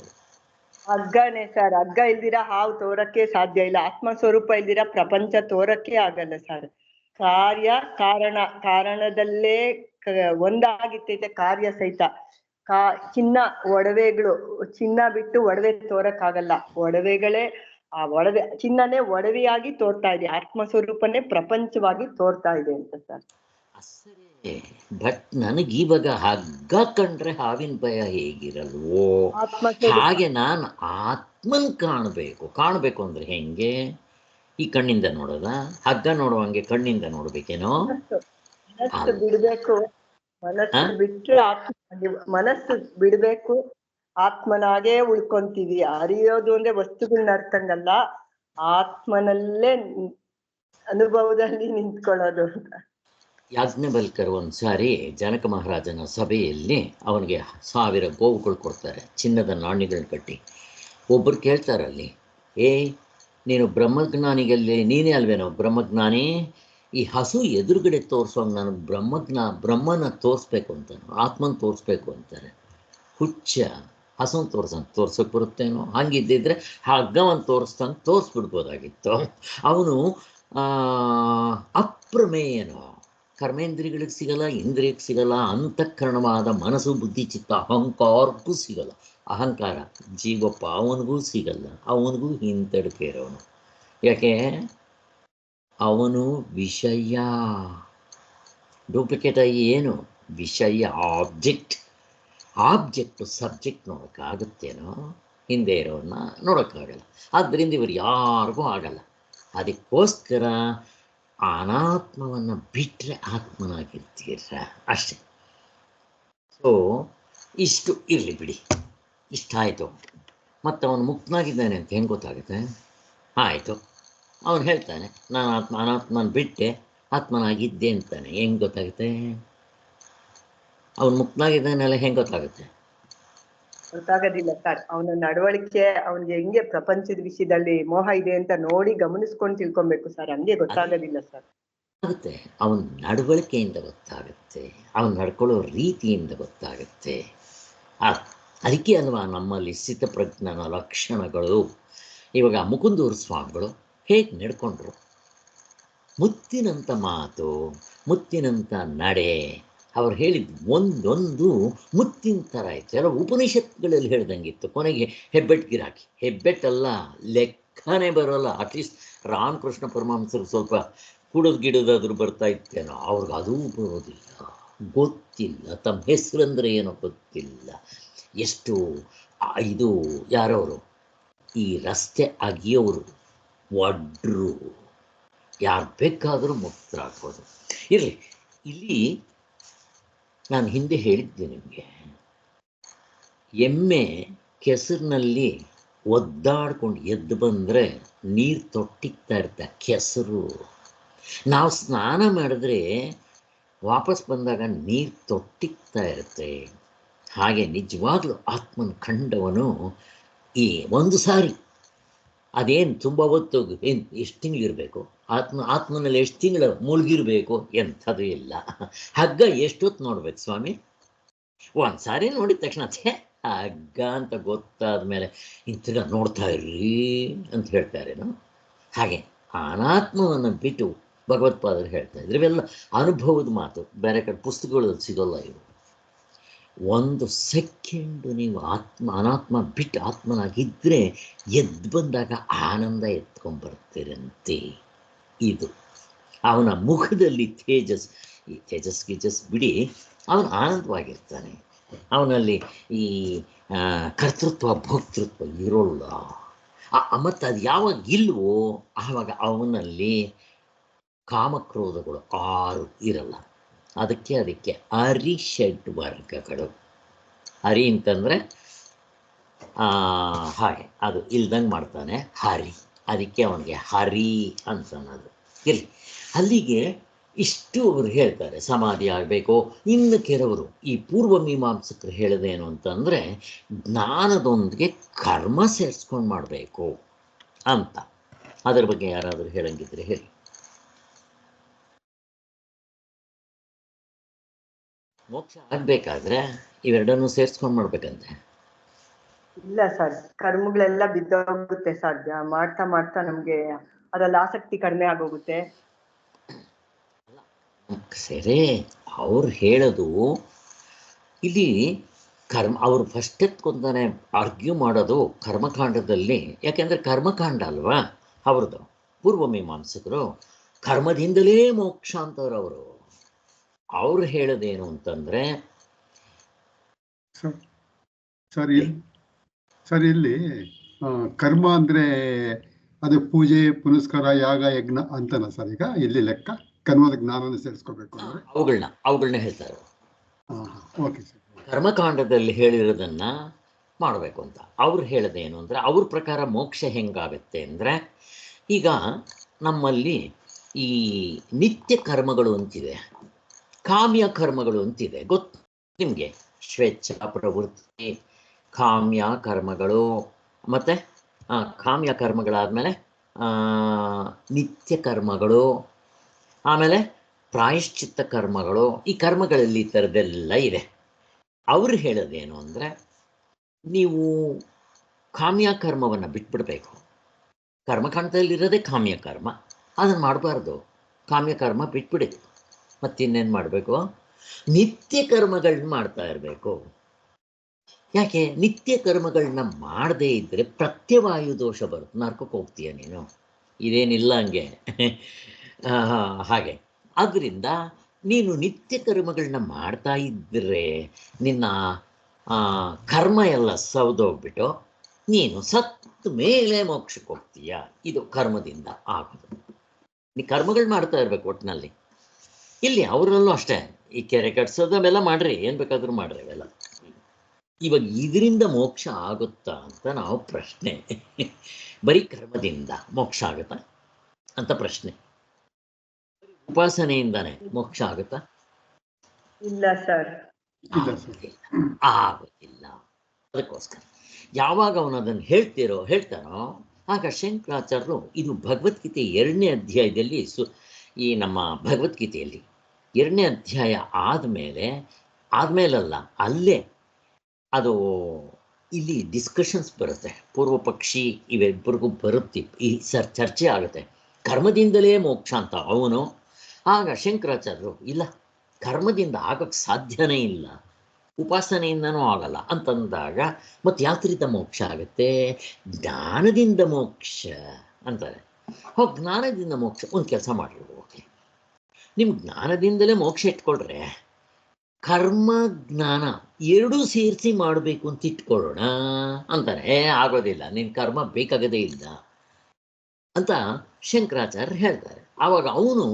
ಹಗ್ಗನೇ ಸರ್. ಹಗ್ಗ ಇಲ್ದಿರ ಹಾವು ತೋರಕ್ಕೆ ಸಾಧ್ಯ ಇಲ್ಲ. ಆತ್ಮ ಸ್ವರೂಪ ಇಲ್ದಿರ ಪ್ರಪಂಚ ತೋರಕ್ಕೆ ಆಗಲ್ಲ ಸರ್. ಕಾರ್ಯ ಕಾರಣದಲ್ಲೇ ಒಂದಾಗಿತ್ತೈತೆ ಕಾರ್ಯ ಸಹಿತ. ಚಿನ್ನ ಒಡವೆಗಳು, ಚಿನ್ನ ಬಿಟ್ಟು ಒಡವೆ ತೋರಕ್ಕಾಗಲ್ಲ. ಒಡವೆಗಳೇ ಆ ಒಡವೆ, ಚಿನ್ನನೇ ಒಡವೆಯಾಗಿ ತೋರ್ತಾ ಇದೆ. ಆತ್ಮ ಸ್ವರೂಪನೇ ಪ್ರಪಂಚವಾಗಿ ತೋರ್ತಾ ಇದೆ ಅಂತ ಸರ್. ಬಟ್ ನನಗೆ ಇವಾಗ ಹಗ್ಗ ಕಂಡ್ರೆ ಹಾವಿನ ಭಯ ಹೇಗಿರಲ್ವೋ ಹಾಗೆ ನಾನು ಆತ್ಮನ್ ಕಾಣಬೇಕು ಅಂದ್ರೆ ಹೆಂಗೆ? ಈ ಕಣ್ಣಿಂದ ನೋಡೋದ? ಹಗ್ಗ ನೋಡುವಂಗೆ ಕಣ್ಣಿಂದ ನೋಡ್ಬೇಕೇನೋ? ಮನಸ್ಸು ಬಿಡ್ಬೇಕು. ಮನಸ್ಸು ಬಿಟ್ರೆ ಮನಸ್ಸು ಬಿಡ್ಬೇಕು. ಆತ್ಮನಾಗೇ ಉಳ್ಕೊಂತೀವಿ. ಅರಿಯೋದು ಅಂದ್ರೆ ವಸ್ತುಗಳನ್ನ ಅರ್ಥಂಗಲ್ಲ, ಆತ್ಮನಲ್ಲೇ ಅನುಭವದಲ್ಲಿ ನಿಂತ್ಕೊಳ್ಳೋದು ಅಂತ. ಯಾಜ್ಞವಲ್ಕರ್ ಒಂದ್ಸಾರಿ ಜನಕ ಮಹಾರಾಜನ ಸಭೆಯಲ್ಲಿ ಅವನಿಗೆ 1000 ಗೋವುಗಳು ಕೊಡ್ತಾರೆ, ಚಿನ್ನದ ನಾಣ್ಯಗಳನ್ನ ಕಟ್ಟಿ. ಒಬ್ಬರು ಕೇಳ್ತಾರಲ್ಲಿ, ನೀನು ಬ್ರಹ್ಮಜ್ಞಾನಿಗಲ್ಲಿ ನೀನೇ ಅಲ್ವೇನೋ ಬ್ರಹ್ಮಜ್ಞಾನಿ? ಈ ಹಸು ಎದುರುಗಡೆ ತೋರಿಸೋಂಗೆ ನನಗೆ ಬ್ರಹ್ಮನ ತೋರಿಸ್ಬೇಕು ಅಂತಾನೆ, ಆತ್ಮನ ತೋರಿಸ್ಬೇಕು ಅಂತಾರೆ. ಹುಚ್ಚ, ಹಸುನ ತೋರ್ಸೋಕೆ ಬರುತ್ತೇನೋ? ಹಂಗಿದ್ದಿದ್ರೆ ಹಗ್ಗವನ್ನು ತೋರಿಸ್ಬಿಡ್ಬೋದಾಗಿತ್ತು. ಅವನು ಅಪ್ರಮೇಯನೋ, ಕರ್ಮೇಂದ್ರಿಯಗಳಿಗೆ ಸಿಗಲ್ಲ, ಇಂದ್ರಿಯಕ್ಕೆ ಸಿಗಲ್ಲ, ಅಂತಃಕರಣವಾದ ಮನಸ್ಸು ಬುದ್ಧಿ ಚಿತ್ತ ಅಹಂಕಾರಕ್ಕೂ ಸಿಗಲ್ಲ. ಅಹಂಕಾರ ಜೀವಪ್ಪ ಅವನಿಗೂ ಸಿಗಲ್ಲ, ಅವನಿಗೂ ಹಿಂತಡಿಕೆ ಇರೋನು. ಯಾಕೆ? ಅವನು ವಿಷಯ. ಡೂಪ್ಲಿಕೇಟ್ ಆಗಿ ಏನು ವಿಷಯ? ಆಬ್ಜೆಕ್ಟು ಸಬ್ಜೆಕ್ಟ್ ನೋಡೋಕ್ಕಾಗುತ್ತೇನೋ? ಹಿಂದೆ ಇರೋನ್ನ ನೋಡೋಕ್ಕಾಗಲ್ಲ. ಆದ್ದರಿಂದ ಇವರು ಯಾರಿಗೂ ಆಗಲ್ಲ. ಅದಕ್ಕೋಸ್ಕರ ಅನಾತ್ಮವನ್ನು ಬಿಟ್ಟರೆ ಆತ್ಮನಾಗಿರ್ತೀರ ಅಷ್ಟೆ. ಸೊ ಇಷ್ಟು ಇರಲಿ ಬಿಡಿ, ಇಷ್ಟ ಆಯಿತು. ಮತ್ತು ಅವನು ಮುಕ್ತನಾಗಿದ್ದಾನೆ ಅಂತ ಹೆಂಗೆ ಗೊತ್ತಾಗುತ್ತೆ? ಆಯಿತು, ಅವನು ಹೇಳ್ತಾನೆ ನಾನು ಅನಾತ್ಮನ ಬಿಟ್ಟೆ ಆತ್ಮನಾಗಿದ್ದೆ ಅಂತಾನೆ. ಹೆಂಗೆ ಗೊತ್ತಾಗುತ್ತೆ? ಅವನು ಮುಕ್ತನಾಗಿದ್ದಾನೆಲ್ಲ ಹೆಂಗೆ ಗೊತ್ತಾಗುತ್ತೆ? ಗೊತ್ತಾಗೋದಿಲ್ಲ ಸರ್. ಅವನ ನಡವಳಿಕೆ, ಅವನಿಗೆ ಹೆಂಗೆ ಪ್ರಪಂಚದ ವಿಷಯದಲ್ಲಿ ಮೋಹ ಇದೆ ಅಂತ ನೋಡಿ ಗಮನಿಸ್ಕೊಂಡು ತಿಳ್ಕೊಬೇಕು ಸರ್. ಹಂಗೆ ಗೊತ್ತಾಗೋದಿಲ್ಲ ಸರ್. ಆಗುತ್ತೆ, ಅವನ ನಡವಳಿಕೆಯಿಂದ ಗೊತ್ತಾಗುತ್ತೆ, ಅವನು ನಡ್ಕೊಳ್ಳೋ ರೀತಿಯಿಂದ ಗೊತ್ತಾಗುತ್ತೆ. ಅದಕ್ಕೆ ಅಲ್ವಾ ನಮ್ಮಲ್ಲಿ ಸ್ಥಿತಪ್ರಜ್ಞನ ಲಕ್ಷಣಗಳು. ಇವಾಗ ಮುಕುಂದೂರು ಸ್ವಾಮಿಗಳು ಹೇಗೆ ನಡ್ಕೊಂಡ್ರು? ಮುತ್ತಿನಂಥ ಮಾತು, ಮುತ್ತಿನಂಥ ನಡೆ. ಅವ್ರು ಹೇಳಿದ್ದು ಒಂದೊಂದು ಮುತ್ತಿನ ಥರ ಇತ್ತು. ಎಲ್ಲ ಉಪನಿಷತ್ಗಳಲ್ಲಿ ಹೇಳ್ದಂಗಿತ್ತು. ಕೊನೆಗೆ ಹೆಬ್ಬೆಟ್ಗಿರಾಕಿ, ಹೆಬ್ಬೆಟ್ಟಲ್ಲ, ಲೆಕ್ಕನೇ ಬರೋಲ್ಲ. ಅಟ್ಲೀಸ್ಟ್ ರಾಮಕೃಷ್ಣ ಪರಮಹಂಸರು ಸ್ವಲ್ಪ ಕುಡಿದು ಬರ್ತಾ ಇತ್ತೇನೋ, ಅವ್ರಿಗೆ ಅದೂ ಬರೋದಿಲ್ಲ, ಗೊತ್ತಿಲ್ಲ. ತಮ್ಮ ಹೆಸರಂದ್ರೆ ಏನೋ ಗೊತ್ತಿಲ್ಲ. ಎಷ್ಟು ಇದು ಯಾರವರು, ಈ ರಸ್ತೆ ಅಗಿಯೋರು, ಒಡ್ರು, ಯಾರು ಬೇಕಾದರೂ ಮುಕ್ತರಾಗ್ಬೋದು. ಇರಲಿ, ಇಲ್ಲಿ ನಾನು ಹಿಂದೆ ಹೇಳಿದ್ದೆ ನಿಮಗೆ, ಎಮ್ಮೆ ಕೆಸರಿನಲ್ಲಿ ಒದ್ದಾಡ್ಕೊಂಡು ಎದ್ದು ಬಂದರೆ ನೀರು ತೊಟ್ಟಿಗ್ತಾ ಇರ್ತಾ ಕೆಸರು. ನಾವು ಸ್ನಾನ ಮಾಡಿದ್ರೆ ವಾಪಸ್ ಬಂದಾಗ ನೀರು ತೊಟ್ಟಿಗ್ತಾ ಇರುತ್ತೆ. ಹಾಗೆ ನಿಜವಾಗ್ಲೂ ಆತ್ಮನ ಕಂಡವನು ಈ ಒಂದು ಸಾರಿ ಅದೇನು ತುಂಬ ಹೊತ್ತು ಎಷ್ಟು ತಿಂಗಳಿರಬೇಕು, ಆತ್ಮನಲ್ಲಿ ಎಷ್ಟು ತಿಂಗಳು ಮುಳುಗಿರಬೇಕು, ಎಂಥದ್ದು ಇಲ್ಲ. ಹಗ್ಗ ಎಷ್ಟೊತ್ತು ನೋಡ್ಬೇಕು ಸ್ವಾಮಿ? ಒಂದು ಸಾರಿ ನೋಡಿದ ತಕ್ಷಣ ಹಗ್ಗ ಅಂತ ಗೊತ್ತಾದ ಮೇಲೆ ಇಂಥ ನೋಡ್ತಾ ಇರ್ರಿ ಅಂತ ಹೇಳ್ತಾರೇನು? ಹಾಗೆ ಅನಾತ್ಮವನ್ನು ಬಿಟ್ಟು ಭಗವತ್ಪಾದರು ಹೇಳ್ತಾ ಇದ್ರು. ಇವೆಲ್ಲ ಅನುಭವದ ಮಾತು, ಬೇರೆ ಕಡೆ ಪುಸ್ತಕಗಳಲ್ಲಿ ಸಿಗೋಲ್ಲ ಇವು. ಒಂದು ಸೆಕೆಂಡು ನೀವು ಅನಾತ್ಮ ಬಿಟ್ಟು ಆತ್ಮನಾಗಿದ್ದರೆ ಎದ್ದು ಬಂದಾಗ ಆನಂದ ಎತ್ಕೊಂಡ್ಬರ್ತೀರಂತೆ. ಇದು ಅವನ ಮುಖದಲ್ಲಿ ತೇಜಸ್. ಈ ತೇಜಸ್ ಗೀಜಸ್ ಬಿಡಿ, ಅವನು ಆನಂದವಾಗಿರ್ತಾನೆ. ಅವನಲ್ಲಿ ಈ ಕರ್ತೃತ್ವ ಭೋಕ್ತೃತ್ವ ಇರೋಲ್ಲ. ಮತ್ತು ಅದು ಯಾವಾಗ ಇಲ್ವೋ ಆವಾಗ ಅವನಲ್ಲಿ ಕಾಮಕ್ರೋಧಗಳು 6 ಇರಲ್ಲ. ಅದಕ್ಕೆ ಅರಿಷಡ್ ವರ್ಗಗಳು. ಹರಿ ಅಂತಂದರೆ ಹಾಗೆ ಅದು ಇಲ್ದಂಗೆ ಮಾಡ್ತಾನೆ ಹರಿ, ಅದಕ್ಕೆ ಅವನಿಗೆ ಹರಿ ಅಂತನ್ನೋದು. ಇರಲಿ, ಅಲ್ಲಿಗೆ ಇಷ್ಟು ಅವರು ಹೇಳ್ತಾರೆ. ಸಮಾಧಿ ಆಗಬೇಕು. ಇನ್ನು ಕೆಲವರು ಈ ಪೂರ್ವ ಮೀಮಾಂಸಕರು ಹೇಳೋದೇನು ಅಂತಂದರೆ ಜ್ಞಾನದೊಂದಿಗೆ ಕರ್ಮ ಸೇರಿಸ್ಕೊಂಡು ಮಾಡಬೇಕು ಅಂತ. ಅದರ ಬಗ್ಗೆ ಯಾರಾದರೂ ಹೇಳಂಗಿದ್ರೆ ಹೇಳಿ. ಮೋಕ್ಷ ಆಗಬೇಕಾದ್ರೆ ಇವೆರಡನ್ನೂ ಸೇರಿಸ್ಕೊಂಡು ಮಾಡ್ಬೇಕಂತೆ. ಇಲ್ಲ ಸರ್, ಕರ್ಮಗಳೆಲ್ಲ ಬಿದ್ದೋಗುತ್ತೆ ಸಾಧ್ಯ. ಮಾಡ್ತಾ ಮಾಡ್ತಾ ನಮ್ಗೆ ಅದ್ರಲ್ಲಿ ಆಸಕ್ತಿ ಕಡಿಮೆ ಆಗೋಗುತ್ತೆ. ಸರಿ, ಅವ್ರು ಹೇಳೋದು ಇಲ್ಲಿ ಅವ್ರು ಫಸ್ಟ್ ಎತ್ಕೊಂತಾನೆ ಆರ್ಗ್ಯೂ ಮಾಡೋದು ಕರ್ಮಕಾಂಡದಲ್ಲಿ. ಯಾಕೆಂದರೆ ಕರ್ಮಕಾಂಡ ಅಲ್ವಾ ಅವ್ರದ್ದು. ಪೂರ್ವ ಮೀಮಾಂಸಕರು ಕರ್ಮದಿಂದಲೇ ಮೋಕ್ಷ ಅಂತವ್ರು. ಅವ್ರು ಹೇಳೋದೇನು ಅಂತಂದರೆ ಸರ್ ಇಲ್ಲಿ ಕರ್ಮ ಅಂದರೆ ಅದು ಪೂಜೆ ಪುನಸ್ಕಾರ ಯಾಗ ಯಜ್ಞ ಅಂತನ ಸರ್. ಈಗ ಇಲ್ಲಿ ಲೆಕ್ಕ ಕರ್ಮದ ಜ್ಞಾನನ ಸೇರಿಸ್ಕೋಬೇಕು ಅಂದರೆ ಅವುಗಳನ್ನ ಹೇಳ್ತಾರೆ. Okay sir. ಕರ್ಮಕಾಂಡದಲ್ಲಿ ಹೇಳಿರೋದನ್ನು ಮಾಡಬೇಕು ಅಂತ ಅವ್ರು ಹೇಳೋದೇನು ಅಂದರೆ, ಅವ್ರ ಪ್ರಕಾರ ಮೋಕ್ಷ ಹೆಂಗಾಗುತ್ತೆ ಅಂದರೆ, ಈಗ ನಮ್ಮಲ್ಲಿ ಈ ನಿತ್ಯ ಕರ್ಮಗಳು ಅಂತಿದೆ, ಕಾಮ್ಯ ಕರ್ಮಗಳು ಅಂತಿದೆ. ಗೊತ್ತು ನಿಮಗೆ? ಸ್ವೇಚ್ಛಾ ಪ್ರವೃತ್ತಿ, ಕಾಮ್ಯ ಕರ್ಮಗಳು, ಮತ್ತು ಕಾಮ್ಯ ಕರ್ಮಗಳಾದಮೇಲೆ ನಿತ್ಯ ಕರ್ಮಗಳು, ಆಮೇಲೆ ಪ್ರಾಯಶ್ಚಿತ್ತ ಕರ್ಮಗಳು. ಈ ಕರ್ಮಗಳಲ್ಲಿ ಈ ಥರದ್ದೆಲ್ಲ ಇದೆ. ಅವರು ಹೇಳೋದೇನು ಅಂದರೆ, ನೀವು ಕಾಮ್ಯ ಕರ್ಮವನ್ನು ಬಿಟ್ಬಿಡಬೇಕು. ಕರ್ಮಕಾಂಡದಲ್ಲಿರೋದೇ ಕಾಮ್ಯ ಕರ್ಮ, ಅದನ್ನು ಮಾಡಬಾರ್ದು. ಕಾಮ್ಯ ಕರ್ಮ ಬಿಟ್ಬಿಡಿ. ಮತ್ತಿನ್ನೇನು ಮಾಡಬೇಕು? ನಿತ್ಯ ಕರ್ಮಗಳನ್ನ ಮಾಡ್ತಾ ಇರಬೇಕು. ಯಾಕೆ? ನಿತ್ಯ ಕರ್ಮಗಳನ್ನ ಮಾಡದೇ ಇದ್ದರೆ ಪ್ರತ್ಯವಾಯು ದೋಷ ಬರುತ್ತೆ. ನರ್ಕಕ್ಕೆ ಹೋಗ್ತೀಯ ನೀನು. ಇದೇನಿಲ್ಲ ಹಂಗೆ ಹಾಗೆ. ಆದ್ದರಿಂದ ನೀನು ನಿತ್ಯ ಕರ್ಮಗಳನ್ನ ಮಾಡ್ತಾ ಇದ್ದರೆ ನಿನ್ನ ಕರ್ಮ ಎಲ್ಲ ಸೌದೋಗ್ಬಿಟ್ಟು ನೀನು ಸತ್ತ ಮೇಲೆ ಮೋಕ್ಷಕ್ಕೆ ಹೋಗ್ತೀಯ. ಇದು ಕರ್ಮದಿಂದ ಆಗೋದು. ನೀ ಕರ್ಮಗಳು ಮಾಡ್ತಾ ಇರಬೇಕು ಒಟ್ಟಿನಲ್ಲಿ. ಇಲ್ಲಿ ಅವರಲ್ಲೂ ಅಷ್ಟೇ, ಈ ಕೆರೆ ಕಟ್ಸೋದು ಅವೆಲ್ಲ ಮಾಡ್ರಿ, ಏನು ಬೇಕಾದರೂ ಮಾಡ್ರಿ ಅವೆಲ್ಲ. ಇವಾಗ ಇದರಿಂದ ಮೋಕ್ಷ ಆಗುತ್ತಾ ಅಂತ ನಾವು ಪ್ರಶ್ನೆ. ಬರೀ ಕರ್ಮದಿಂದ ಮೋಕ್ಷ ಆಗುತ್ತಾ ಅಂತ ಪ್ರಶ್ನೆ. ಉಪಾಸನೆಯಿಂದಾನೆ ಮೋಕ್ಷ ಆಗುತ್ತಾ? ಇಲ್ಲ ಸರ್, ಆಗೋದಿಲ್ಲ. ಅದಕ್ಕೋಸ್ಕರ ಯಾವಾಗ ಅವನು ಅದನ್ನು ಹೇಳ್ತಾನೋ ಆಗ ಶಂಕರಾಚಾರ್ಯರು, ಇದು ಭಗವದ್ಗೀತೆ 2ನೇ ಅಧ್ಯಾಯದಲ್ಲಿ ಈ ನಮ್ಮ ಭಗವದ್ಗೀತೆಯಲ್ಲಿ 2ನೇ ಅಧ್ಯಾಯ ಆದಮೇಲಲ್ಲ, ಅಲ್ಲೇ ಅದು ಇಲ್ಲಿ ಡಿಸ್ಕಷನ್ಸ್ ಬರುತ್ತೆ. ಪೂರ್ವ ಪಕ್ಷಿ ಇವೆಬ್ಬರಿಗೂ ಬರುತ್ತೆ, ಈ ಚರ್ಚೆ ಆಗುತ್ತೆ. ಕರ್ಮದಿಂದಲೇ ಮೋಕ್ಷ ಅಂತ ಅವನು. ಆಗ ಶಂಕರಾಚಾರ್ಯರು, ಇಲ್ಲ, ಕರ್ಮದಿಂದ ಆಗೋಕ್ಕೆ ಸಾಧ್ಯನೇ ಇಲ್ಲ, ಉಪಾಸನೆಯಿಂದನೂ ಆಗಲ್ಲ ಅಂತಂದಾಗ ಮತ್ತು ಯಾತ್ರಿತ ಮೋಕ್ಷ ಆಗುತ್ತೆ? ಜ್ಞಾನದಿಂದ ಮೋಕ್ಷ ಅಂತಾರೆ. ಜ್ಞಾನದಿಂದ ಮೋಕ್ಷ. ಒಂದು ಕೆಲಸ ಮಾಡಿರಿ, ಓಕೆ, ನಿಮ್ಮ ಜ್ಞಾನದಿಂದಲೇ ಮೋಕ್ಷ ಇಟ್ಕೊಳ್ರೆ, ಕರ್ಮ ಜ್ಞಾನ ಎರಡೂ ಸೇರಿಸಿ ಮಾಡಬೇಕು ಅಂತ ಇಟ್ಕೊಳ್ಳೋಣ ಅಂತಾನೆ. ಆಗೋದಿಲ್ಲ, ನಿನ್ನ ಕರ್ಮ ಬೇಕಾಗದೇ ಇಲ್ಲ ಅಂತ ಶಂಕರಾಚಾರ್ಯರು ಹೇಳ್ತಾರೆ. ಆವಾಗ ಅವನು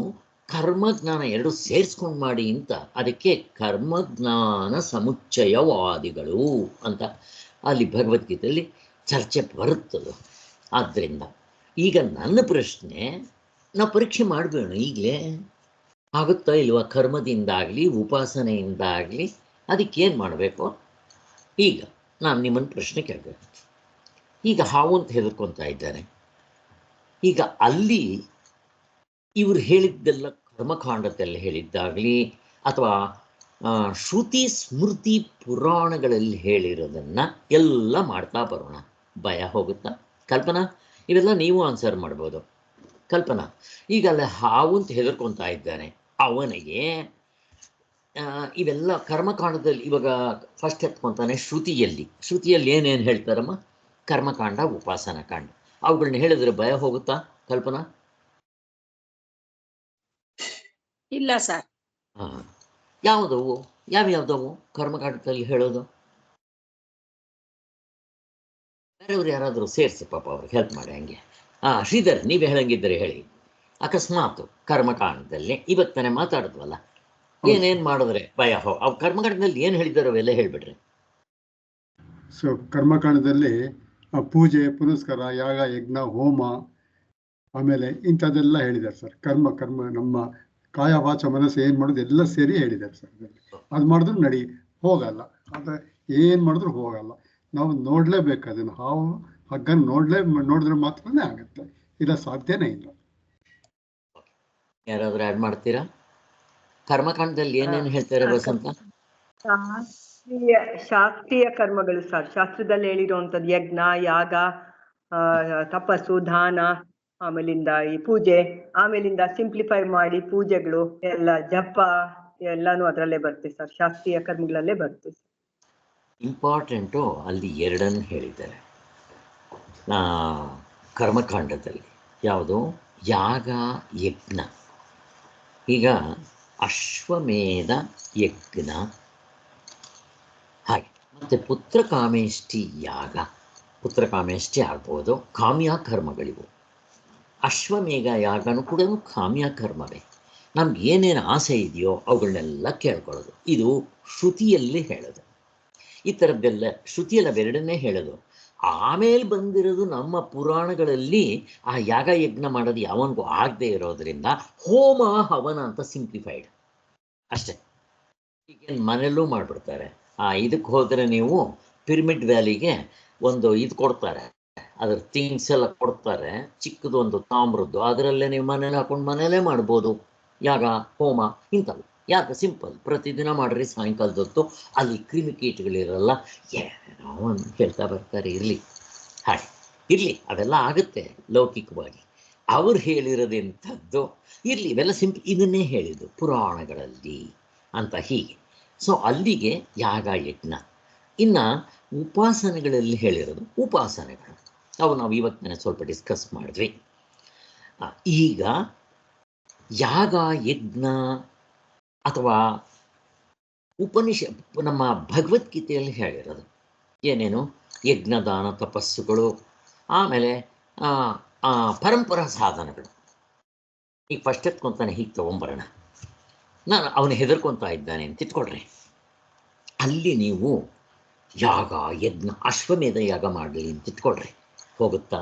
ಕರ್ಮಜ್ಞಾನ ಎರಡು ಸೇರಿಸ್ಕೊಂಡು ಮಾಡಿ ಅಂತ, ಅದಕ್ಕೆ ಕರ್ಮಜ್ಞಾನ ಸಮುಚ್ಚಯವಾದಿಗಳು ಅಂತ ಅಲ್ಲಿ ಭಗವದ್ಗೀತೆಯಲ್ಲಿ ಚರ್ಚೆ ಬರುತ್ತದು. ಆದ್ದರಿಂದ ಈಗ ನನ್ನ ಪ್ರಶ್ನೆ, ನಾವು ಪರೀಕ್ಷೆ ಮಾಡಬೇಡ, ಈಗಲೇ ಆಗುತ್ತಾ ಇಲ್ವಾ? ಕರ್ಮದಿಂದಾಗಲಿ ಉಪಾಸನೆಯಿಂದಾಗಲಿ ಅದಕ್ಕೇನು ಮಾಡಬೇಕು? ಈಗ ನಾನು ನಿಮ್ಮನ್ನು ಪ್ರಶ್ನೆ ಕೇಳಬೇಕು. ಈಗ ಹಾವು ಅಂತ ಹೆದರ್ಕೊತಾ ಇದ್ದಾರೆ. ಈಗ ಅಲ್ಲಿ ಇವರು ಹೇಳಿದ್ದೆಲ್ಲ ಕರ್ಮಕಾಂಡದಲ್ಲಿ ಹೇಳಿದ್ದಾಗಲಿ ಅಥವಾ ಶ್ರುತಿ ಸ್ಮೃತಿ ಪುರಾಣಗಳಲ್ಲಿ ಹೇಳಿರೋದನ್ನು ಎಲ್ಲ ಮಾಡ್ತಾ ಬರೋಣ. ಭಯ ಹೋಗುತ್ತಾ? ಕಲ್ಪನಾ, ಇವೆಲ್ಲ ನೀವು ಆನ್ಸರ್ ಮಾಡ್ಬೋದು. ಕಲ್ಪನಾ, ಈಗ ಅಲ್ಲಿ ಹಾವು ಅಂತ ಹೆದರ್ಕೊತಾ ಇದ್ದಾನೆ, ಅವನಿಗೆ ಇವೆಲ್ಲ ಕರ್ಮಕಾಂಡದಲ್ಲಿ ಇವಾಗ ಫಸ್ಟ್ ಎತ್ಕೊತಾನೆ ಶ್ರುತಿಯಲ್ಲಿ ಏನೇನು ಹೇಳ್ತಾರಮ್ಮ? ಕರ್ಮಕಾಂಡ, ಉಪಾಸನಾ ಕಾಂಡ, ಅವುಗಳನ್ನ ಹೇಳಿದ್ರೆ ಭಯ ಹೋಗುತ್ತಾ? ಕಲ್ಪನಾ? ಇಲ್ಲ ಸರ್. ಹಾಂ, ಯಾವುದವು ಯಾವ್ಯಾವ್ದವು ಕರ್ಮಕಾಂಡದಲ್ಲಿ ಹೇಳೋದು? ಬೇರೆಯವ್ರು ಯಾರಾದರೂ ಸೇರಿಸಿ ಪಾಪ ಅವ್ರಿಗೆ ಹೆಲ್ಪ್ ಮಾಡಿ ಹಂಗೆ. ಶ್ರೀಧರ್, ನೀವೇ ಹೇಳಂಗಿದ್ದರೆ ಹೇಳಿ. ಅಕಸ್ಮಾತ್ ಕರ್ಮಕಾಂಡದಲ್ಲಿ ಇವತ್ತು ತಾನೇ ಮಾತಾಡಿದ್ವಲ್ಲ, ಹೌದು ಏನೇನು ಮಾಡಿದ್ರೆ ಭಯ ಅವು ಕರ್ಮಕಾಂಡದಲ್ಲಿ ಏನು ಹೇಳಿದಾರೋ ಅವೆಲ್ಲ ಹೇಳಿಬಿಡ್ರಿ. ಸೊ ಕರ್ಮಕಾಂಡದಲ್ಲಿ ಪೂಜೆ ಪುನಸ್ಕಾರ ಯಾಗ ಯಜ್ಞ ಹೋಮ ಆಮೇಲೆ ಇಂಥದ್ದೆಲ್ಲ ಹೇಳಿದ್ದಾರೆ ಸರ್. ಕರ್ಮ ಕರ್ಮ ನಮ್ಮ ಕಾಯ ವಾಚ ಮನಸ್ಸು ಏನು ಮಾಡೋದು ಎಲ್ಲ ಸೇರಿ ಹೇಳಿದ್ದಾರೆ ಸರ್. ಅದು ಮಾಡಿದ್ರು ನಡಿ ಹೋಗಲ್ಲ, ಅದು ಏನು ಮಾಡಿದ್ರು ಹೋಗಲ್ಲ. ನಾವು ನೋಡಲೇಬೇಕು ಅದನ್ನು. ಹಾವು ಹಗ್ಗನ ನೋಡಿದ್ರೆ ಮಾತ್ರನೇ ಆಗುತ್ತೆ, ಇಲ್ಲ ಸಾಧ್ಯನೇ ಇಲ್ಲ. ಯಾರಾದರೂ ಆ್ಯಡ್ ಮಾಡ್ತೀರಾ? ಕರ್ಮಕಾಂಡದಲ್ಲಿ ಏನೇನು ಹೇಳ್ತಾರೆ ವಸಂತ? ಶಾಸ್ತ್ರೀಯ ಕರ್ಮಗಳು ಸರ್, ಶಾಸ್ತ್ರದಲ್ಲಿ ಹೇಳಿರುವಂಥದ್ದು ಯಜ್ಞ ಯಾಗ, ತಪಸ್ಸು ದಾನ, ಆಮೇಲಿಂದ ಈ ಪೂಜೆ, ಆಮೇಲಿಂದ ಸಿಂಪ್ಲಿಫೈ ಮಾಡಿ ಪೂಜೆಗಳು ಎಲ್ಲ ಜಪ ಎಲ್ಲಾನು ಅದರಲ್ಲೇ ಬರ್ತದೆ ಸರ್, ಶಾಸ್ತ್ರೀಯ ಕರ್ಮಗಳಲ್ಲೇ ಬರ್ತದೆ. ಇಂಪಾರ್ಟೆಂಟು ಅಲ್ಲಿ ಎರಡನ್ನು ಹೇಳಿದ್ದಾರೆ ಕರ್ಮಕಾಂಡದಲ್ಲಿ. ಯಾವುದು? ಯಾಗ ಯಜ್ಞ. ಈಗ ಅಶ್ವಮೇಧ ಯಜ್ಞ, ಹಾಗೆ ಮತ್ತು ಪುತ್ರಕಾಮೇಷ್ಟಿ ಯಾಗ. ಪುತ್ರಕಾಮೇಷ್ಟಿ ಆಗ್ಬೋದು, ಕಾಮ್ಯ ಕರ್ಮಗಳಿವು. ಅಶ್ವಮೇಧ ಯಾಗನೂ ಕೂಡ ಕಾಮ್ಯ ಕರ್ಮವೇ. ನಮ್ಗೆ ಏನೇನು ಆಸೆ ಇದೆಯೋ ಅವುಗಳನ್ನೆಲ್ಲ ಕೇಳ್ಕೊಳ್ಳೋದು. ಇದು ಶ್ರುತಿಯಲ್ಲಿ ಹೇಳೋದು. ಈ ಥರದ್ದೆಲ್ಲ ಶ್ರುತಿಯೆಲ್ಲ ಎರಡನ್ನೇ ಹೇಳೋದು. ಆಮೇಲೆ ಬಂದಿರೋದು ನಮ್ಮ ಪುರಾಣಗಳಲ್ಲಿ ಆ ಯಾಗ ಯಜ್ಞ ಮಾಡೋದು ಯಾವನಿಗೂ ಆಗದೆ ಇರೋದ್ರಿಂದ ಹೋಮ ಹವನ ಅಂತ ಸಿಂಪ್ಲಿಫೈಡ್ ಅಷ್ಟೇ. ಈಗೇನು ಮನೆಯಲ್ಲೂ ಮಾಡಿಬಿಡ್ತಾರೆ. ಇದಕ್ಕೆ ಹೋದರೆ ನೀವು ಪಿರಮಿಡ್ ವ್ಯಾಲಿಗೆ ಒಂದು ಇದು ಕೊಡ್ತಾರೆ, ಅದ್ರ ಥಿಂಗ್ಸ್ ಎಲ್ಲ ಕೊಡ್ತಾರೆ, ಚಿಕ್ಕದು ಒಂದು ತಾಮ್ರದ್ದು. ಅದರಲ್ಲೇ ನೀವು ಮನೇಲಿ ಹಾಕೊಂಡು ಮನೇಲೇ ಮಾಡ್ಬೋದು ಯಾಗ ಹೋಮ ಇಂಥವು. ಯಾಕೆ ಸಿಂಪಲ್, ಪ್ರತಿದಿನ ಮಾಡ್ರಿ ಸಾಯಂಕಾಲದ ಹೊತ್ತು. ಅಲ್ಲಿ ಕ್ರಿಮಿಕೀಟಗಳಿರಲ್ಲ, ಏನೋ ಒಂದು ಹೇಳ್ತಾ ಬರ್ತಾರೆ, ಇರಲಿ ಹಾಗೆ ಇರಲಿ, ಅದೆಲ್ಲ ಆಗುತ್ತೆ ಲೌಕಿಕವಾಗಿ. ಅವ್ರು ಹೇಳಿರೋದೆಂಥದ್ದು ಇರಲಿ, ಇವೆಲ್ಲ ಇದನ್ನೇ ಹೇಳಿದ್ದು ಪುರಾಣಗಳಲ್ಲಿ ಅಂತ ಹೀಗೆ. ಸೊ ಅಲ್ಲಿಗೆ ಯಾಗ ಯಜ್ಞ. ಇನ್ನು ಉಪಾಸನೆಗಳಲ್ಲಿ ಹೇಳಿರೋದು ಉಪಾಸನೆಗಳು, ಅವು ನಾವು ಇವತ್ತಿನ ಸ್ವಲ್ಪ ಡಿಸ್ಕಸ್ ಮಾಡಿದ್ವಿ. ಈಗ ಯಾಗ ಯಜ್ಞ ಅಥವಾ ನಮ್ಮ ಭಗವದ್ಗೀತೆಯಲ್ಲಿ ಹೇಳಿರೋದು ಏನೇನು? ಯಜ್ಞದಾನ ತಪಸ್ಸುಗಳು, ಆಮೇಲೆ ಪರಂಪರಾ ಸಾಧನಗಳು. ಈಗ ಫಸ್ಟ್ ಎತ್ಕೊತಾನೆ ಹೀಗೆ ತೊಗೊಂಬರೋಣ. ನಾನು ಅವನು ಹೆದರ್ಕೊತಾ ಇದ್ದಾನೆ ಅಂತ ಇಟ್ಕೊಳ್ರಿ. ಅಲ್ಲಿ ನೀವು ಯಾಗ ಯಜ್ಞ ಅಶ್ವಮೇಧ ಯಾಗ ಮಾಡಲಿ ಅಂತ ಇಟ್ಕೊಳ್ರಿ, ಹೋಗುತ್ತಾ?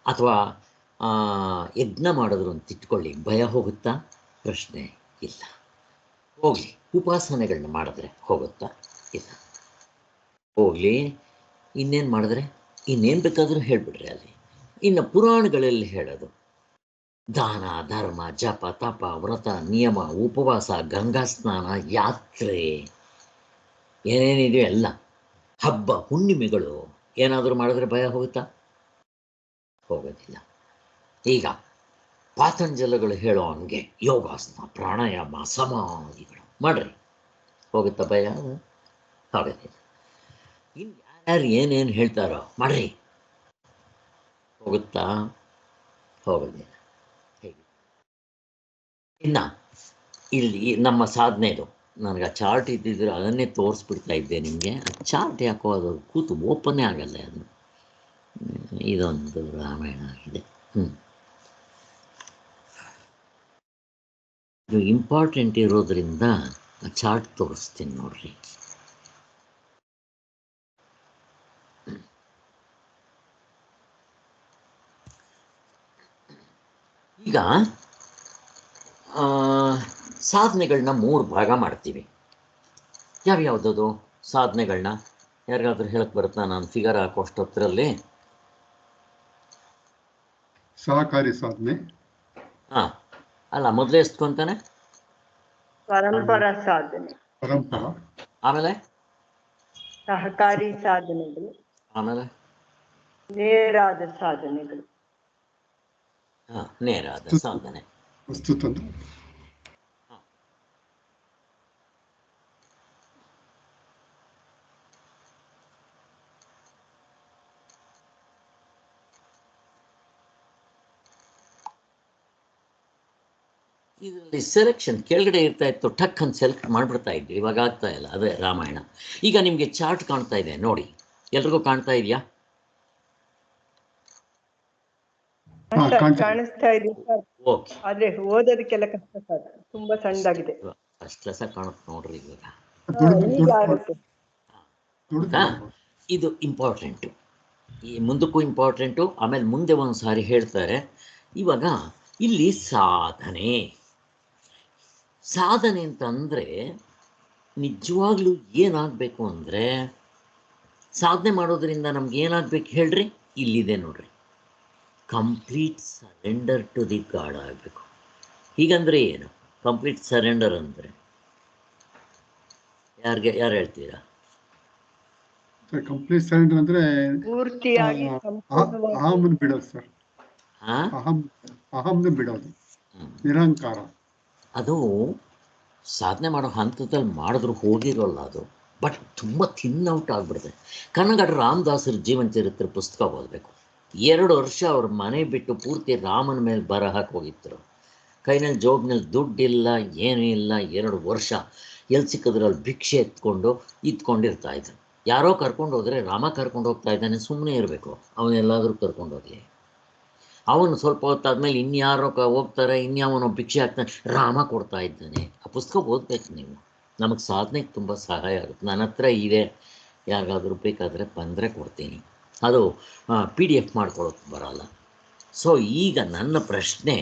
ಅಥವಾ ಯಜ್ಞ ಮಾಡಿದ್ರು ಅಂತ ಇಟ್ಕೊಳ್ಳಿ, ಭಯ ಹೋಗುತ್ತಾ? ಪ್ರಶ್ನೆ ಇಲ್ಲ. ಹೋಗಲಿ. ಉಪಾಸನೆಗಳನ್ನ ಮಾಡಿದ್ರೆ ಹೋಗುತ್ತಾ? ಇಲ್ಲ. ಹೋಗಲಿ. ಇನ್ನೇನು ಮಾಡಿದ್ರೆ? ಇನ್ನೇನು ಬೇಕಾದರೂ ಹೇಳಿಬಿಡ್ರಿ ಅಲ್ಲಿ. ಇನ್ನು ಪುರಾಣಗಳಲ್ಲಿ ಹೇಳೋದು ದಾನ ಧರ್ಮ ಜಪ ತಪ ವ್ರತ ನಿಯಮ ಉಪವಾಸ ಗಂಗಾ ಸ್ನಾನ ಯಾತ್ರೆ ಏನೇನಿದೆಯೋ ಎಲ್ಲ, ಹಬ್ಬ ಹುಣ್ಣಿಮೆಗಳು, ಏನಾದರೂ ಮಾಡಿದ್ರೆ ಭಯ ಹೋಗುತ್ತಾ? ಹೋಗೋದಿಲ್ಲ. ಈಗ ಪಾತಂಜಲಗಳು ಹೇಳೋ ಹಂಗೆ ಯೋಗಾಸನ ಪ್ರಾಣಾಯಾಮ ಸಮಾಧಿಗಳು ಮಾಡ್ರಿ, ಹೋಗುತ್ತಾ ಭಯ? ಹೋಗೋದಿಲ್ಲ. ಇನ್ನು ಯಾರ್ಯಾರು ಏನೇನು ಹೇಳ್ತಾರೋ ಮಾಡ್ರಿ, ಹೋಗುತ್ತಾ? ಹೋಗೋದಿಲ್ಲ. ಹೇಗೆ? ಇನ್ನು ಇಲ್ಲಿ ನಮ್ಮ ಸಾಧನೆದು ನನಗೆ ಆ ಚಾರ್ಟ್ ಇದ್ದಿದ್ರೆ ಅದನ್ನೇ ತೋರಿಸ್ಬಿಡ್ತಾ ಇದ್ದೆ ನಿಮಗೆ. ಆ ಚಾರ್ಟ್ ಯಾಕೋ ಅದು ಕೂತು ಓಪನ್ನೇ ಆಗಲ್ಲ. ಅದು ಇದೊಂದು ರಾಮಾಯಣ ಆಗಿದೆ. ಇದು ಇಂಪಾರ್ಟೆಂಟ್ ಇರೋದ್ರಿಂದ ಆ ಚಾರ್ಟ್ ತೋರಿಸ್ತೀನಿ ನೋಡ್ರಿ. ಈಗ ಸಾಧನೆಗಳನ್ನ 3 ಭಾಗ ಮಾಡ್ತೀವಿ. ಯಾವ್ಯಾವುದದು ಸಾಧನೆಗಳನ್ನ? ಯಾರಿಗಾದ್ರೂ ಹೇಳಕ್ಕೆ ಬರುತ್ತಾ? ನಾನು ಫಿಗರ್ ಹಾಕೋಷ್ಟೊತ್ತರಲ್ಲಿ ಸಹಕಾರಿ ಸಾಧನೆ. ಅಲ್ಲ, ಮೊದಲೇ ಎಸ್ಕೊಂತಾನೆ ಪರಂಪರಾ ಸಾಧನೆ, ಪರಂಪರಾ, ಆಮೇಲೆ ಸಹಕಾರಿ ಸಾಧನೆಗಳು, ಆಮೇಲೆ ನೇರಾದ ಸಾಧನೆಗಳು. ನೇರಾದ ಸಾಧನೆ. ವಸ್ತುತಂತ್ರ. ಇದರಲ್ಲಿ ಸೆಲೆಕ್ಷನ್ ಕೆಳಗಡೆ ಇರ್ತಾ ಇತ್ತು, ಟಕ್ ಅಂತ ಸೆಲೆಕ್ಟ್ ಮಾಡಿಬಿಡ್ತಾ ಇದ್ವಿ, ಇವಾಗ ಆಗ್ತಾ ಇಲ್ಲ. ಅದೇ ರಾಮಾಯಣ. ಈಗ ನಿಮಗೆ ಚಾರ್ಟ್ ಕಾಣ್ತಾ ಇದೆ ನೋಡಿ, ಎಲ್ರಿಗೂ ಕಾಣ್ತಾ ಇದೆಯಾ? ಕಾಣಿಸ್ತಾ ಇದೆ ಸರ್, ಓಕೆ, ಆದ್ರೆ ಓದೋದಕ್ಕೆಲ್ಲ ಕಷ್ಟ ಸರ್, ತುಂಬಾ ಸಣ್ಣದಾಗಿದೆ. ಅಷ್ಟು ಲಸ ಕಾಣುತ್ತೆ ನೋಡ್ರಿ ಇವಾಗ. ಈಗ ಆಗುತ್ತೆ. ಹೌದಾ? ಇದು ಇಂಪಾರ್ಟೆಂಟು, ಈ ಮುಂದಕ್ಕೂ ಇಂಪಾರ್ಟೆಂಟು. ಆಮೇಲೆ ಮುಂದೆ ಒಂದು ಸಾರಿ ಹೇಳ್ತಾರೆ. ಇವಾಗ ಇಲ್ಲಿ ಸಾಧನೆ ಅಂತಂದರೆ ನಿಜವಾಗ್ಲೂ ಏನಾಗಬೇಕು ಅಂದರೆ, ಸಾಧನೆ ಮಾಡೋದ್ರಿಂದ ನಮ್ಗೆ ಏನಾಗಬೇಕು ಹೇಳ್ರಿ? ಇಲ್ಲಿದೆ ನೋಡ್ರಿ, complete surrender to the god ಆಗಬೇಕು. ಹೀಗಂದರೆ ಏನು ಕಂಪ್ಲೀಟ್ ಸರೆಂಡರ್ ಅಂದರೆ? ಯಾರು ಹೇಳ್ತೀರಾ? ಕಂಪ್ಲೀಟ್ ಸರೆಂಡರ್ ಅಂದ್ರೆ ಪೂರ್ತಿಯಾಗಿ ಅಹಂನ ಬಿಡೋದು ಸರ್. ಅಹಂನ ಬಿಡೋದು, ನಿರಹಂಕಾರ. ಅದು ಸಾಧನೆ ಮಾಡೋ ಹಂತದಲ್ಲಿ ಮಾಡಿದ್ರು ಹೋಗಿರೋಲ್ಲ ಅದು, ಬಟ್ ತುಂಬ ಥಿನ್ನೌಟ್ ಆಗಿಬಿಡುತ್ತೆ. ಕನ್ನಡ ರಾಮದಾಸರ ಜೀವನ ಚರಿತ್ರೆ ಪುಸ್ತಕ ಓದಬೇಕು. 2 ವರ್ಷ ಅವ್ರ ಮನೆ ಬಿಟ್ಟು ಪೂರ್ತಿ ರಾಮನ ಮೇಲೆ ಬರಹಕ್ಕೆ ಹೋಗಿದ್ರು. ಕೈನಲ್ಲಿ ಜೋಬ್ನಲ್ಲಿ ದುಡ್ಡಿಲ್ಲ, ಏನೂ ಇಲ್ಲ. 2 ವರ್ಷ ಎಲ್ಲಿ ಸಿಕ್ಕಿದ್ರಲ್ಲಿ ಭಿಕ್ಷೆ ಇದ್ಕೊಂಡಿರ್ತಾಯಿದ್ರು. ಯಾರೋ ಕರ್ಕೊಂಡು ಹೋದರೆ ರಾಮ ಕರ್ಕೊಂಡು ಹೋಗ್ತಾ ಇದ್ದಾನೆ, ಸುಮ್ಮನೆ ಇರಬೇಕು, ಅವನೆಲ್ಲಾದರೂ ಕರ್ಕೊಂಡು ಹೋಗಲಿ. ಅವನು ಸ್ವಲ್ಪ ಹೊತ್ತಾದ್ಮೇಲೆ ಇನ್ಯಾರೋ ಹೋಗ್ತಾರೆ, ಇನ್ಯಾವನೋ ಭಿಕ್ಷೆ ಹಾಕ್ತಾನೆ, ರಾಮ ಕೊಡ್ತಾ ಇದ್ದಾನೆ. ಆ ಪುಸ್ತಕ ಓದಬೇಕು ನೀವು, ನಮಗೆ ಸಾಧನೆಗೆ ತುಂಬ ಸಹಾಯ ಆಗುತ್ತೆ. ನನ್ನ ಹತ್ರ ಇದೆ, ಯಾರಿಗಾದರೂ ಬೇಕಾದರೆ ಬಂದರೆ ಕೊಡ್ತೀನಿ. ಅದು PDF ಮಾಡ್ಕೊಳ್ಳೋಕೆ ಬರೋಲ್ಲ. ಸೊ ಈಗ ನನ್ನ ಪ್ರಶ್ನೆ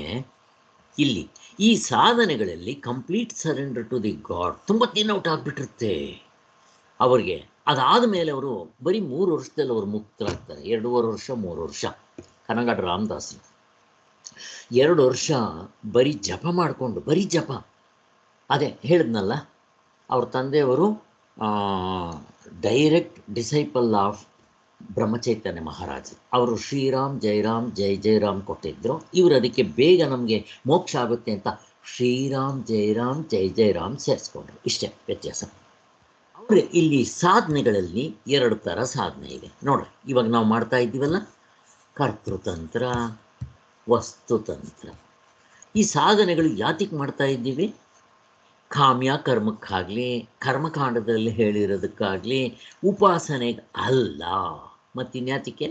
ಇಲ್ಲಿ, ಈ ಸಾಧನೆಗಳಲ್ಲಿ complete surrender to the god ತುಂಬ ತಿನ್ನೌಟ್ ಆಗಿಬಿಟ್ಟಿರುತ್ತೆ ಅವ್ರಿಗೆ. ಅದಾದ ಮೇಲೆ ಅವರು ಬರೀ 3 ವರ್ಷದಲ್ಲಿ ಅವರು ಮುಕ್ತರಾಗ್ತಾರೆ. 2.5 ವರ್ಷ 3 ವರ್ಷ. ಕನಗಡ ರಾಮದಾಸ್ 2 ವರ್ಷ ಬರೀ ಜಪ ಮಾಡಿಕೊಂಡು, ಬರೀ ಜಪ. ಅದೇ ಹೇಳಿದ್ನಲ್ಲ, ಅವ್ರ ತಂದೆಯವರು direct disciple of Brahmachaitanya Maharaj. ಅವರು ಶ್ರೀರಾಮ್ ಜಯರಾಮ್ ಜೈ ಜಯರಾಮ್ ಕೊಟ್ಟಿದ್ದರು. ಇವರು ಅದಕ್ಕೆ ಬೇಗ ನಮಗೆ ಮೋಕ್ಷ ಆಗುತ್ತೆ ಅಂತ ಶ್ರೀರಾಮ್ ಜಯರಾಮ್ ಜೈ ಜಯರಾಮ್ ಸೇರಿಸ್ಕೊಂಡ್ರು. ಇಷ್ಟೇ ವ್ಯತ್ಯಾಸ. ಅವ್ರೆ ಇಲ್ಲಿ ಸಾಧನೆಗಳಲ್ಲಿ 2 ಥರ ಸಾಧನೆ ಇದೆ ನೋಡ್ರಿ. ಇವಾಗ ನಾವು ಮಾಡ್ತಾ ಇದ್ದೀವಲ್ಲ, ಕರ್ತೃತಂತ್ರ, ವಸ್ತುತಂತ್ರ. ಈ ಸಾಧನೆಗಳು ಯಾತಿಗೆ ಮಾಡ್ತಾ ಇದ್ದೀವಿ? ಕಾಮ್ಯ ಕರ್ಮಕ್ಕಾಗಲಿ, ಕರ್ಮಕಾಂಡದಲ್ಲಿ ಹೇಳಿರೋದಕ್ಕಾಗಲಿ, ಉಪಾಸನೆಗೆ ಅಲ್ಲ. ಮತ್ತಿನ್ಯಾತಿಕೆ?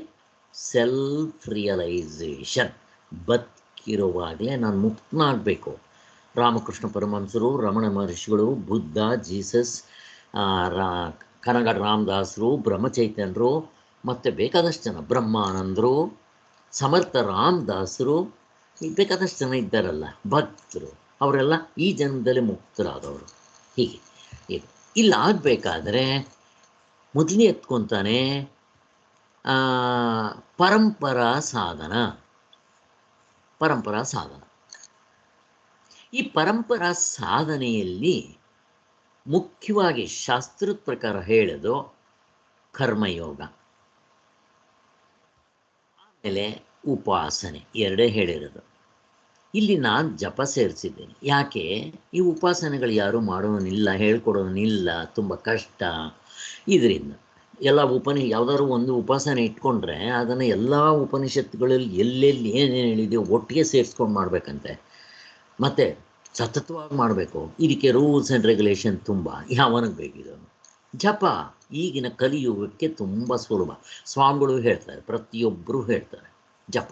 Self realisation. ಬದುಕಿರುವಾಗಲೇ ನಾನು ಮುಕ್ತನಾಗಬೇಕು. ರಾಮಕೃಷ್ಣ ಪರಮಹಂಸರು, ರಮಣ ಮಹರ್ಷಿಗಳು, ಬುದ್ಧ, ಜೀಸಸ್, ಕನಗಡ ರಾಮದಾಸರು, ಬ್ರಹ್ಮಚೈತನ್ಯರು, ಮತ್ತು ಬೇಕಾದಷ್ಟು ಜನ, ಬ್ರಹ್ಮಾನಂದರು, ಸಮರ್ಥ ರಾಮದಾಸರು, ಈಗ ಬೇಕಾದಷ್ಟು ಜನ ಇದ್ದಾರಲ್ಲ ಭಕ್ತರು, ಅವರೆಲ್ಲ ಈ ಜನ್ಮದಲ್ಲಿ ಮುಕ್ತರಾದವರು. ಹೀಗೆ ಇದು ಇಲ್ಲಿ ಆಗಬೇಕಾದ್ರೆ ಮೊದಲೇ ಎತ್ಕೊತಾನೆ ಪರಂಪರಾ ಸಾಧನ. ಈ ಪರಂಪರಾ ಸಾಧನೆಯಲ್ಲಿ ಮುಖ್ಯವಾಗಿ ಶಾಸ್ತ್ರದ ಪ್ರಕಾರ ಹೇಳೋದು ಕರ್ಮಯೋಗ, ಆಮೇಲೆ ಉಪಾಸನೆ, 2 ಹೇಳಿರೋದು. ಇಲ್ಲಿ ನಾನು ಜಪ ಸೇರಿಸಿದ್ದೇನೆ. ಯಾಕೆ? ಈ ಉಪಾಸನೆಗಳು ಯಾರೂ ಮಾಡೋನಿಲ್ಲ, ಹೇಳ್ಕೊಡೋನಿಲ್ಲ, ತುಂಬ ಕಷ್ಟ. ಇದರಿಂದ ಎಲ್ಲ ಯಾವುದಾದ್ರು ಒಂದು ಉಪಾಸನೆ ಇಟ್ಕೊಂಡ್ರೆ ಅದನ್ನು ಎಲ್ಲ ಉಪನಿಷತ್ತುಗಳಲ್ಲಿ ಎಲ್ಲೆಲ್ಲಿ ಏನೇನು ಹೇಳಿದೆಯೋ ಒಟ್ಟಿಗೆ ಸೇರಿಸ್ಕೊಂಡು ಮಾಡಬೇಕಂತೆ, ಮತ್ತು ಸತತವಾಗಿ ಮಾಡಬೇಕು. ಇದಕ್ಕೆ ರೂಲ್ಸ್ ಆ್ಯಂಡ್ ರೆಗ್ಯುಲೇಷನ್ ತುಂಬ. ಯಾವನಿಗೆ ಬೇಕಿದನು? ಜಪ ಈಗಿನ ಕಲಿಯುಗಕ್ಕೆ ತುಂಬ ಸುಲಭ. ಸ್ವಾಮಿಗಳು ಹೇಳ್ತಾರೆ, ಪ್ರತಿಯೊಬ್ಬರೂ ಹೇಳ್ತಾರೆ ಜಪ.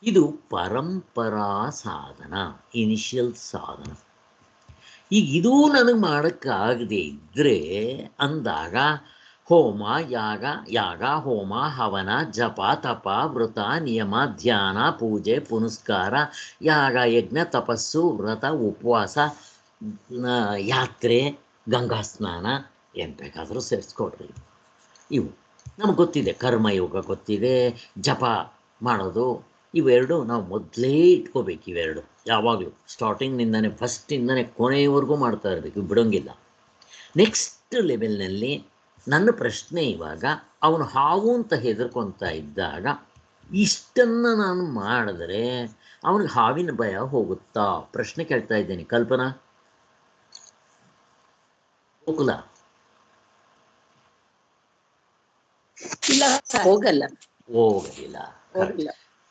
ಇದು ಪರಂಪರಾ ಸಾಧನ, ಇನಿಷಿಯಲ್ ಸಾಧನ. ಈಗ ಇದೂ ನನಗೆ ಮಾಡೋಕ್ಕಾಗದೇ ಇದ್ದರೆ ಅಂದಾಗ ಹೋಮ, ಯಾಗ, ಹೋಮ, ಹವನ, ಜಪ, ತಪ, ವ್ರತ, ನಿಯಮ, ಧ್ಯಾನ, ಪೂಜೆ, ಪುನಸ್ಕಾರ, ಯಾಗ, ಯಜ್ಞ, ತಪಸ್ಸು, ವ್ರತ, ಉಪವಾಸ, ಯಾತ್ರೆ, ಗಂಗಾ ಸ್ನಾನ, ಏನು ಬೇಕಾದರೂ ಸೇರಿಸ್ಕೊಡ್ರಿ. ಇವು ನಮಗೆ ಗೊತ್ತಿದೆ. ಕರ್ಮಯೋಗ ಗೊತ್ತಿದೆ, ಜಪ ಮಾಡೋದು, ಇವೆರಡು ನಾವು ಮೊದಲೇ ಇಟ್ಕೋಬೇಕು. ಇವೆರಡು ಯಾವಾಗಲೂ ಸ್ಟಾರ್ಟಿಂಗ್ನಿಂದನೇ, ಫಸ್ಟಿಂದನೇ ಕೊನೆಯವರೆಗೂ ಮಾಡ್ತಾ ಇರಬೇಕು, ಬಿಡೋಂಗಿಲ್ಲ. ನೆಕ್ಸ್ಟ್ ಲೆವೆಲ್ನಲ್ಲಿ ನನ್ನ ಪ್ರಶ್ನೆ ಇವಾಗ, ಅವನು ಹಾವು ಅಂತ ಹೆದರ್ಕೊತಾ ಇದ್ದಾಗ ಇಷ್ಟನ್ನು ನಾನು ಮಾಡಿದ್ರೆ ಅವನಿಗೆ ಹಾವಿನ ಭಯ ಹೋಗುತ್ತಾ? ಪ್ರಶ್ನೆ ಕೇಳ್ತಾ ಇದ್ದೇನೆ. ಕಲ್ಪನಾ, ಹೋಗಲ್ಲ? ಹೋಗಲ್ಲ, ಹೋಗಲಿಲ್ಲ.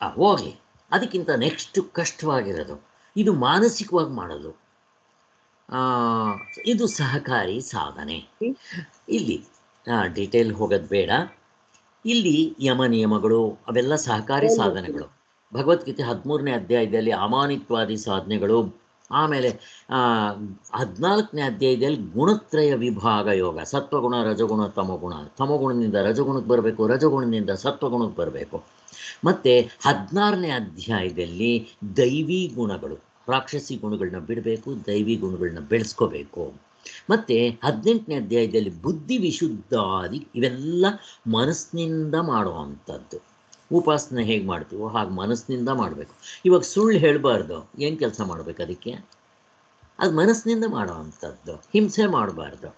ಹೋಗಲಿ. ಅದಕ್ಕಿಂತ ನೆಕ್ಸ್ಟ್ ಕಷ್ಟವಾಗಿರೋದು, ಇದು ಮಾನಸಿಕವಾಗಿ ಮಾಡೋದು. ಇದು ಸಹಕಾರಿ ಸಾಧನೆ. ಇಲ್ಲಿ ಡೀಟೇಲ್ ಹೋಗೋದು ಬೇಡ. ಇಲ್ಲಿ ಯಮ ನಿಯಮಗಳು ಅವೆಲ್ಲ ಸಹಕಾರಿ ಸಾಧನೆಗಳು. ಭಗವದ್ಗೀತೆ 13ನೇ ಅಧ್ಯಾಯದಲ್ಲಿ ಅಮಾನಿತ್ವಾದಿ ಸಾಧನೆಗಳು. ಆಮೇಲೆ 14ನೇ ಅಧ್ಯಾಯದಲ್ಲಿ ಗುಣತ್ರಯ ವಿಭಾಗ ಯೋಗ, ಸತ್ವಗುಣ ರಜಗುಣ ತಮಗುಣ, ತಮಗುಣದಿಂದ ರಜಗುಣಕ್ಕೆ ಬರಬೇಕು, ರಜಗುಣದಿಂದ ಸತ್ವಗುಣಕ್ಕೆ ಬರಬೇಕು. ಮತ್ತು 16ನೇ ಅಧ್ಯಾಯದಲ್ಲಿ ದೈವಿ ಗುಣಗಳು, ರಾಕ್ಷಸಿ ಗುಣಗಳನ್ನ ಬಿಡಬೇಕು, ದೈವಿ ಗುಣಗಳನ್ನ ಬೆಳೆಸ್ಕೋಬೇಕು. ಮತ್ತು 18ನೇ ಅಧ್ಯಾಯದಲ್ಲಿ ಬುದ್ಧಿ ವಿಶುದ್ಧಾದಿ, ಇವೆಲ್ಲ ಮನಸ್ಸಿನಿಂದ ಮಾಡುವಂಥದ್ದು. ಉಪಾಸನೆ ಹೇಗೆ ಮಾಡ್ತೀವೋ ಹಾಗೆ ಮನಸ್ಸಿನಿಂದ ಮಾಡಬೇಕು. ಇವಾಗ ಸುಳ್ಳು ಹೇಳಬಾರ್ದು, ಏನು ಕೆಲಸ ಮಾಡಬೇಕು ಅದಕ್ಕೆ? ಅದು ಮನಸ್ಸಿನಿಂದ ಮಾಡುವಂಥದ್ದು, ಹಿಂಸೆ ಮಾಡಬಾರ್ದು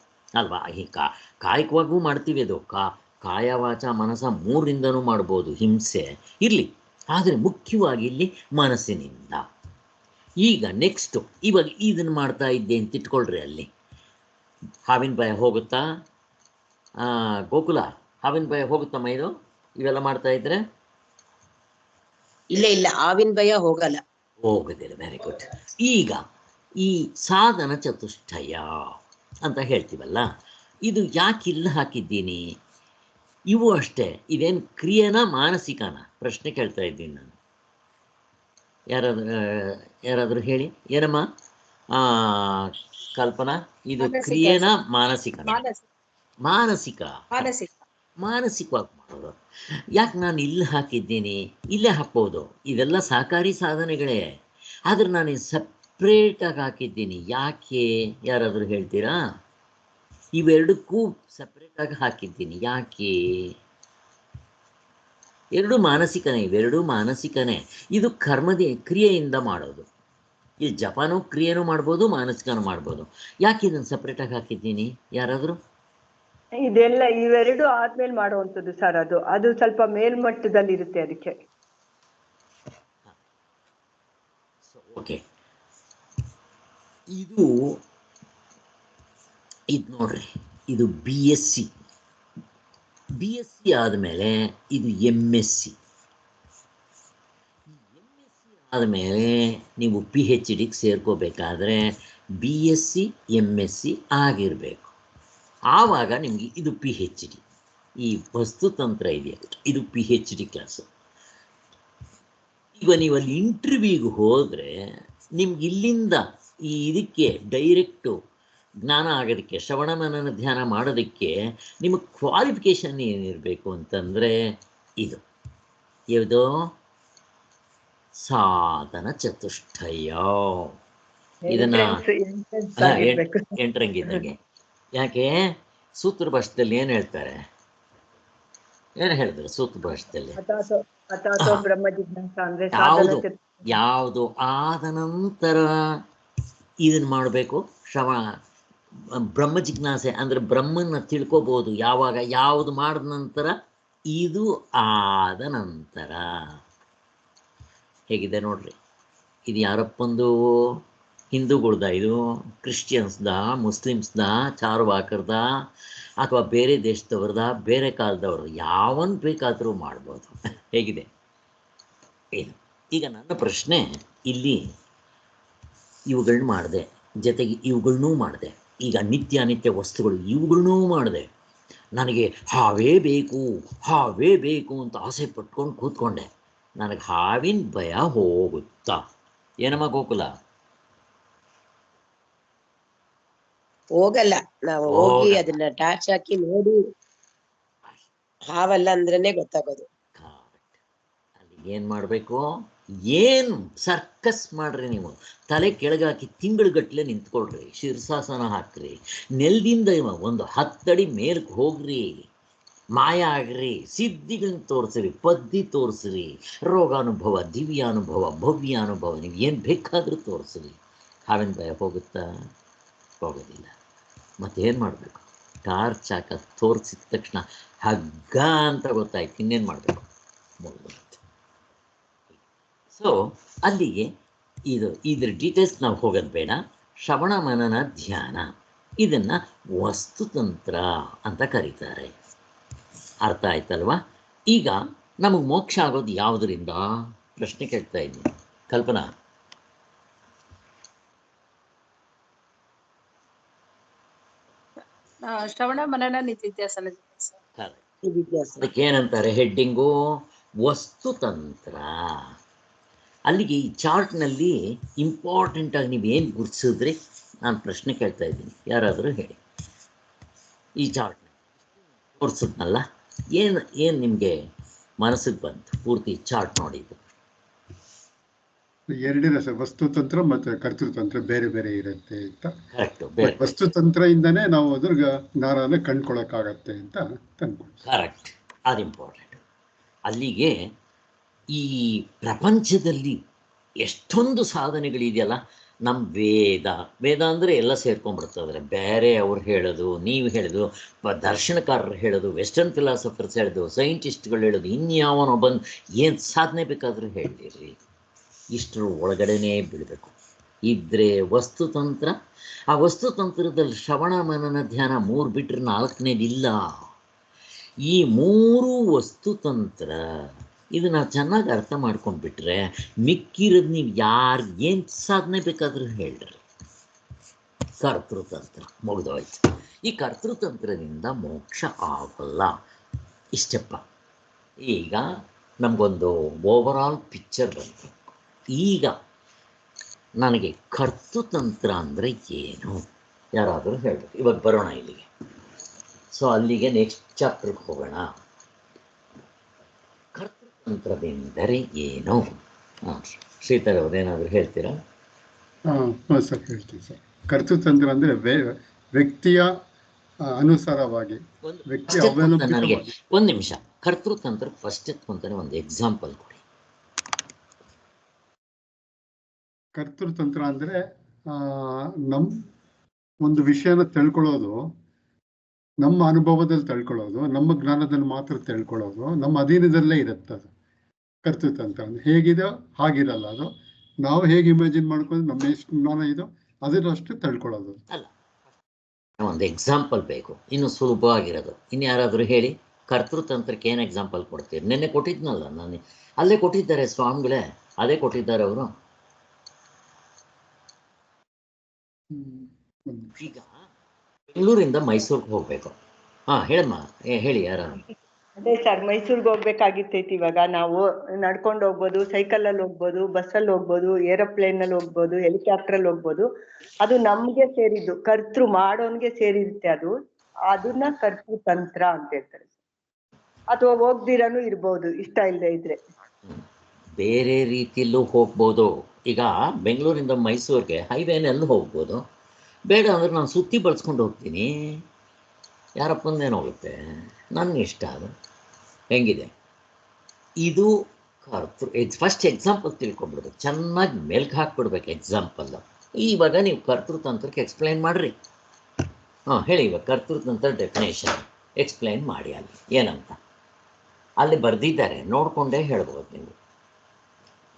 ಅಲ್ವಾ? ಈ ಕಾಯಿಕವಾಗೂ ಮಾಡ್ತೀವಿ. ಅದು ಕಾಯ ವಾಚ ಮನಸ ಮೂರರಿಂದನೂ ಮಾಡ್ಬೋದು ಹಿಂಸೆ, ಇರಲಿ. ಆದರೆ ಮುಖ್ಯವಾಗಿ ಇಲ್ಲಿ ಮನಸ್ಸಿನಿಂದ. ಈಗ ನೆಕ್ಸ್ಟು, ಇವಾಗ ಇದನ್ನು ಮಾಡ್ತಾ ಇದ್ದೆ ಅಂತ ಇಟ್ಕೊಳ್ರಿ. ಅಲ್ಲಿ ಹಾವಿನ ಭಯ ಹೋಗುತ್ತಾ? ಗೋಕುಲ, ಹಾವಿನ ಭಯ ಹೋಗುತ್ತಮ್ಮ ಇದು ಇವೆಲ್ಲ ಮಾಡ್ತಾ ಇದ್ರೆ? ಇಲ್ಲ ಇಲ್ಲ, ಹಾವಿನ ಭಯ ಹೋಗಲ್ಲ. ಹೋಗೋದಿಲ್ಲ. Very good. ಈಗ ಈ ಸಾಧನ ಚತುಷ್ಟಯ ಅಂತ ಹೇಳ್ತೀವಲ್ಲ, ಇದು ಯಾಕೆ ಇಲ್ಲಿ ಹಾಕಿದ್ದೀನಿ? ಇವು ಅಷ್ಟೇ. ಇದೇನು ಕ್ರಿಯೆನ ಮಾನಸಿಕನ? ಪ್ರಶ್ನೆ ಕೇಳ್ತಾ ಇದ್ದೀನಿ ನಾನು. ಯಾರಾದರೂ ಹೇಳಿ. ಏನಮ್ಮ ಕಲ್ಪನಾ, ಇದು ಕ್ರಿಯೆನ ಮಾನಸಿಕನ? ಮಾನಸಿಕ. ಮಾನಸಿಕವಾಗಿ ಮಾಡೋದು. ಯಾಕೆ ನಾನು ಇಲ್ಲಿ ಹಾಕಿದ್ದೀನಿ? ಇಲ್ಲೇ ಹಾಕ್ಬೋದು, ಇದೆಲ್ಲ ಸಹಕಾರಿ ಸಾಧನೆಗಳೇ. ಆದರೆ ನಾನು ಸಪ್ರೇಟಾಗಿ ಹಾಕಿದ್ದೀನಿ. ಯಾಕೆ? ಯಾರಾದರೂ ಹೇಳ್ತೀರಾ? ಇವೆರಡಕ್ಕೂ ಸಪ್ರೇಟಾಗಿ ಹಾಕಿದ್ದೀನಿ. ಯಾಕೆ? ಎರಡೂ ಮಾನಸಿಕನೇ, ಇವೆರಡೂ ಮಾನಸಿಕನೇ. ಇದು ಕ್ರಿಯೆಯಿಂದ ಮಾಡೋದು. ಇದು ಜಪನೂ ಕ್ರಿಯೆನೂ ಮಾಡ್ಬೋದು, ಮಾನಸಿಕನೂ ಮಾಡ್ಬೋದು. ಯಾಕೆ ಇದನ್ನು ಸಪ್ರೇಟಾಗಿ ಹಾಕಿದ್ದೀನಿ? ಯಾರಾದರೂ? ಇದೆಲ್ಲ ಇವೆರಡು ಆದ್ಮೇಲೆ ಮಾಡುವಂಥದ್ದು ಸರ್. ಅದು ಸ್ವಲ್ಪ ಮೇಲ್ಮಟ್ಟದಲ್ಲಿ ಇರುತ್ತೆ ಅದಕ್ಕೆ. ಓಕೆ, ಇದು ನೋಡ್ರಿ, ಇದು BSc ಆದಮೇಲೆ ಇದು MSc. ಆದಮೇಲೆ ನೀವು PhDಗೆ ಸೇರ್ಕೋಬೇಕಾದ್ರೆ BSc MSc ಆಗಿರಬೇಕು. ಆವಾಗ ನಿಮಗೆ ಇದು PhD. ಈ ವಸ್ತುತಂತ್ರ ಇದೆಯಲ್ಲ, ಇದು PhD ಕ್ಲಾಸು. ಈಗ ನೀವು ಅಲ್ಲಿ ಇಂಟರ್ವ್ಯೂಗೆ ಹೋದರೆ ನಿಮ್ಗೆ ಇಲ್ಲಿಂದ ಇದಕ್ಕೆ ಡೈರೆಕ್ಟು ಜ್ಞಾನ ಆಗೋದಕ್ಕೆ, ಶ್ರವಣ ಮನನ ಧ್ಯಾನ ಮಾಡೋದಕ್ಕೆ ನಿಮಗೆ ಕ್ವಾಲಿಫಿಕೇಷನ್ ಏನಿರಬೇಕು ಅಂತಂದರೆ ಇದು ಯಾವುದು? ಸಾಧನ ಚತುಷ್ಟಯ. ಇದನ್ನು ಎಂಟ್ರಂಗಿದ್ದಂಗೆ. ಯಾಕೆ? ಸೂತ್ರ ಭಾಷೆಯಲ್ಲಿ ಏನು ಹೇಳ್ತಾರೆ? ಏನು ಹೇಳಿದ್ರು ಸೂತ್ರ ಭಾಷೆಯಲ್ಲಿ? ಯಾವುದು ಆದ ನಂತರ ಇದನ್ನು ಮಾಡಬೇಕು? ಬ್ರಹ್ಮ ಜಿಜ್ಞಾಸೆ ಅಂದರೆ ಬ್ರಹ್ಮನ ತಿಳ್ಕೊಬೋದು. ಯಾವಾಗ? ಯಾವುದು ಮಾಡಿದ ನಂತರ? ಇದು ಆದ ನಂತರ. ಹೇಗಿದೆ ನೋಡ್ರಿ. ಇದು ಯಾರಪ್ಪಂದು? ಹಿಂದೂಗಳ್ದ? ಇದು ಕ್ರಿಶ್ಚಿಯನ್ಸ್ದ, ಮುಸ್ಲಿಮ್ಸ್ದ, ಚಾರ್ವಾಕರ್ದ, ಅಥವಾ ಬೇರೆ ದೇಶದವ್ರದ, ಬೇರೆ ಕಾಲದವ್ರದ್ದು? ಯಾವನ್ ಬೇಕಾದರೂ ಮಾಡ್ಬೋದು. ಹೇಗಿದೆ ಏನು? ಈಗ ನನ್ನ ಪ್ರಶ್ನೆ ಇಲ್ಲಿ, ಇವುಗಳನ್ನ ಮಾಡಿದೆ, ಜೊತೆಗೆ ಇವುಗಳನ್ನೂ ಮಾಡಿದೆ. ಈಗ ನಿತ್ಯ ಅನಿತ್ಯ ವಸ್ತುಗಳು ಇವುಗಳನ್ನೂ ಮಾಡಿದೆ. ನನಗೆ ಹಾವೇ ಬೇಕು ಅಂತ ಆಸೆ ಪಟ್ಕೊಂಡು ಕೂತ್ಕೊಂಡೆ. ನನಗೆ ಹಾವಿನ ಭಯ ಹೋಗುತ್ತಾ? ಏನಮ್ಮ ಗೋಕುಲ? ಹೋಗಲ್ಲ. ನಾವು ಹೋಗಿ ಅದನ್ನ ಟಾರ್ಚ್ ಹಾಕಿ ನೋಡಿ ಹಾವಲ್ಲ ಅಂದ್ರೇನೆ ಗೊತ್ತಾಗೋದು. ಅಲ್ಲಿ ಏನ್ ಮಾಡ್ಬೇಕು? ಏನು ಸರ್ಕಸ್ ಮಾಡ್ರಿ ನೀವು. ತಲೆ ಕೆಳಗಾಕಿ ತಿಂಗಳುಗಟ್ಟಲೆ ನಿಂತ್ಕೊಳ್ರಿ, ಶೀರ್ಷಾಸನ ಹಾಕ್ರಿ, ನೆಲದಿಂದ ಒಂದು 10 ಅಡಿ ಮೇಲಕ್ಕೆ ಹೋಗ್ರಿ, ಮಾಯ ಆಗ್ರಿ, ಸಿದ್ಧಿಗಳನ್ನ ತೋರಿಸ್ರಿ, ಪದ್ಧತಿ ತೋರಿಸ್ರಿ, ರೋಗಾನುಭವ, ದಿವ್ಯಾನುಭವ, ಭವ್ಯಾನುಭವ, ನೀವು ಏನು ಬೇಕಾದರೂ ತೋರಿಸ್ರಿ. ಹಾವಿನ ಭಯ ಹೋಗುತ್ತಾ? ಹೋಗೋದಿಲ್ಲ. ಮತ್ತೇನು ಮಾಡಬೇಕು? ಟಾರ್ಚ್ ಹಾಕ ತೋರಿಸಿದ ತಕ್ಷಣ ಹಗ್ಗ ಅಂತ ಗೊತ್ತಾಯ್ತು, ಇನ್ನೇನು ಮಾಡಬೇಕು? ಸೊ ಅಲ್ಲಿಗೆ ಇದ್ರ ಡೀಟೇಲ್ಸ್ ನಾವು ಹೋಗೋದು ಬೇಡ. ಶ್ರವಣ ಮನನ ಧ್ಯಾನ ಇದನ್ನು ವಸ್ತುತಂತ್ರ ಅಂತ ಕರೀತಾರೆ. ಅರ್ಥ ಆಯ್ತಲ್ವಾ? ಈಗ ನಮಗೆ ಮೋಕ್ಷ ಆಗೋದು ಯಾವುದರಿಂದ? ಪ್ರಶ್ನೆ ಕೇಳ್ತಾ ಇದ್ದೀನಿ. ಕಲ್ಪನಾ, ಶ್ರವಣ ಮನನ ನಿತ್ಯಾಸನ ಸರ್. ನಿಧಿಧ್ಯಾಸನ. ಅದಕ್ಕೆ ಏನಂತಾರೆ ಹೆಡ್ಡಿಂಗು ವಸ್ತುತಂತ್ರ. ಅಲ್ಲಿಗೆ ಈ ಚಾರ್ಟ್ನಲ್ಲಿ ಇಂಪಾರ್ಟೆಂಟಾಗಿ ನೀವೇನು ಗುರುತಿಸಿದ್ರಿ? ನಾನು ಪ್ರಶ್ನೆ ಕೇಳ್ತಾ ಇದ್ದೀನಿ, ಯಾರಾದರೂ ಹೇಳಿ. ಈ ಚಾರ್ಟ್ನ ತೋರಿಸಿದ್ನಲ್ಲ, ಏನು ನಿಮಗೆ ಮನಸ್ಸಿಗೆ ಬಂತು ಪೂರ್ತಿ ಚಾರ್ಟ್ ನೋಡಿದ್ದು? ಎರಡಿದೆ ಸರ್, ವಸ್ತುತಂತ್ರ ಮತ್ತು ಕರ್ತೃತಂತ್ರ ಬೇರೆ ಬೇರೆ ಇರುತ್ತೆ ಅಂತ. ಕರೆಕ್ಟು, ಬೇರೆ ವಸ್ತುತಂತ್ರದಿಂದನೇ ನಾವು ಅದ್ರ ಜ್ಞಾನನ ಕಂಡ್ಕೊಳಕ್ಕಾಗತ್ತೆ ಅಂತ ತಂದ್ಕೊಳ್ಳಿ. ಕರೆಕ್ಟ್, ಅದು ಇಂಪಾರ್ಟೆಂಟ್. ಅಲ್ಲಿಗೆ ಈ ಪ್ರಪಂಚದಲ್ಲಿ ಎಷ್ಟೊಂದು ಸಾಧನೆಗಳಿದೆಯಲ್ಲ, ನಮ್ಮ ವೇದ ಅಂದರೆ ಎಲ್ಲ ಸೇರ್ಕೊಂಡ್ಬಿಡ್ತದ್ರೆ. ಬೇರೆ ಅವ್ರು ಹೇಳೋದು, ನೀವು ಹೇಳೋದು, ದರ್ಶನಕಾರರು ಹೇಳೋದು, ವೆಸ್ಟರ್ನ್ ಫಿಲಾಸಫರ್ಸ್ ಹೇಳೋದು, ಸೈಂಟಿಸ್ಟ್ಗಳು ಹೇಳೋದು, ಇನ್ಯಾವನೋ ಬಂದು ಏನು ಸಾಧನೆ ಬೇಕಾದರೂ ಹೇಳಿರಿ, ಇಷ್ಟರ ಒಳಗಡೆನೇ ಬೀಳಬೇಕು. ಇದ್ರೆ ವಸ್ತುತಂತ್ರ, ಆ ವಸ್ತುತಂತ್ರದಲ್ಲಿ ಶ್ರವಣ ಮನನ ಧ್ಯಾನ 3 ಬಿಟ್ಟರೆ 4ನೇದಿಲ್ಲ. ಈ 3 ವಸ್ತುತಂತ್ರ ಇದನ್ನ ಚೆನ್ನಾಗಿ ಅರ್ಥ ಮಾಡ್ಕೊಂಡ್ಬಿಟ್ರೆ ಮಿಕ್ಕಿರೋದು ನೀವು ಯಾರು ಏನು ಸಾಧನೆ ಬೇಕಾದರೂ ಹೇಳ್ರಿ. ಕರ್ತೃತಂತ್ರ ಮುಗಿದೋಯ್ತು. ಈ ಕರ್ತೃತಂತ್ರದಿಂದ ಮೋಕ್ಷ ಆಗಲ್ಲ. ಇಷ್ಟಪ್ಪ. ಈಗ ನಮಗೊಂದು ಓವರಾಲ್ ಪಿಕ್ಚರ್ ಬಂತು. ಈಗ ನನಗೆ ಕರ್ತೃತಂತ್ರ ಅಂದರೆ ಏನು ಯಾರಾದರೂ ಹೇಳಬೇಕು. ಇವಾಗ ಬರೋಣ ಇಲ್ಲಿಗೆ. ಸೊ ಅಲ್ಲಿಗೆ ನೆಕ್ಸ್ಟ್ ಚಾಪ್ಟರ್ಗೆ ಹೋಗೋಣ. ಕರ್ತೃತಂತ್ರವೆಂದರೆ ಏನು? ಶ್ರೀಧರ್ ಅವರೇನಾದರೂ ಹೇಳ್ತೀರಾ? ಹಾಂ ಸರ್, ಹೇಳ್ತೀನಿ ಸರ್. ಕರ್ತೃತಂತ್ರ ಅಂದರೆ ವ್ಯಕ್ತಿಯ ಅನುಸಾರವಾಗಿ, ವ್ಯಕ್ತಿ ನನಗೆ ಅವಲಂಬಿತವಾಗಿ. ಒಂದು ನಿಮಿಷ, ಕರ್ತೃತಂತ್ರ ಫಸ್ಟ್ ಅಂತಾನೆ ಒಂದು ಎಕ್ಸಾಂಪಲ್ ಕೊಡಿ. ಕರ್ತೃತಂತ್ರ ಅಂದರೆ ನಮ್ಮ ಒಂದು ವಿಷಯನ ತಿಳ್ಕೊಳ್ಳೋದು, ನಮ್ಮ ಅನುಭವದಲ್ಲಿ ತಿಳ್ಕೊಳ್ಳೋದು, ನಮ್ಮ ಜ್ಞಾನದಲ್ಲಿ ಮಾತ್ರ ತಿಳ್ಕೊಳ್ಳೋದು, ನಮ್ಮ ಅಧೀನದಲ್ಲೇ ಇರುತ್ತೆ. ಅದು ಕರ್ತೃತಂತ್ರ ಅಂದರೆ ಹೇಗಿದೆ ಹಾಗಿರಲ್ಲ. ಅದು ನಾವು ಹೇಗೆ ಇಮ್ಯಾಜಿನ್ ಮಾಡ್ಕೊಂಡು ನಮ್ಮ ಎಷ್ಟು ಜ್ಞಾನ ಇದೋ ಅದರಷ್ಟು ತಿಳ್ಕೊಳ್ಳೋದು. ಅಲ್ಲ, ಒಂದು ಎಕ್ಸಾಂಪಲ್ ಬೇಕು, ಇನ್ನು ಸುಲಭವಾಗಿರೋದು. ಇನ್ನು ಯಾರಾದರೂ ಹೇಳಿ, ಕರ್ತೃತಂತ್ರಕ್ಕೆ ಏನು ಎಕ್ಸಾಂಪಲ್ ಕೊಡ್ತೀರಿ? ನಿನ್ನೆ ಕೊಟ್ಟಿದ್ನಲ್ಲ ನಾನು, ಅಲ್ಲೇ ಕೊಟ್ಟಿದ್ದಾರೆ ಸ್ವಾಮಿಗಳೇ, ಅದೇ ಕೊಟ್ಟಿದ್ದಾರೆ ಅವರು. ಈಗ ಬೆಂಗಳೂರಿಂದ ಮೈಸೂರಿಗೆ ಹೋಗಬೇಕು. ಹಾಂ ಹೇಳಮ್ಮ, ಹೇಳಿ ಯಾರ? ಅದೇ ಸರ್, ಮೈಸೂರಿಗೆ ಹೋಗ್ಬೇಕಾಗಿತ್ತೈತಿ. ಇವಾಗ ನಾವು ನಡ್ಕೊಂಡು ಹೋಗ್ಬೋದು, ಸೈಕಲಲ್ಲಿ ಹೋಗ್ಬೋದು, ಬಸ್ಸಲ್ಲಿ ಹೋಗ್ಬೋದು, ಏರೋಪ್ಲೇನಲ್ಲಿ ಹೋಗ್ಬೋದು, ಹೆಲಿಕಾಪ್ಟ್ರಲ್ಲಿ ಹೋಗ್ಬೋದು. ಅದು ನಮ್ಗೆ ಸೇರಿದ್ದು, ಕರ್ತೃ ಮಾಡೋನ್ಗೆ ಸೇರಿರುತ್ತೆ. ಅದನ್ನ ಕರ್ತೃತಂತ್ರ ಅಂತ ಹೇಳ್ತಾರೆ. ಅಥವಾ ಹೋಗ್ದಿರನು ಇರ್ಬೋದು, ಇಷ್ಟ ಇಲ್ಲದೆ ಇದ್ರೆ. ಬೇರೆ ರೀತಿಯಲ್ಲೂ ಹೋಗ್ಬೋದು. ಈಗ ಬೆಂಗಳೂರಿಂದ ಮೈಸೂರಿಗೆ ಹೈವೇನಲ್ಲಿ ಹೋಗ್ಬೋದು. ಬೇಡ ಅಂದರೆ ನಾನು ಸುತ್ತಿ ಬಳಸ್ಕೊಂಡು ಹೋಗ್ತೀನಿ, ಯಾರಪ್ಪಂದೇನು ಹೋಗುತ್ತೆ, ನನ್ನ ಇಷ್ಟ. ಅದು ಹೆಂಗಿದೆ ಇದು ಕರ್ತೃ. ಫಸ್ಟ್ ಎಕ್ಸಾಂಪಲ್ ತಿಳ್ಕೊಂಡ್ಬಿಡೋದು, ಚೆನ್ನಾಗಿ ಮೆಲ್ಕು ಹಾಕ್ಬಿಡ್ಬೇಕು ಎಕ್ಸಾಂಪಲ್ಲು. ಇವಾಗ ನೀವು ಕರ್ತೃತಂತ್ರಕ್ಕೆ ಎಕ್ಸ್ಪ್ಲೈನ್ ಮಾಡಿರಿ. ಹಾಂ ಹೇಳಿ, ಇವಾಗ ಕರ್ತೃತಂತ್ರ ಡೆಫಿನೇಷನ್ ಎಕ್ಸ್ಪ್ಲೈನ್ ಮಾಡಿ. ಅಲ್ಲಿ ಏನಂತ ಅಲ್ಲಿ ಬರೆದಿದ್ದಾರೆ, ನೋಡಿಕೊಂಡೇ ಹೇಳ್ಬೋದು ನೀವು.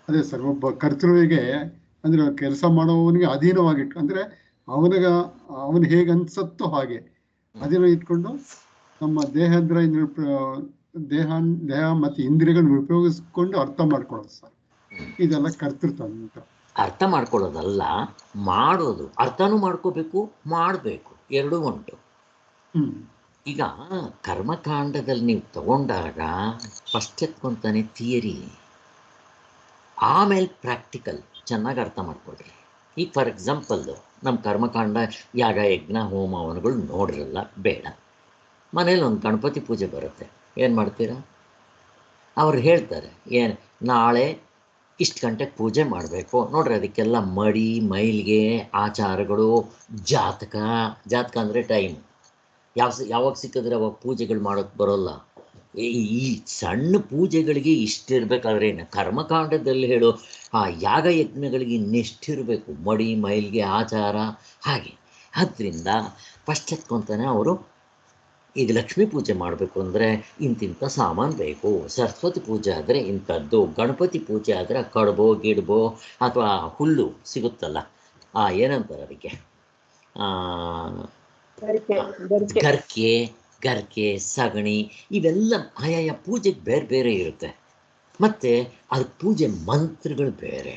ಅದೇ ಸರ್, ಒಬ್ಬ ಕರ್ತೃವಿಗೆ ಅಂದರೆ ಕೆಲಸ ಮಾಡುವವನಿಗೆ ಅಧೀನವಾಗಿಟ್ಟು, ಅಂದರೆ ಅವನು ಹೇಗೆ ಅನ್ಸತ್ತೋ ಹಾಗೆ ಅಧೀನ ಇಟ್ಕೊಂಡು ನಮ್ಮ ದೇಹ ಮತ್ತು ಇಂದ್ರಿಯಗಳನ್ನ ಉಪಯೋಗಿಸ್ಕೊಂಡು ಅರ್ಥ ಮಾಡ್ಕೊಳ್ಳೋದು ಸರ್. ಇದೆಲ್ಲ ಕರ್ತೃತಂತ್ರ. ಅರ್ಥ ಮಾಡ್ಕೊಳ್ಳೋದಲ್ಲ, ಮಾಡೋದು. ಅರ್ಥನೂ ಮಾಡ್ಕೋಬೇಕು, ಮಾಡಬೇಕು, ಎರಡೂ ಉಂಟು. ಈಗ ಕರ್ಮಕಾಂಡದಲ್ಲಿ ನೀವು ತಗೊಂಡಾಗ ಫಸ್ಟ್ ಎತ್ಕೊಂತಾನೆ ಥಿಯರಿ, ಆಮೇಲೆ ಪ್ರಾಕ್ಟಿಕಲ್. ಚೆನ್ನಾಗಿ ಅರ್ಥ ಮಾಡ್ಕೊಳ್ರಿ. ಈಗ ಫಾರ್ ಎಕ್ಸಾಂಪಲ್ಲು ನಮ್ಮ ಕರ್ಮಕಾಂಡ ಯಾಗ ಯಜ್ಞ ಹೋಮ ಹವನಗಳು ನೋಡಿರಲ್ಲ, ಬೇಡ. ಮನೇಲಿ ಒಂದು ಗಣಪತಿ ಪೂಜೆ ಬರುತ್ತೆ, ಏನು ಮಾಡ್ತೀರಾ? ಅವ್ರು ಹೇಳ್ತಾರೆ, ಏನು ನಾಳೆ ಇಷ್ಟು ಗಂಟೆಗೆ ಪೂಜೆ ಮಾಡಬೇಕು ನೋಡ್ರಿ. ಅದಕ್ಕೆಲ್ಲ ಮಡಿ ಮೈಲಿಗೆ ಆಚಾರಗಳು, ಜಾತಕ ಅಂದರೆ ಟೈಮ್, ಯಾವಾಗ ಸಿಕ್ಕಿದ್ರೆ ಅವಾಗ ಪೂಜೆಗಳು ಮಾಡೋಕ್ಕೆ ಬರೋಲ್ಲ. ಈ ಸಣ್ಣ ಪೂಜೆಗಳಿಗೆ ಇಷ್ಟಿರಬೇಕಾದ್ರೆ ಕರ್ಮಕಾಂಡದಲ್ಲಿ ಹೇಳೋ ಆ ಯಾಗ ಯಜ್ಞಗಳಿಗೆ ಇನ್ನೆಷ್ಟಿರಬೇಕು, ಮಡಿ ಮೈಲಿಗೆ ಆಚಾರ ಹಾಗೆ. ಆದ್ದರಿಂದ ಫಸ್ಟ್ ಎತ್ಕೊತಾನೆ ಅವರು, ಈಗ ಲಕ್ಷ್ಮೀ ಪೂಜೆ ಮಾಡಬೇಕು ಅಂದರೆ ಇಂತಿಂಥ ಸಾಮಾನು ಬೇಕು, ಸರಸ್ವತಿ ಪೂಜೆ ಆದರೆ ಇಂಥದ್ದು, ಗಣಪತಿ ಪೂಜೆ ಆದರೆ ಕಡುಬೋ ಗಿಡ್ಬೋ ಅಥವಾ ಹುಲ್ಲು ಸಿಗುತ್ತಲ್ಲ, ಏನಂತಾರೆ ಅದಕ್ಕೆ, ಗರ್ಕೆ ಸಗಣಿ, ಇವೆಲ್ಲ ಆಯಾಯ ಪೂಜೆಗೆ ಬೇರೆ ಬೇರೆ ಇರುತ್ತೆ. ಮತ್ತು ಅದಕ್ಕೆ ಪೂಜೆ ಮಂತ್ರಗಳು ಬೇರೆ.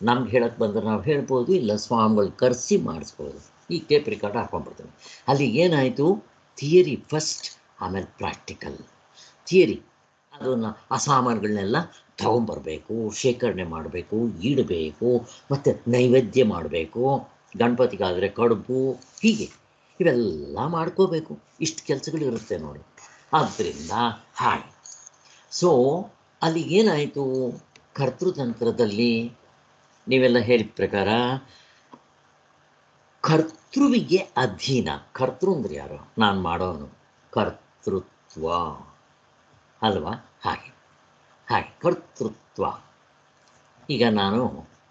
ನಮ್ಗೆ ಹೇಳಕ್ಕೆ ಬಂದರೆ ನಾವು ಹೇಳ್ಬೋದು, ಇಲ್ಲ ಸ್ವಾಮಿಗಳು ಕರೆಸಿ ಮಾಡಿಸ್ಬೋದು. ಈ ಟೇಪ್ ರೆಕಾರ್ಡ್ ಹಾಕೊಂಡ್ಬಿಡ್ತೇನೆ. ಅಲ್ಲಿ ಏನಾಯಿತು, ಥಿಯರಿ ಫಸ್ಟ್, ಆಮೇಲೆ ಪ್ರಾಕ್ಟಿಕಲ್. ಥಿಯರಿ ಅದನ್ನು ಆ ಸಾಮಾನುಗಳನ್ನೆಲ್ಲ ತಗೊಂಬರ್ಬೇಕು, ಶೇಖರಣೆ ಮಾಡಬೇಕು, ಇಡಬೇಕು, ಮತ್ತು ನೈವೇದ್ಯ ಮಾಡಬೇಕು, ಗಣಪತಿಗಾದರೆ ಕಡುಬು, ಹೀಗೆ ಇವೆಲ್ಲ ಮಾಡ್ಕೋಬೇಕು. ಇಷ್ಟು ಕೆಲಸಗಳಿರುತ್ತೆ ನೋಡಿ. ಆದ್ದರಿಂದ ಹಾಗೆ. ಸೊ ಅಲ್ಲಿ ಏನಾಯಿತು, ಕರ್ತೃತಂತ್ರದಲ್ಲಿ ನೀವೆಲ್ಲ ಹೇಳಿದ ಪ್ರಕಾರ ಕರ್ತೃವಿಗೆ ಅಧೀನ. ಕರ್ತೃ ಅಂದ್ರೆ ಯಾರು? ನಾನು ಮಾಡೋನು, ಕರ್ತೃತ್ವ ಅಲ್ವಾ? ಹಾಗೆ ಹಾಗೆ ಕರ್ತೃತ್ವ. ಈಗ ನಾನು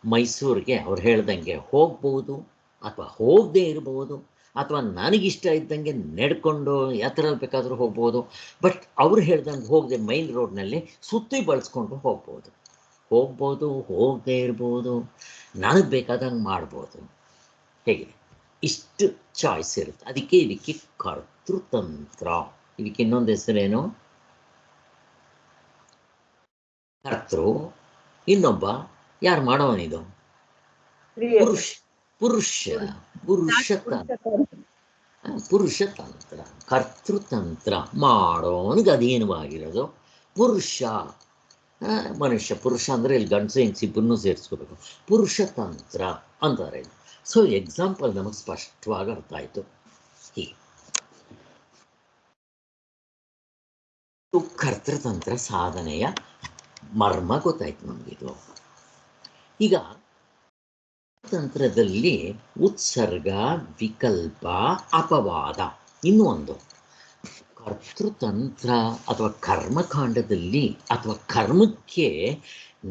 ಮೈಸೂರಿಗೆ ಅವ್ರು ಹೇಳ್ದಂಗೆ ಹೋಗ್ಬೋದು, ಅಥವಾ ಹೋಗದೇ ಇರ್ಬೋದು, ಅಥವಾ ನನಗಿಷ್ಟ ಇದ್ದಂಗೆ ನಡ್ಕೊಂಡು ಯಾತ್ರೆಯಲ್ಲಿ ಬೇಕಾದರೂ ಹೋಗ್ಬೋದು. ಬಟ್ ಅವ್ರು ಹೇಳ್ದಂಗೆ ಹೋಗದೆ ಮೈನ್ ರೋಡ್ನಲ್ಲಿ ಸುತ್ತಿ ಬಳಸ್ಕೊಂಡು ಹೋಗ್ಬೋದು, ಹೋಗದೇ ಇರ್ಬೋದು, ನನಗೆ ಬೇಕಾದಂಗೆ ಮಾಡ್ಬೋದು. ಹೇಗಿದೆ? ಇಷ್ಟು ಚಾಯ್ಸ್ ಇರುತ್ತೆ. ಇದಕ್ಕೆ ಕರ್ತೃತಂತ್ರ. ಇದಕ್ಕೆ ಇನ್ನೊಂದು ಹೆಸರೇನು? ಕರ್ತೃ. ಇನ್ನೊಬ್ಬ ಯಾರು ಮಾಡೋನಿದು? ಪುರುಷತಂತ್ರ. ಕರ್ತೃತಂತ್ರ ಮಾಡೋನಿಗೆ ಅಧೀನವಾಗಿರೋದು ಪುರುಷ. ಮನುಷ್ಯ. ಪುರುಷ ಅಂದರೆ ಇಲ್ಲಿ ಗಂಡಸು ಹೆಂಗಸು ಇಬ್ಬರನ್ನೂ ಸೇರಿಸ್ಕೋಬೇಕು. ಪುರುಷತಂತ್ರ ಅಂತಾರೆ. ಸೊ ಎಕ್ಸಾಂಪಲ್ ನಮಗೆ ಸ್ಪಷ್ಟವಾಗಿ ಅರ್ಥ ಆಯಿತು. ಹೀಗೆ ಕರ್ತೃತಂತ್ರ ಸಾಧನೆಯ ಮರ್ಮ ಗೊತ್ತಾಯ್ತು ನಮಗಿದು. ಈಗ ತಂತ್ರದಲ್ಲಿ ಉತ್ಸರ್ಗ, ವಿಕಲ್ಪ, ಅಪವಾದ. ಇನ್ನೂ ಒಂದು ಕರ್ತೃತಂತ್ರ ಅಥವಾ ಕರ್ಮಕಾಂಡದಲ್ಲಿ ಅಥವಾ ಕರ್ಮಕ್ಕೆ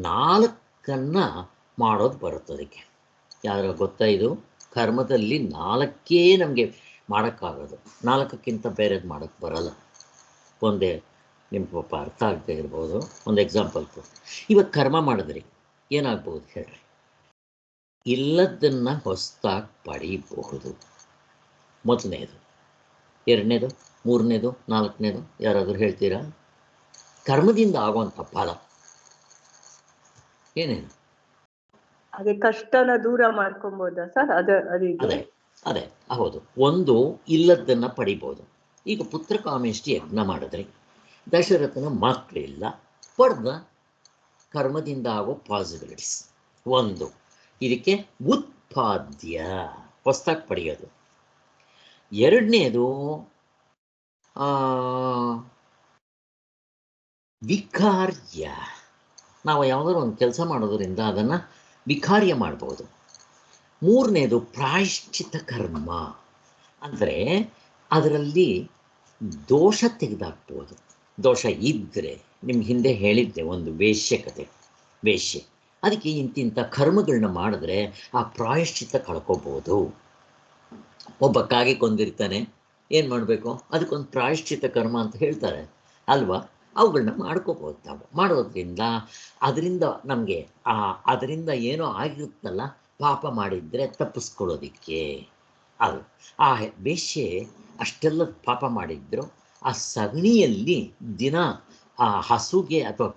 4 ಮಾಡೋದು ಬರುತ್ತೆ. ಅದಕ್ಕೆ ಯಾರು ಗೊತ್ತಾ? ಇದು ಕರ್ಮದಲ್ಲಿ 4 ನಮಗೆ ಮಾಡೋಕ್ಕಾಗೋದು, 4ಕ್ಕಿಂತ ಬೇರೆದು ಮಾಡೋಕ್ಕೆ ಬರಲ್ಲ. ಒಂದೇ ನಿಮ್ಮ ಪಾಪ ಅರ್ಥ ಆಗದೆ ಇರ್ಬೋದು. ಒಂದು ಎಕ್ಸಾಂಪಲ್ ಇವಾಗ ಕರ್ಮ ಮಾಡಿದ್ರಿ, ಏನಾಗ್ಬೋದು ಹೇಳ್ರಿ? ಇಲ್ಲದನ್ನು ಹೊಸದಾಗಿ ಪಡೀಬಹುದು. ಮೊದಲನೇದು, ಎರಡನೇದು, ಮೂರನೇದು, ನಾಲ್ಕನೇದು ಯಾರಾದರೂ ಹೇಳ್ತೀರಾ? ಕರ್ಮದಿಂದ ಆಗುವಂಥ ಫಲ ಏನೇನು? ಅದೇ ಕಷ್ಟನ ದೂರ ಮಾಡ್ಕೊಬೋದಾ ಸರ್? ಅದೇ ಹೌದು. ಒಂದು ಇಲ್ಲದನ್ನು ಪಡಿಬೋದು. ಈಗ ಪುತ್ರಕಾಮೇಷ್ಟಿ ಯಜ್ಞ ಮಾಡಿದ್ರಿ, ದಶರಥನ ಮಕ್ಕಳಿಲ್ಲ, ಪಡೆದ ಕರ್ಮದಿಂದ ಆಗೋ ಪಾಸಿಬಿಲಿಟೀಸ್ ಒಂದು. ಇದಕ್ಕೆ ಉತ್ಪಾದ್ಯ, ಹೊಸದಾಗಿ ಪಡೆಯೋದು. ಎರಡನೇದು ವಿಕಾರ್ಯ. ನಾವು ಯಾವುದಾದ್ರು ಒಂದು ಕೆಲಸ ಮಾಡೋದ್ರಿಂದ ಅದನ್ನು ವಿಕಾರ್ಯ ಮಾಡ್ಬೋದು. ಮೂರನೇದು ಪ್ರಾಯಶ್ಚಿತ ಕರ್ಮ, ಅಂದರೆ ಅದರಲ್ಲಿ ದೋಷ ತೆಗೆದಾಕ್ಬೋದು. ದೋಷ ಇದ್ದರೆ, ನಿಮ್ಗೆ ಹಿಂದೆ ಹೇಳಿದ್ದೆ ಒಂದು ವೇಶ್ಯೆ, ಅದಕ್ಕೆ ಇಂತಿಂಥ ಕರ್ಮಗಳನ್ನ ಮಾಡಿದ್ರೆ ಆ ಪ್ರಾಯಶ್ಚಿತ ಕಳ್ಕೊಬೋದು. ಒಬ್ಬ ಕಾಗೆ ಕೊಂದಿರ್ತಾನೆ, ಏನು ಮಾಡಬೇಕು? ಅದಕ್ಕೊಂದು ಪ್ರಾಯಶ್ಚಿತ ಕರ್ಮ ಅಂತ ಹೇಳ್ತಾರೆ ಅಲ್ವಾ? ಅವುಗಳನ್ನ ಮಾಡ್ಕೋಬೋದು. ನಾವು ಮಾಡೋದ್ರಿಂದ ಅದರಿಂದ ನಮಗೆ ಅದರಿಂದ ಏನೋ ಆಗಿರುತ್ತಲ್ಲ, ಪಾಪ ಮಾಡಿದರೆ ತಪ್ಪಿಸ್ಕೊಳ್ಳೋದಿಕ್ಕೆ. ಅದು ಆ ವೇಶ್ಯೆ ಅಷ್ಟೆಲ್ಲ ಪಾಪ ಮಾಡಿದ್ರು, ಆ ಸಗಣಿಯಲ್ಲಿ ದಿನ ಆ ಹಸುಗೆ ಅಥವಾ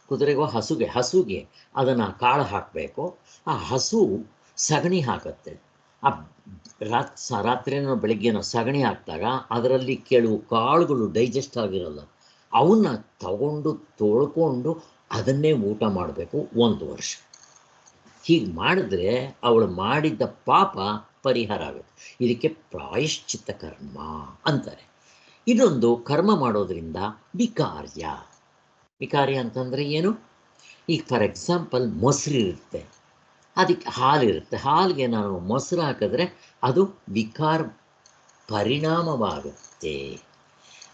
ಕುದುರೆಗೋ ಹಸುಗೆ ಅದನ್ನು ಕಾಳು ಹಾಕಬೇಕು. ಆ ಹಸು ಸಗಣಿ ಹಾಕುತ್ತೆ. ಆ ರಾತ್ರಿನೋ ಬೆಳಗ್ಗೆನೋ ಸಗಣಿ ಹಾಕಿದಾಗ ಅದರಲ್ಲಿ ಕೆಲವು ಕಾಳುಗಳು ಡೈಜೆಸ್ಟ್ ಆಗಿರಲ್ಲ, ಅವನ್ನ ತಗೊಂಡು ತೊಳ್ಕೊಂಡು ಅದನ್ನೇ ಊಟ ಮಾಡಬೇಕು 1 ವರ್ಷ. ಹೀಗೆ ಮಾಡಿದ್ರೆ ಅವಳು ಮಾಡಿದ್ದ ಪಾಪ ಪರಿಹಾರ ಆಗುತ್ತೆ. ಇದಕ್ಕೆ ಪ್ರಾಯಶ್ಚಿತ್ತ ಕರ್ಮ ಅಂತಾರೆ. ಇದೊಂದು ಕರ್ಮ ಮಾಡೋದ್ರಿಂದ ವಿಕಾರ್ಯ ಅಂತಂದರೆ ಏನು? ಈಗ ಫಾರ್ ಎಕ್ಸಾಂಪಲ್ ಮೊಸರು ಇರುತ್ತೆ, ಅದಕ್ಕೆ ಹಾಲಿರುತ್ತೆ, ಹಾಲಿಗೆ ನಾನು ಮೊಸರು ಹಾಕಿದ್ರೆ ಅದು ವಿಕಾರ ಪರಿಣಾಮವಾಗುತ್ತೆ.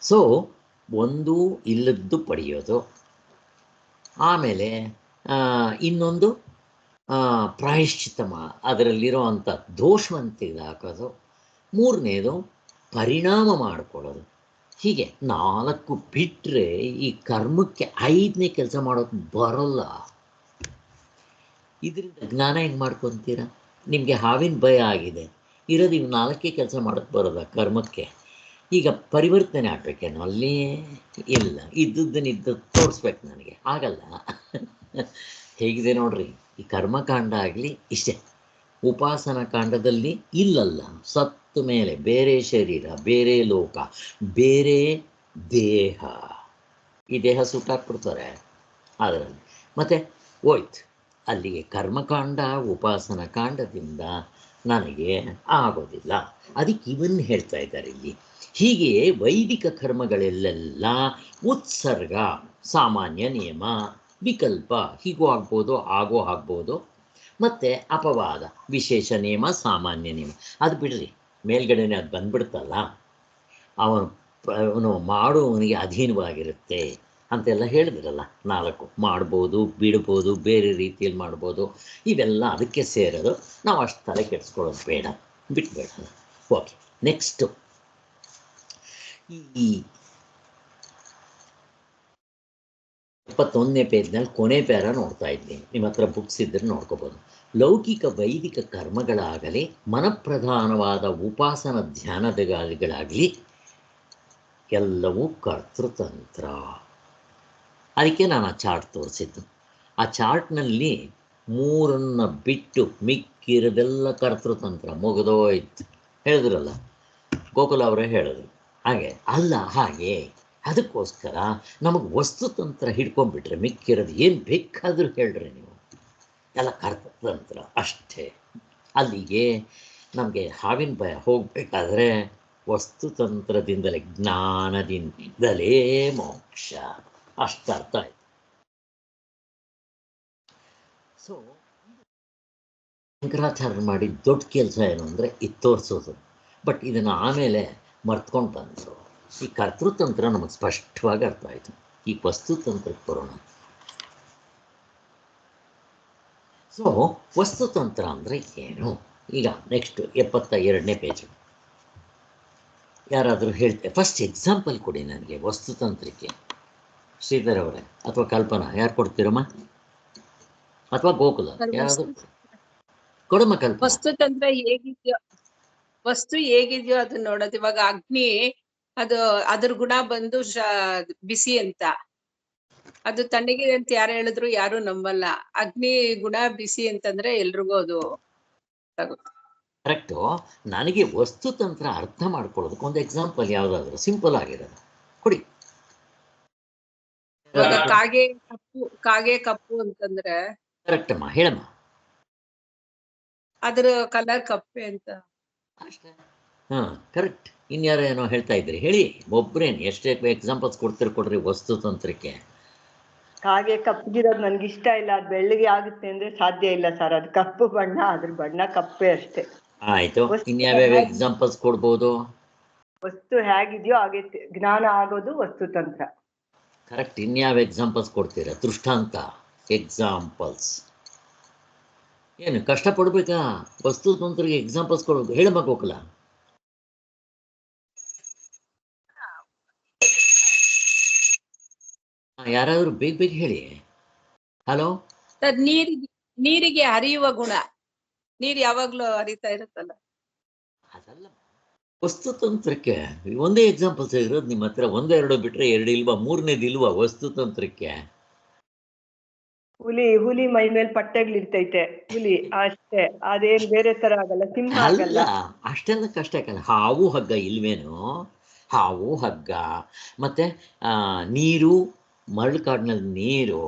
ಸೊ ಒಂದು ಇಲ್ಲದ್ದು ಪಡೆಯೋದು, ಆಮೇಲೆ ಇನ್ನೊಂದು ಪ್ರಾಯಶ್ಚಿತ್ತ ಅದರಲ್ಲಿರೋ ಅಂಥ ದೋಷವನ್ನು ತೆಗೆದುಹಾಕೋದು, ಮೂರನೇದು ಪರಿಣಾಮ ಮಾಡಿಕೊಳ್ಳೋದು. ಹೀಗೆ 4 ಬಿಟ್ಟರೆ ಈ ಕರ್ಮಕ್ಕೆ 5ನೇ ಕೆಲಸ ಮಾಡೋಕ್ಕೆ ಬರೋಲ್ಲ. ಇದರಿಂದ ಜ್ಞಾನ ಹೆಂಗೆ ಮಾಡ್ಕೊತೀರ? ನಿಮಗೆ ಹಾವಿನ ಭಯ ಆಗಿದೆ, ಇರೋದು ಇವು 4 ಕೆಲಸ ಮಾಡೋಕ್ಕೆ ಬರೋದ ಕರ್ಮಕ್ಕೆ? ಈಗ ಪರಿವರ್ತನೆ ಆಗಬೇಕೇನೋ? ಅಲ್ಲಿ ಇಲ್ಲ, ಇದ್ದದ್ದು ತೋರಿಸ್ಬೇಕು ನನಗೆ, ಆಗಲ್ಲ. ಹೇಗಿದೆ ನೋಡ್ರಿ, ಈ ಕರ್ಮಕಾಂಡ ಆಗಲಿ ಇಷ್ಟೇ. ಉಪಾಸನ ಕಾಂಡದಲ್ಲಿ ಇಲ್ಲಲ್ಲ. ಸತ್ತ ಮೇಲೆ ಬೇರೆ ಶರೀರ, ಬೇರೆ ಲೋಕ, ಬೇರೆ ದೇಹ. ಈ ದೇಹ ಸುಟ್ಟಾಕ್ಬಿಡ್ತಾರೆ ಅದರಲ್ಲಿ. ಮತ್ತು ಹೋಯ್ತು ಅಲ್ಲಿಗೆ. ಕರ್ಮಕಾಂಡ ಉಪಾಸನ ಕಾಂಡದಿಂದ ನನಗೆ ಆಗೋದಿಲ್ಲ. ಅದಕ್ಕೆ ಇವನ್ನ ಹೇಳ್ತಾ ಇದ್ದಾರೆ ಇಲ್ಲಿ. ಹೀಗೆ ವೈದಿಕ ಕರ್ಮಗಳೆಲ್ಲ ಉತ್ಸರ್ಗ, ಸಾಮಾನ್ಯ ನಿಯಮ, ವಿಕಲ್ಪ ಹೀಗೂ ಆಗ್ಬೋದು, ಆಗ್ಬೋದು. ಮತ್ತು ಅಪವಾದ, ವಿಶೇಷ ನಿಯಮ, ಸಾಮಾನ್ಯ ನಿಯಮ. ಅದು ಬಿಡ್ರಿ, ಮೇಲ್ಗಡೆನೆ ಅದು ಬಂದ್ಬಿಡ್ತಲ್ಲ, ಅವನು ಮಾಡುವವನಿಗೆ ಅಧೀನವಾಗಿರುತ್ತೆ ಅಂತೆಲ್ಲ ಹೇಳಿದ್ರಲ್ಲ. 4 ಮಾಡ್ಬೋದು, ಬಿಡ್ಬೋದು, ಬೇರೆ ರೀತಿಯಲ್ಲಿ ಮಾಡ್ಬೋದು. ಇವೆಲ್ಲ ಅದಕ್ಕೆ ಸೇರೋದು. ನಾವು ಅಷ್ಟು ತಲೆ ಕೆಡಿಸ್ಕೊಳ್ಳೋದು ಬೇಡ, ಬಿಟ್ಬೇಡ. ಓಕೆ, ನೆಕ್ಸ್ಟು ಈ 71ನೇ ಪೇಜ್ನಲ್ಲಿ ಕೊನೆ ಪ್ಯಾರ ನೋಡ್ತಾ ಇದ್ದೀನಿ. ನಿಮ್ಮ ಹತ್ರ ಬುಕ್ಸ್ ಇದ್ದರೆ ನೋಡ್ಕೋಬೋದು. ಲೌಕಿಕ ವೈದಿಕ ಕರ್ಮಗಳಾಗಲಿ, ಮನಪ್ರಧಾನವಾದ ಉಪಾಸನ ಧ್ಯಾನಗಳಾಗಲಿ ಎಲ್ಲವೂ ಕರ್ತೃತಂತ್ರ. ಅದಕ್ಕೆ ನಾನು ಆ ಚಾರ್ಟ್ ತೋರಿಸಿದ್ದು. ಆ ಚಾರ್ಟ್ನಲ್ಲಿ 3 ಬಿಟ್ಟು ಮಿಕ್ಕಿರೋದೆಲ್ಲ ಕರ್ತೃತಂತ್ರ. ಮುಗಿದೋಯ್ತು ಹೇಳಿದ್ರಲ್ಲ, ಗೋಕುಲ ಅವರೇ ಹೇಳಿದ್ರು. ಹಾಗೆ ಅದಕ್ಕೋಸ್ಕರ ನಮಗೆ ವಸ್ತುತಂತ್ರ ಹಿಡ್ಕೊಂಡ್ಬಿಟ್ರೆ ಮಿಕ್ಕಿರೋದು ಏನು ಬೇಕಾದರೂ ಹೇಳ್ರಿ ನೀವು, ಎಲ್ಲ ಕರ್ತೃತಂತ್ರ ಅಷ್ಟೇ. ಅಲ್ಲಿಗೆ ನಮಗೆ ಹಾವಿನ ಭಯ ಹೋಗಬೇಕಾದ್ರೆ ವಸ್ತುತಂತ್ರದಿಂದಲೇ, ಜ್ಞಾನದಿಂದಲೇ ಮೋಕ್ಷ. ಅಷ್ಟು ಅರ್ಥ ಆಯ್ತು. ಸೊ ಶಂಕರಾಚಾರ್ಯ ಮಾಡಿ ದೊಡ್ಡ ಕೆಲಸ ಏನು ಅಂದರೆ ಇದು ತೋರಿಸೋದು. ಬಟ್ ಇದನ್ನು ಆಮೇಲೆ ಮರ್ತ್ಕೊಂಡು ಬಂದರು. ಈ ಕರ್ತೃತಂತ್ರ ನಮಗೆ ಸ್ಪಷ್ಟವಾಗಿ ಅರ್ಥ ಆಯಿತು. ಈ ವಸ್ತುತಂತ್ರಕ್ಕೆ ಬರೋಣ. ಸೊ ವಸ್ತುತಂತ್ರ ಅಂದರೆ ಏನು? ಈಗ ನೆಕ್ಸ್ಟ್ 72ನೇ ಪೇಜ್. ಯಾರಾದರೂ ಹೇಳ್ತಾರೆ, ಫಸ್ಟ್ ಎಕ್ಸಾಂಪಲ್ ಕೊಡಿ ನನಗೆ ವಸ್ತುತಂತ್ರಕ್ಕೆ. ಶ್ರೀಧರ್ ಅವರೇ ಅಥವಾ ಕಲ್ಪನಾ, ಯಾರು ಕೊಡ್ತೀರಮ್ಮ? ಅಥವಾ ಗೋಕುಲ, ಯಾರಾದರೂ ಕೊಡಮ್ಮ. ಕಲ್ಪನಾ. ವಸ್ತುತಂತ್ರ ವಸ್ತು ಹೇಗಿದೆಯೋ ಅದನ್ನ ನೋಡೋದು. ಇವಾಗ ಅಗ್ನಿ, ಅದು ಅದ್ರ ಗುಣ ಬಂದು ಬಿಸಿ ಅಂತ. ಅದು ತಣ್ಣಗಿದೆ ಅಂತ ಯಾರು ಹೇಳಿದ್ರು ಯಾರು ನಂಬಲ್ಲ. ಅಗ್ನಿ ಗುಣ ಬಿಸಿ ಅಂತಂದ್ರೆ ಎಲ್ರಿಗೂ ಅದು ಕರೆಕ್ಟು. ನನಗೆ ವಸ್ತುತಂತ್ರ ಅರ್ಥ ಮಾಡ್ಕೊಳ್ಳೋದಕ್ಕೆ ಒಂದು ಎಕ್ಸಾಂಪಲ್ ಯಾವುದಾದ್ರು ಸಿಂಪಲ್ ಆಗಿರೋದು ಕೊಡಿ. ಇವಾಗ ಕಾಗೆ ಕಪ್ಪು ಅಂತಂದ್ರೆ ಕರೆಕ್ಟ್ ಅಮ್ಮ, ಹೇಳಮ್ಮ. ಅದ್ರ ಕಲರ್ ಕಪ್ಪೆ ಅಂತ ಅಷ್ಟೇ. ಕರೆಕ್ಟ್. ಇನ್ಯಾರು ಏನೋ ಹೇಳ್ತಾ ಇದ್ರಿ, ಹೇಳಿ. ಒಬ್ರೇನು ಎಷ್ಟೇ ಎಕ್ಸಾಂಪಲ್ಸ್ ಕೊಡ್ರಿ ವಸ್ತುತಂತ್ರಕ್ಕೆ. ಕಾಗೆ ಕಪ್ಪಗಿರೋದು ನನ್ಗೆ ಇಷ್ಟ ಇಲ್ಲ. ಅದು ಬೆಳ್ಳಗೆ ಆಗುತ್ತೆ ಅಂದ್ರೆ ಸಾಧ್ಯ ಇಲ್ಲ ಸರ್. ಅದು ಕಪ್ಪು ಬಣ್ಣ, ಅದ್ರ ಬಣ್ಣ ಕಪ್ಪೆ ಅಷ್ಟೇ. ಆಯ್ತು, ಇನ್ಯಾವ್ಯಾವ ಎಕ್ಸಾಂಪಲ್ಸ್ ಕೊಡ್ಬೋದು? ವಸ್ತು ಹೇಗಿದೆಯೋ ಹಾಗೆ ಜ್ಞಾನ ಆಗೋದು ವಸ್ತುತಂತ್ರ. ಕರೆಕ್ಟ್. ಇನ್ಯಾವ ಎಕ್ಸಾಂಪಲ್ಸ್ ಕೊಡ್ತೀರಾ? ದೃಷ್ಟಾಂತ, ಎಕ್ಸಾಂಪಲ್ಸ್. ಏನು ಕಷ್ಟಪಡ್ಬೇಕಾ? ವಸ್ತುತಂತ್ರಕ್ಕೆ ಎಕ್ಸಾಂಪಲ್ಸ್ ಕೊಡ್ಬೇಕು. ಹೇಳಮ್ಮ ಗೋಕುಲ. ಯಾರಾದರೂ ಬೇಗ ಹೇಳಿ. ಹಲೋ. ನೀರಿಗೆ ಹರಿಯುವ ಗುಣ. ನೀರು ಯಾವಾಗ್ಲೂ ಹರಿತಾ ಇರುತ್ತಲ್ಲ, ಅದಲ್ಲ ವಸ್ತುತಂತ್ರಕ್ಕೆ. ಒಂದೇ ಎಕ್ಸಾಂಪಲ್ಸ್ ಇರೋದು ನಿಮ್ಮ ಹತ್ರ. 1-2 ಬಿಟ್ರೆ 2 ಇಲ್ವಾ? 3ನೇದು ಇಲ್ವಾ ವಸ್ತುತಂತ್ರಕ್ಕೆ? ಹುಲಿ ಮೈ ಮೇಲೆ ಪಟ್ಟೆಗಳಿರ್ತೈತೆ, ಹುಲಿ ಅಷ್ಟೇ. ಅದೇನ್ ಬೇರೆ ತರ ಆಗಲ್ಲ, ಸಿಂಹ ಆಗಲ್ಲ. ಅಷ್ಟೆಲ್ಲ ಕಷ್ಟ ಆಗಲ್ಲ. ಹಾವು ಹಗ್ಗ ಇಲ್ವೇನು? ಹಾವು ಹಗ್ಗ, ಮತ್ತೆ ನೀರು, ಮರಳುಕಾಡಿನಲ್ಲಿ ನೀರು,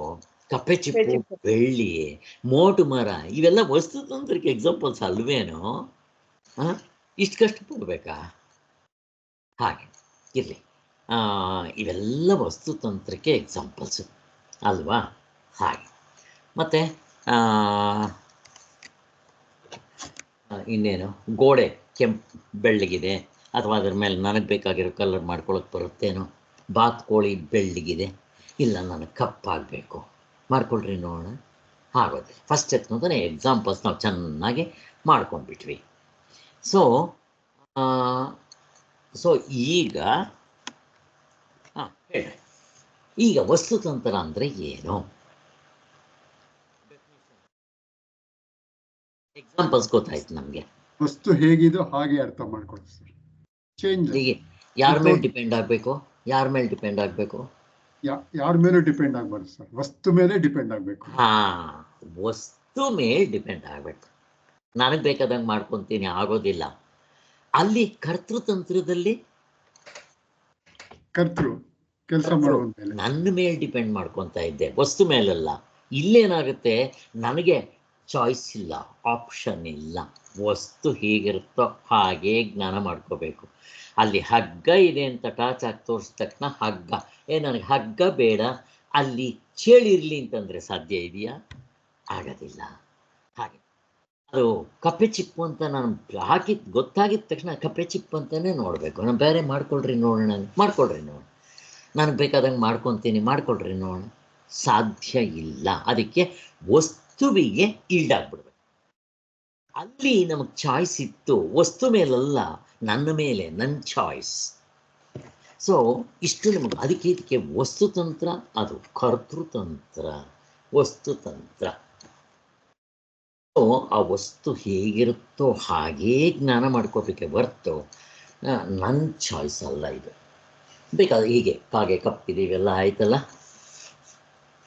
ಕಪ್ಪೆ ಚಿಪ್ಪು, ಬೆಳ್ಳಿ, ಮೋಟು ಮರ, ಇವೆಲ್ಲ ವಸ್ತುತಂತ್ರಕ್ಕೆ ಎಕ್ಸಾಂಪಲ್ಸ್ ಅಲ್ವೇನು? ಇಷ್ಟು ಕಷ್ಟಪಡ್ಬೇಕಾ? ಹಾಗೆ ಇರಲಿ. ಇವೆಲ್ಲ ವಸ್ತುತಂತ್ರಕ್ಕೆ ಎಕ್ಸಾಂಪಲ್ಸು ಅಲ್ವಾ? ಹಾಗೆ. ಮತ್ತು ಇನ್ನೇನು, ಗೋಡೆ ಕೆಂಪು ಬೆಳ್ಳಗಿದೆ, ಅಥವಾ ಅದ್ರ ಮೇಲೆ ನನಗೆ ಬೇಕಾಗಿರೋ ಕಲರ್ ಮಾಡ್ಕೊಳಕ್ಕೆ ಬರುತ್ತೇನೋ. ಬಾತ್ಕೋಳಿ ಬೆಳ್ಳಗಿದೆ, ಇಲ್ಲ ನನಗೆ ಕಪ್ಪಾಗಬೇಕು, ಮಾಡ್ಕೊಳ್ರಿ ನೋಡೋಣ. ಆಗೋದು ಫಸ್ಟ್ ಎತ್ತಂತಾನೆ ಎಕ್ಸಾಂಪಲ್ಸ್ ನಾವು ಚೆನ್ನಾಗಿ ಮಾಡ್ಕೊಂಡ್ಬಿಟ್ವಿ. ಸೊ ಈಗ ಹೇಳಿ, ಈಗ ವಸ್ತುತಂತ್ರ ಅಂದರೆ ಏನು? ಎಕ್ಸಾಂಪಲ್ಸ್ ಗೊತ್ತಾಯ್ತು ನಮಗೆ. ವಸ್ತು ಹೇಗಿದೋ ಹಾಗೆ ಅರ್ಥ ಮಾಡ್ಕೊಳ್ಳಿ ಸರ್. ಚೇಂಜ್ ಯಾರ ಮೇಲೆ ಡಿಪೆಂಡ್ ಆಗಬೇಕು? ಯಾರ ಮೇಲೆ ಡಿಪೆಂಡ್ ಆಗಬೇಕು? ಯಾರ ಮೇಲೂ ಡಿಪೆಂಡ್ ಆಗಬಾರ್ದು ಸರ್. ವಸ್ತು ಮೇಲೆ ಡಿಪೆಂಡ್ ಆಗಬೇಕು. ವಸ್ತು ಮೇಲೆ ಡಿಪೆಂಡ್ ಆಗಬೇಕು. ನನಗೆ ಬೇಕಾದಂಗೆ ಮಾಡ್ಕೊತೀನಿ, ಆಗೋದಿಲ್ಲ. ಅಲ್ಲಿ ಕರ್ತೃತಂತ್ರದಲ್ಲಿ ಕರ್ತೃ ಕೆಲಸ ಮಾಡುವಂತೇನೆ ನನ್ನ ಮೇಲೆ ಡಿಪೆಂಡ್ ಮಾಡ್ಕೊತಾ ಇದ್ದೆ, ವಸ್ತು ಮೇಲಲ್ಲ. ಇಲ್ಲೇನಾಗುತ್ತೆ, ನನಗೆ ಚಾಯ್ಸ್ ಇಲ್ಲ, ಆಪ್ಷನ್ ಇಲ್ಲ. ವಸ್ತು ಹೇಗಿರುತ್ತೋ ಹಾಗೇ ಜ್ಞಾನ ಮಾಡ್ಕೋಬೇಕು. ಅಲ್ಲಿ ಹಗ್ಗ ಇದೆ ಅಂತ ಟಾಚ್ ಹಾಕಿ ತೋರಿಸಿದ ತಕ್ಷಣ ಹಗ್ಗ, ನನಗೆ ಹಗ್ಗ ಬೇಡ, ಅಲ್ಲಿ ಚೇಳಿರಲಿ ಅಂತಂದರೆ ಸಾಧ್ಯ ಇದೆಯಾ? ಆಗೋದಿಲ್ಲ. ಹಾಗೆ ಅದು ಕಪ್ಪೆ ಚಿಪ್ಪು ಅಂತ ನಾನು ಗೊತ್ತಾಗಿದ್ದ ತಕ್ಷಣ ಕಪ್ಪೆ ಚಿಪ್ಪು ಅಂತಲೇ ನೋಡಬೇಕು. ನಾನು ಬೇರೆ ಮಾಡ್ಕೊಳ್ರಿ ನೋಡೋಣ, ಮಾಡ್ಕೊಳ್ರಿ ನೋಡೋಣ, ನನಗೆ ಬೇಕಾದಂಗೆ ಮಾಡ್ಕೊಳ್ರಿ ನೋಡೋಣ, ಸಾಧ್ಯ ಇಲ್ಲ. ಅದಕ್ಕೆ ವಸ್ತುವಿಗೆ ಈಲ್ಡಾಗ್ಬಿಡ್ಬೇಕು. ಅಲ್ಲಿ ನಮಗೆ ಚಾಯ್ಸ್ ಇತ್ತು, ವಸ್ತು ಮೇಲಲ್ಲ, ನನ್ನ ಮೇಲೆ, ನನ್ನ ಚಾಯ್ಸ್. ಸೊ ಇಷ್ಟು ನಮಗೆ ಇದಕ್ಕೆ ವಸ್ತುತಂತ್ರ, ಅದು ಕರ್ತೃತಂತ್ರ. ವಸ್ತುತಂತ್ರ ಆ ವಸ್ತು ಹೇಗಿರುತ್ತೋ ಹಾಗೇ ಜ್ಞಾನ ಮಾಡ್ಕೋಬೇಕೆ ಹೊರ್ತು ನನ್ನ ಚಾಯ್ಸ್ ಅಲ್ಲ ಇದು. ಬೇಕಾದ್ರೆ ಹೀಗೆ ಕಾಗೆ ಕಪ್ಪಿದೆ ಇವೆಲ್ಲ ಆಯ್ತಲ್ಲ.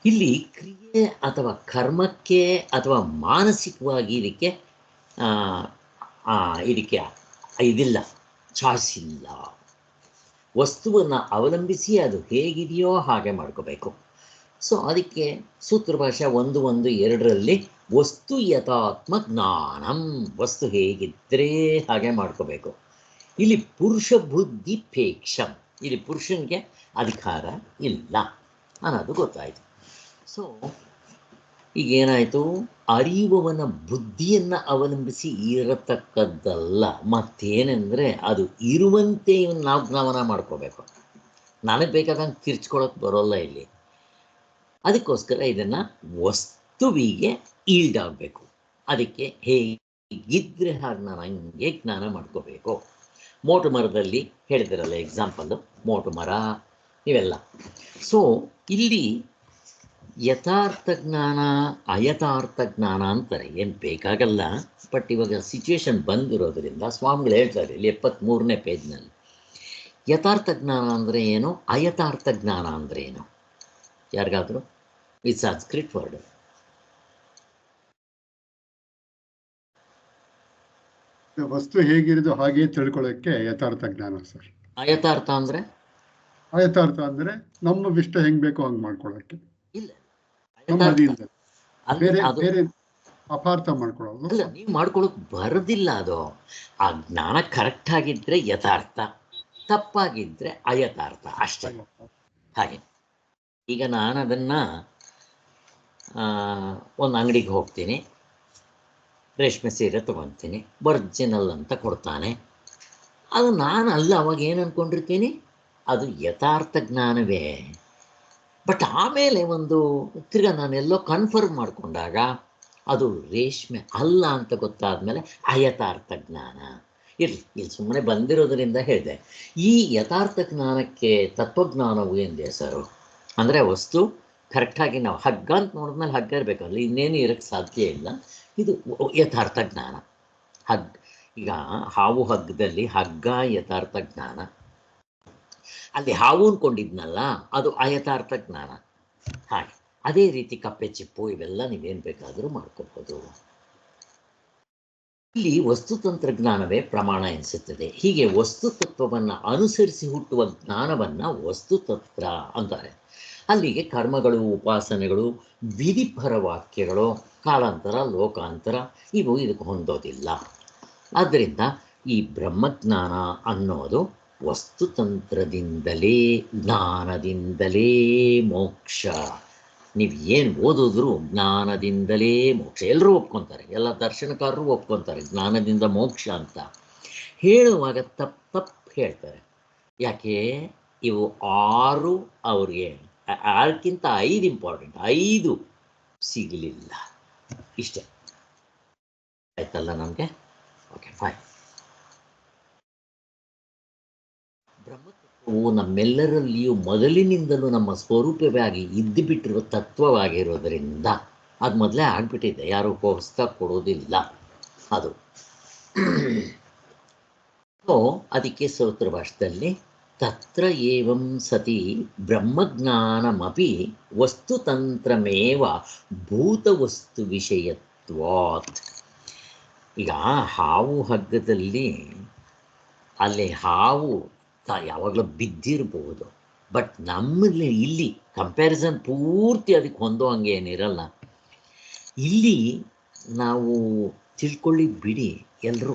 ಇಲ್ಲಿ ಕ್ರಿಯೆ ಅಥವಾ ಕರ್ಮಕ್ಕೆ ಅಥವಾ ಮಾನಸಿಕವಾಗಿ ಇದಕ್ಕೆ ಇದಿಲ್ಲ, ಚಾಯ್ಸ್ ಇಲ್ಲ. ವಸ್ತುವನ್ನು ಅವಲಂಬಿಸಿ ಅದು ಹೇಗಿದೆಯೋ ಹಾಗೆ ಮಾಡ್ಕೋಬೇಕು. ಸೊ ಅದಕ್ಕೆ ಸೂತ್ರ ಭಾಷೆ 1.1.2ರಲ್ಲಿ ವಸ್ತು ಯಥಾತ್ಮ ಜ್ಞಾನಂ, ವಸ್ತು ಹೇಗಿದ್ದರೆ ಹಾಗೆ ಮಾಡ್ಕೋಬೇಕು. ಇಲ್ಲಿ ಪುರುಷ ಬುದ್ಧಿಪೇಕ್ಷಂ, ಇಲ್ಲಿ ಪುರುಷನಿಗೆ ಅಧಿಕಾರ ಇಲ್ಲ ಅನ್ನೋದು ಗೊತ್ತಾಯಿತು. ಸೊ ಈಗೇನಾಯಿತು, ಅರಿಯುವವನ ಬುದ್ಧಿಯನ್ನು ಅವಲಂಬಿಸಿ ಇರತಕ್ಕದ್ದಲ್ಲ. ಮತ್ತೇನೆಂದರೆ ಅದು ಇರುವಂತೆ ನಾವು ಜ್ಞಾಪನ ಮಾಡ್ಕೋಬೇಕು. ನನಗೆ ಬೇಕಾದಂಗೆ ಕಿರ್ಚ್ಕೊಳ್ಳೋಕೆ ಬರೋಲ್ಲ ಇಲ್ಲಿ. ಅದಕ್ಕೋಸ್ಕರ ಇದನ್ನು ವಸ್ತುವಿಗೆ ಈಲ್ಡಾಗಬೇಕು. ಅದಕ್ಕೆ ಹೇಗಿದ್ದರೆ ಹಾಗೆ ನಾನು ಹಂಗೆ ಜ್ಞಾನ ಮಾಡ್ಕೋಬೇಕು. ಮೋಟು ಮರದಲ್ಲಿ ಹೇಳಿದಿರಲ್ಲ ಎಕ್ಸಾಂಪಲ್ಲು, ಮೋಟು ಮರ ಇವೆಲ್ಲ. ಸೊ ಇಲ್ಲಿ ಯಥಾರ್ಥ ಜ್ಞಾನ ಅಯಥಾರ್ಥ ಜ್ಞಾನ ಅಂತಾರೆ, ಏನು ಬೇಕಾಗಲ್ಲ. ಬಟ್ ಇವಾಗ ಸಿಚುವೇಶನ್ ಬಂದಿರೋದ್ರಿಂದ ಸ್ವಾಮಿಗಳು ಹೇಳ್ತಾರೆ ಇಲ್ಲಿ 73ನೇ ಪೇಜ್ನಲ್ಲಿ, ಯಥಾರ್ಥ ಜ್ಞಾನ ಅಂದರೆ ಏನು, ಅಯಥಾರ್ಥ ಜ್ಞಾನ ಅಂದರೆ ಏನು? ಯಾರಿಗಾದರೂ ಇದು ಸಂಸ್ಕೃತ್ ವರ್ಡ್. ವಸ್ತು ಹೇಗಿರೋದು ಹಾಗೆ ತಿಳ್ಕೊಳ್ಳೋಕ್ಕೆ ಯಥಾರ್ಥ ಜ್ಞಾನ ಸರ್. ಅಯಥಾರ್ಥ ಅಂದರೆ ನಮ್ಮ ಇಷ್ಟ ಹೆಂಗ್ ಬೇಕೋ ಹಂಗೆ ಮಾಡ್ಕೊಳ್ಳೋಕ್ಕೆ ಇಲ್ಲ, ಬೇರೆ ಬೇರೆ ಅಪಾರ್ಥ ಮಾಡ್ಕೊಳ್ಳೋದು ಅಲ್ಲ, ನೀವು ಮಾಡ್ಕೊಳ್ಳೋಕೆ ಬರೋದಿಲ್ಲ. ಅದು ಆ ಜ್ಞಾನ ಕರೆಕ್ಟ್ ಆಗಿದ್ದರೆ ಯಥಾರ್ಥ, ತಪ್ಪಾಗಿದ್ದರೆ ಅಯಥಾರ್ಥ ಅಷ್ಟೇ. ಹಾಗೆ ಈಗ ನಾನು ಅದನ್ನು ಒಂದು ಅಂಗಡಿಗೆ ಹೋಗ್ತೀನಿ, ರೇಷ್ಮೆ ಸೀರೆ ತೊಗೊತೀನಿ, ಒರಿಜಿನಲ್ ಅಂತ ಕೊಡ್ತಾನೆ. ಅದು ನಾನು ಅಲ್ಲ, ಅವಾಗ ಏನು ಅಂದ್ಕೊಂಡಿರ್ತೀನಿ, ಅದು ಯಥಾರ್ಥ ಜ್ಞಾನವೇ. ಬಟ್ ಆಮೇಲೆ ಒಂದು ತಿರ್ಗಾ ನಾನೆಲ್ಲೋ ಕನ್ಫರ್ಮ್ ಮಾಡಿಕೊಂಡಾಗ ಅದು ರೇಷ್ಮೆ ಅಲ್ಲ ಅಂತ ಗೊತ್ತಾದಮೇಲೆ ಅಯಥಾರ್ಥ ಜ್ಞಾನ. ಇಲ್ಲಿ ಸುಮ್ಮನೆ ಬಂದಿರೋದ್ರಿಂದ ಹೇಳಿದೆ. ಈ ಯಥಾರ್ಥ ಜ್ಞಾನಕ್ಕೆ ತತ್ವಜ್ಞಾನವು ಎಂದೇ ಸರು ಅಂದರೆ ವಸ್ತು ಕರೆಕ್ಟಾಗಿ ನಾವು ಹಗ್ಗ ಅಂತ ನೋಡಿದ್ಮೇಲೆ ಹಗ್ಗ ಇರಬೇಕಲ್ಲ, ಇನ್ನೇನು ಇರೋಕ್ಕೆ ಸಾಧ್ಯ ಇಲ್ಲ. ಇದು ಯಥಾರ್ಥ ಜ್ಞಾನ. ಈಗ ಹಾವು ಹಗ್ಗದಲ್ಲಿ ಹಗ್ಗ ಯಥಾರ್ಥ ಜ್ಞಾನ, ಅಲ್ಲಿ ಹಾವು ಅಂದ್ಕೊಂಡಿದ್ನಲ್ಲ ಅದು ಅಯಥಾರ್ಥ ಜ್ಞಾನ. ಹಾಗೆ ಅದೇ ರೀತಿ ಕಪ್ಪೆ ಚಿಪ್ಪು ಇವೆಲ್ಲ ನೀವೇನು ಬೇಕಾದರೂ ಮಾಡ್ಕೋಬೋದು. ಇಲ್ಲಿ ವಸ್ತುತಂತ್ರ ಜ್ಞಾನವೇ ಪ್ರಮಾಣ ಎನಿಸುತ್ತದೆ. ಹೀಗೆ ವಸ್ತುತತ್ವವನ್ನು ಅನುಸರಿಸಿ ಹುಟ್ಟುವ ಜ್ಞಾನವನ್ನು ವಸ್ತುತಂತ್ರ ಅಂತಾರೆ. ಅಲ್ಲಿಗೆ ಕರ್ಮಗಳು, ಉಪಾಸನೆಗಳು, ವಿಧಿಪರ ವಾಕ್ಯಗಳು, ಕಾಲಾಂತರ, ಲೋಕಾಂತರ ಇವು ಇದಕ್ಕೆ ಹೊಂದೋದಿಲ್ಲ. ಆದ್ದರಿಂದ ಈ ಬ್ರಹ್ಮಜ್ಞಾನ ಅನ್ನೋದು ವಸ್ತುತಂತ್ರದಿಂದಲೇ, ಜ್ಞಾನದಿಂದಲೇ ಮೋಕ್ಷ. ನೀವು ಏನು ಓದಿದ್ರು ಜ್ಞಾನದಿಂದಲೇ ಮೋಕ್ಷ. ಎಲ್ಲರೂ ಒಪ್ಕೊತಾರೆ, ಎಲ್ಲ ದರ್ಶನಕಾರರು ಒಪ್ಕೊತಾರೆ ಜ್ಞಾನದಿಂದ ಮೋಕ್ಷ ಅಂತ. ಹೇಳುವಾಗ ತಪ್ಪು ಹೇಳ್ತಾರೆ. ಯಾಕೆ? ಇವು 6 ಅವ್ರಿಗೆ 6ಕ್ಕಿಂತ 5 ಇಂಪಾರ್ಟೆಂಟ್, 5 ಸಿಗಲಿಲ್ಲ. ಇಷ್ಟೇ ಆಯ್ತಲ್ಲ ನಮಗೆ? Okay, fine. ಬ್ರಹ್ಮತತ್ವವು ನಮ್ಮೆಲ್ಲರಲ್ಲಿಯೂ ಮೊದಲಿನಿಂದಲೂ ನಮ್ಮ ಸ್ವರೂಪವಾಗಿ ಇದ್ದು ಬಿಟ್ಟಿರುವ ತತ್ವವಾಗಿರೋದರಿಂದ ಅದು ಮೊದಲೇ ಆಗ್ಬಿಟ್ಟಿದೆ, ಯಾರು ಹೊಸ್ದಾಗಿ ಕೊಡೋದಿಲ್ಲ ಅದು. ಸೊ ಅದಕ್ಕೆ ಸೂತ್ರ ಭಾಷೆಯಲ್ಲಿ ತತ್ರ ಏವಂ ಸತಿ ಬ್ರಹ್ಮಜ್ಞಾನಮಪಿ ವಸ್ತುತಂತ್ರಮೇವ ಭೂತವಸ್ತು ವಿಷಯತ್ವಾತ್. ಈಗ ಹಾವು ಹಗ್ಗದಲ್ಲಿ ಅಲ್ಲಿ ಹಾವು ಯಾವಾಗಲೂ ಬಿದ್ದಿರ್ಬೋದು, ಬಟ್ ನಮ್ಮಲ್ಲಿ ಇಲ್ಲಿ ಕಂಪ್ಯಾರಿಸನ್ ಪೂರ್ತಿ ಅದಕ್ಕೆ ಹೊಂದೋ ಹಂಗೆ ಏನಿರಲ್ಲ. ಇಲ್ಲಿ ನಾವು ತಿಳ್ಕೊಳ್ಳಿ ಬಿಡಿ, ಎಲ್ಲರೂ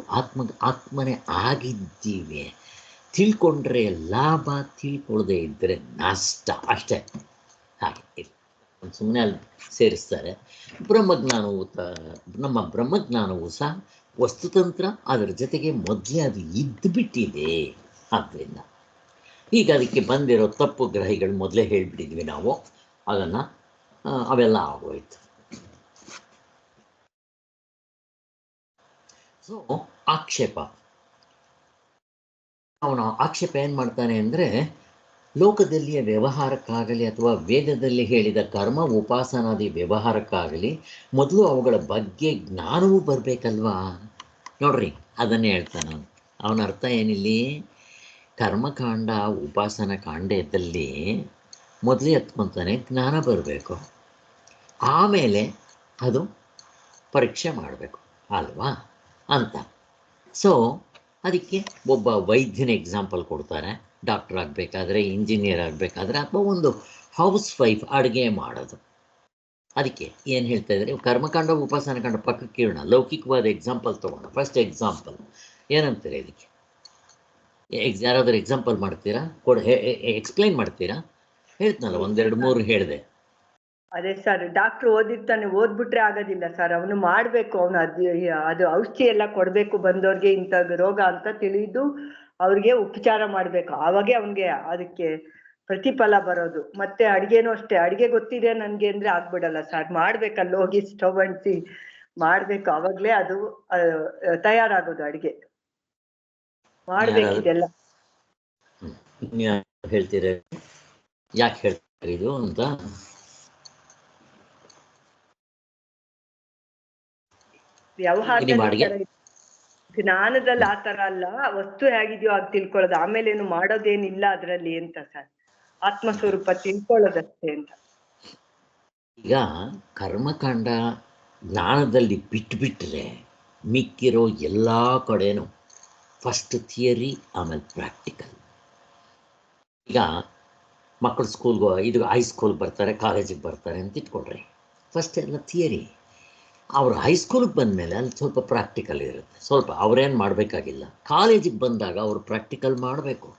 ಆತ್ಮನೇ ಆಗಿದ್ದೀವಿ. ತಿಳ್ಕೊಂಡ್ರೆ ಲಾಭ, ತಿಳ್ಕೊಳ್ಳದೆ ಇದ್ದರೆ ನಷ್ಟ, ಅಷ್ಟೇ. ಹಾಗೆ ಸುಮ್ಮನೆ ಅಲ್ಲಿ ಸೇರಿಸ್ತಾರೆ. ಬ್ರಹ್ಮಜ್ಞಾನವು ನಮ್ಮ ಬ್ರಹ್ಮಜ್ಞಾನವು ಸಹ ವಸ್ತುತಂತ್ರ, ಅದರ ಜೊತೆಗೆ ಮೊದಲೇ ಅದು ಇದ್ದುಬಿಟ್ಟಿದೆ. ಆದ್ದರಿಂದ ಈಗ ಅದಕ್ಕೆ ಬಂದಿರೋ ತಪ್ಪು ಗ್ರಹಿಗಳು ಮೊದಲೇ ಹೇಳಿಬಿಟ್ಟಿದ್ವಿ ನಾವು, ಅದನ್ನು ಅವೆಲ್ಲ ಆಗೋಯ್ತು. ಸೊ ಆಕ್ಷೇಪ, ಅವನು ಆಕ್ಷೇಪ ಏನು ಮಾಡ್ತಾನೆ ಅಂದರೆ, ಲೋಕದಲ್ಲಿಯ ವ್ಯವಹಾರಕ್ಕಾಗಲಿ ಅಥವಾ ವೇದದಲ್ಲಿ ಹೇಳಿದ ಕರ್ಮ ಉಪಾಸನಾದಿ ವ್ಯವಹಾರಕ್ಕಾಗಲಿ ಮೊದಲು ಅವುಗಳ ಬಗ್ಗೆ ಜ್ಞಾನವೂ ಬರಬೇಕಲ್ವಾ. ನೋಡ್ರಿ, ಅದನ್ನೇ ಹೇಳ್ತಾನೆ ಅವನ ಅರ್ಥ ಏನಿಲ್ಲಿ. ಕರ್ಮಕಾಂಡ ಉಪಾಸನ ಕಾಂಡದಲ್ಲಿ ಮೊದಲೇ ಎತ್ಕೊತಾನೆ ಜ್ಞಾನ ಬರಬೇಕು, ಆಮೇಲೆ ಅದು ಪರೀಕ್ಷೆ ಮಾಡಬೇಕು ಅಲ್ವಾ ಅಂತ. ಸೊ ಅದಕ್ಕೆ ಒಬ್ಬ ವೈದ್ಯನ ಎಕ್ಸಾಂಪಲ್ ಕೊಡ್ತಾರೆ. ಡಾಕ್ಟರ್ ಆಗಬೇಕಾದ್ರೆ, ಇಂಜಿನಿಯರ್ ಆಗಬೇಕಾದ್ರೆ, ಅಥವಾ ಒಂದು ಹೌಸ್ ವೈಫ್ ಅಡುಗೆ ಮಾಡೋದು. ಅದಕ್ಕೆ ಏನು ಹೇಳ್ತಾ ಇದ್ದಾರೆ, ಕರ್ಮಕಾಂಡ ಉಪಾಸನ ಕಾಂಡ ಪಕ್ಕಕ್ಕೆ ಇರೋಣ, ಲೌಕಿಕವಾದ ಎಕ್ಸಾಂಪಲ್ ತೊಗೋಣ. ಫಸ್ಟ್ ಎಕ್ಸಾಂಪಲ್ ಏನಂತಾರೆ ಇದಕ್ಕೆ? ಯಾರಾದರೂ ಎಕ್ಸಾಂಪಲ್ ಮಾಡ್ತೀರಾ? ಎಕ್ಸ್ಪ್ಲೈನ್ ಮಾಡ್ತೀರಾ? ಹೇಳ್ತನಲ್ಲ, 1 2 3 ಹೇಳಿದೆ. ಅದೇ ಸರ್, ಡಾಕ್ಟ್ರು ಓದಿರ್ತಾನೆ, ಓದ್ಬಿಟ್ರೆ ಆಗೋದಿಲ್ಲ ಸರ್. ಅವನು ಮಾಡ್ಬೇಕು, ಅವನು ಅದು ಔಷಧಿ ಎಲ್ಲ ಕೊಡ್ಬೇಕು ಬಂದವ್ರಿಗೆ, ಇಂಥ ರೋಗ ಅಂತ ತಿಳಿದು ಅವ್ರಿಗೆ ಉಪಚಾರ ಮಾಡ್ಬೇಕು. ಆವಾಗೇ ಅವನಿಗೆ ಅದಕ್ಕೆ ಪ್ರತಿಫಲ ಬರೋದು. ಮತ್ತೆ ಅಡ್ಗೆನೂ ಅಷ್ಟೇ, ಅಡ್ಗೆ ಗೊತ್ತಿದೆ ನನ್ಗೆ ಅಂದ್ರೆ ಆಗ್ಬಿಡಲ್ಲ ಸರ್. ಮಾಡ್ಬೇಕಲ್ಲ, ಹೋಗಿ ಸ್ಟವ್ ಅಂಟಿಸಿ ಮಾಡ್ಬೇಕು, ಅವಾಗ್ಲೇ ಅದು ತಯಾರಾಗೋದು. ಅಡ್ಗೆ ಮಾಡ್ಬೇಕಿದೆಲ್ಲ. ಹೇಳ್ತೀರ ಯಾಕೆ ಹೇಳ್ತಾರೆ ಇದು ಅಂತ? ವ್ಯವಹಾರದಲ್ಲಿ ಜ್ಞಾನದಲ್ಲಿ ಆ ತರ ಅಲ್ಲ, ವಸ್ತು ಹೇಗಿದೆಯೋ ಅದು ತಿಳ್ಕೊಳ್ಳೋದು, ಆಮೇಲೆ ಏನು ಮಾಡೋದೇನಿಲ್ಲ ಅದ್ರಲ್ಲಿ ಅಂತ ಸರ್. ಆತ್ಮಸ್ವರೂಪ ತಿಳ್ಕೊಳ್ಳೋದಷ್ಟೇ ಅಂತ. ಈಗ ಕರ್ಮಕಾಂಡ ಜ್ಞಾನದಲ್ಲಿ ಬಿಟ್ಬಿಟ್ರೆ ಮಿಕ್ಕಿರೋ ಎಲ್ಲ ಕಡೆನೂ ಫಸ್ಟ್ ಥಿಯರಿ, ಆಮೇಲೆ ಪ್ರಾಕ್ಟಿಕಲ್. ಈಗ ಮಕ್ಕಳು ಸ್ಕೂಲ್ಗೆ, ಇದು ಹೈಸ್ಕೂಲ್ಗೆ ಬರ್ತಾರೆ, ಕಾಲೇಜಿಗೆ ಬರ್ತಾರೆ ಅಂತ ಇಟ್ಕೊಳ್ರಿ. ಫಸ್ಟ್ ಎಲ್ಲ ಥಿಯರಿ. ಅವರು ಹೈಸ್ಕೂಲಿಗೆ ಬಂದಮೇಲೆ ಅಲ್ಲಿ ಸ್ವಲ್ಪ ಪ್ರಾಕ್ಟಿಕಲ್ ಇರುತ್ತೆ. ಸ್ವಲ್ಪ ಅವರೇನು ಮಾಡಬೇಕಾಗಿಲ್ಲ. ಕಾಲೇಜಿಗೆ ಬಂದಾಗ ಅವರು ಪ್ರಾಕ್ಟಿಕಲ್ ಮಾಡಬೇಕು.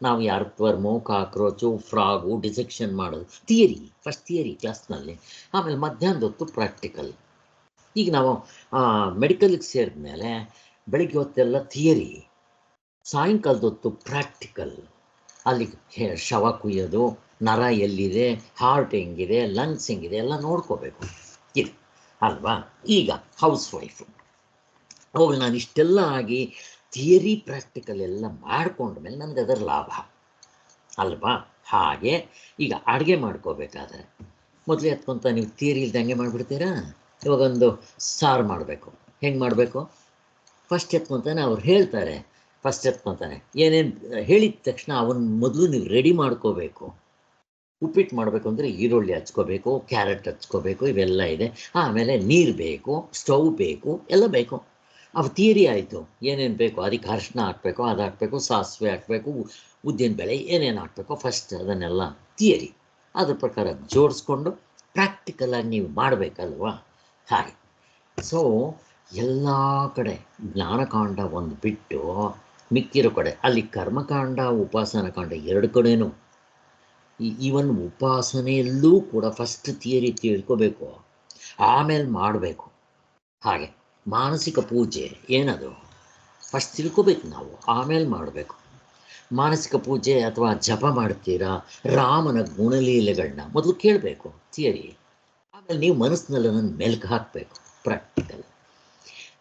ನಾವು ಯಾರು ವರ್ಮು, ಕಾಕ್ರೋಚು, ಫ್ರಾಗು ಡಿಸೆಕ್ಷನ್ ಮಾಡೋದು ಥಿಯರಿ, ಫಸ್ಟ್ ಥಿಯರಿ ಕ್ಲಾಸ್ನಲ್ಲಿ. ಆಮೇಲೆ ಮಧ್ಯಾಹ್ನದ ಹೊತ್ತು ಪ್ರಾಕ್ಟಿಕಲ್. ಈಗ ನಾವು ಮೆಡಿಕಲ್ಗೆ ಸೇರಿದ ಮೇಲೆ ಬೆಳಿಗ್ಗೆ ಹೊತ್ತೆಲ್ಲ ಥಿಯರಿ, ಸಾಯಂಕಾಲದ ಹೊತ್ತು ಪ್ರಾಕ್ಟಿಕಲ್. ಅಲ್ಲಿ ಶವ ಕುಯ್ಯೋದು, ನರ ಎಲ್ಲಿದೆ, ಹಾರ್ಟ್ ಹೆಂಗಿದೆ, ಲಂಗ್ಸ್ ಹೆಂಗಿದೆ ಎಲ್ಲ ನೋಡ್ಕೋಬೇಕು ಇದು ಅಲ್ವಾ. ಈಗ ಹೌಸ್ ವೈಫು ಅವಾಗ ನಾನು ಇಷ್ಟೆಲ್ಲ ಆಗಿ ಥಿಯರಿ ಪ್ರಾಕ್ಟಿಕಲ್ ಎಲ್ಲ ಮಾಡ್ಕೊಂಡ್ಮೇಲೆ ನನಗೆ ಅದರ ಲಾಭ ಅಲ್ವಾ. ಹಾಗೆ ಈಗ ಅಡುಗೆ ಮಾಡ್ಕೋಬೇಕಾದ್ರೆ ಮೊದಲೇ ಎತ್ಕೊಂತ ನೀವು ಥಿಯರಿ ಇಲ್ದಂಗೆ ಮಾಡಿಬಿಡ್ತೀರಾ. ಇವಾಗ ಒಂದು ಸಾರು ಮಾಡಬೇಕು, ಹೆಂಗೆ ಮಾಡಬೇಕು? ಫಸ್ಟ್ ಎತ್ಕೊತಾನೆ ಅವ್ರು ಹೇಳ್ತಾರೆ, ಫಸ್ಟ್ ಎತ್ಕೊತಾನೆ ಏನೇನು ಹೇಳಿದ ತಕ್ಷಣ ಅವನ್ನ ಮೊದಲು ನೀವು ರೆಡಿ ಮಾಡ್ಕೋಬೇಕು. ಉಪ್ಪಿಟ್ಟು ಮಾಡಬೇಕು ಅಂದರೆ ಈರುಳ್ಳಿ ಹಚ್ಕೋಬೇಕು, ಕ್ಯಾರೆಟ್ ಹಚ್ಕೋಬೇಕು, ಇವೆಲ್ಲ ಇದೆ. ಆಮೇಲೆ ನೀರು ಬೇಕು, ಸ್ಟವ್ ಬೇಕು, ಎಲ್ಲ ಬೇಕು. ಅವು ಥಿಯರಿ ಆಯಿತು. ಏನೇನು ಬೇಕು, ಅದಕ್ಕೆ ಅರಿಶಿನ ಹಾಕಬೇಕು, ಅದು ಹಾಕಬೇಕು, ಸಾಸಿವೆ ಹಾಕಬೇಕು, ಉದ್ದಿನಬೇಳೆ ಏನೇನು ಹಾಕಬೇಕು, ಫಸ್ಟ್ ಅದನ್ನೆಲ್ಲ ಥಿಯರಿ. ಅದ್ರ ಪ್ರಕಾರ ಜೋಡಿಸ್ಕೊಂಡು ಪ್ರಾಕ್ಟಿಕಲಾಗಿ ನೀವು ಮಾಡಬೇಕಲ್ವಾ. ಹಾಗೆ ಸೊ ಎಲ್ಲ ಕಡೆ ಜ್ಞಾನಕಾಂಡ ಒಂದು ಬಿಟ್ಟು ಮಿಕ್ಕಿರೋ ಕಡೆ ಅಲ್ಲಿ ಕರ್ಮಕಾಂಡ ಉಪಾಸನ ಕಾಂಡ ಎರಡು ಕಡೆನೂ ಈವನ್ ಉಪಾಸನೆಯಲ್ಲೂ ಕೂಡ ಫಸ್ಟ್ ಥಿಯರಿ ತಿಳ್ಕೋಬೇಕು, ಆಮೇಲೆ ಮಾಡಬೇಕು. ಹಾಗೆ ಮಾನಸಿಕ ಪೂಜೆ ಏನದು ಫಸ್ಟ್ ತಿಳ್ಕೋಬೇಕು ನಾವು, ಆಮೇಲೆ ಮಾಡಬೇಕು. ಮಾನಸಿಕ ಪೂಜೆ ಅಥವಾ ಜಪ ಮಾಡ್ತೀರಾ, ರಾಮನ ಗುಣಲೀಲೆಗಳನ್ನ ಮೊದಲು ಕೇಳಬೇಕು ಥಿಯರಿ, ಆಮೇಲೆ ನೀವು ಮನಸ್ಸಿನಲ್ಲಿ ಅದನ್ನು ಮೆಲ್ಕು ಹಾಕಬೇಕು ಪ್ರಾಕ್ಟಿಕಲ್.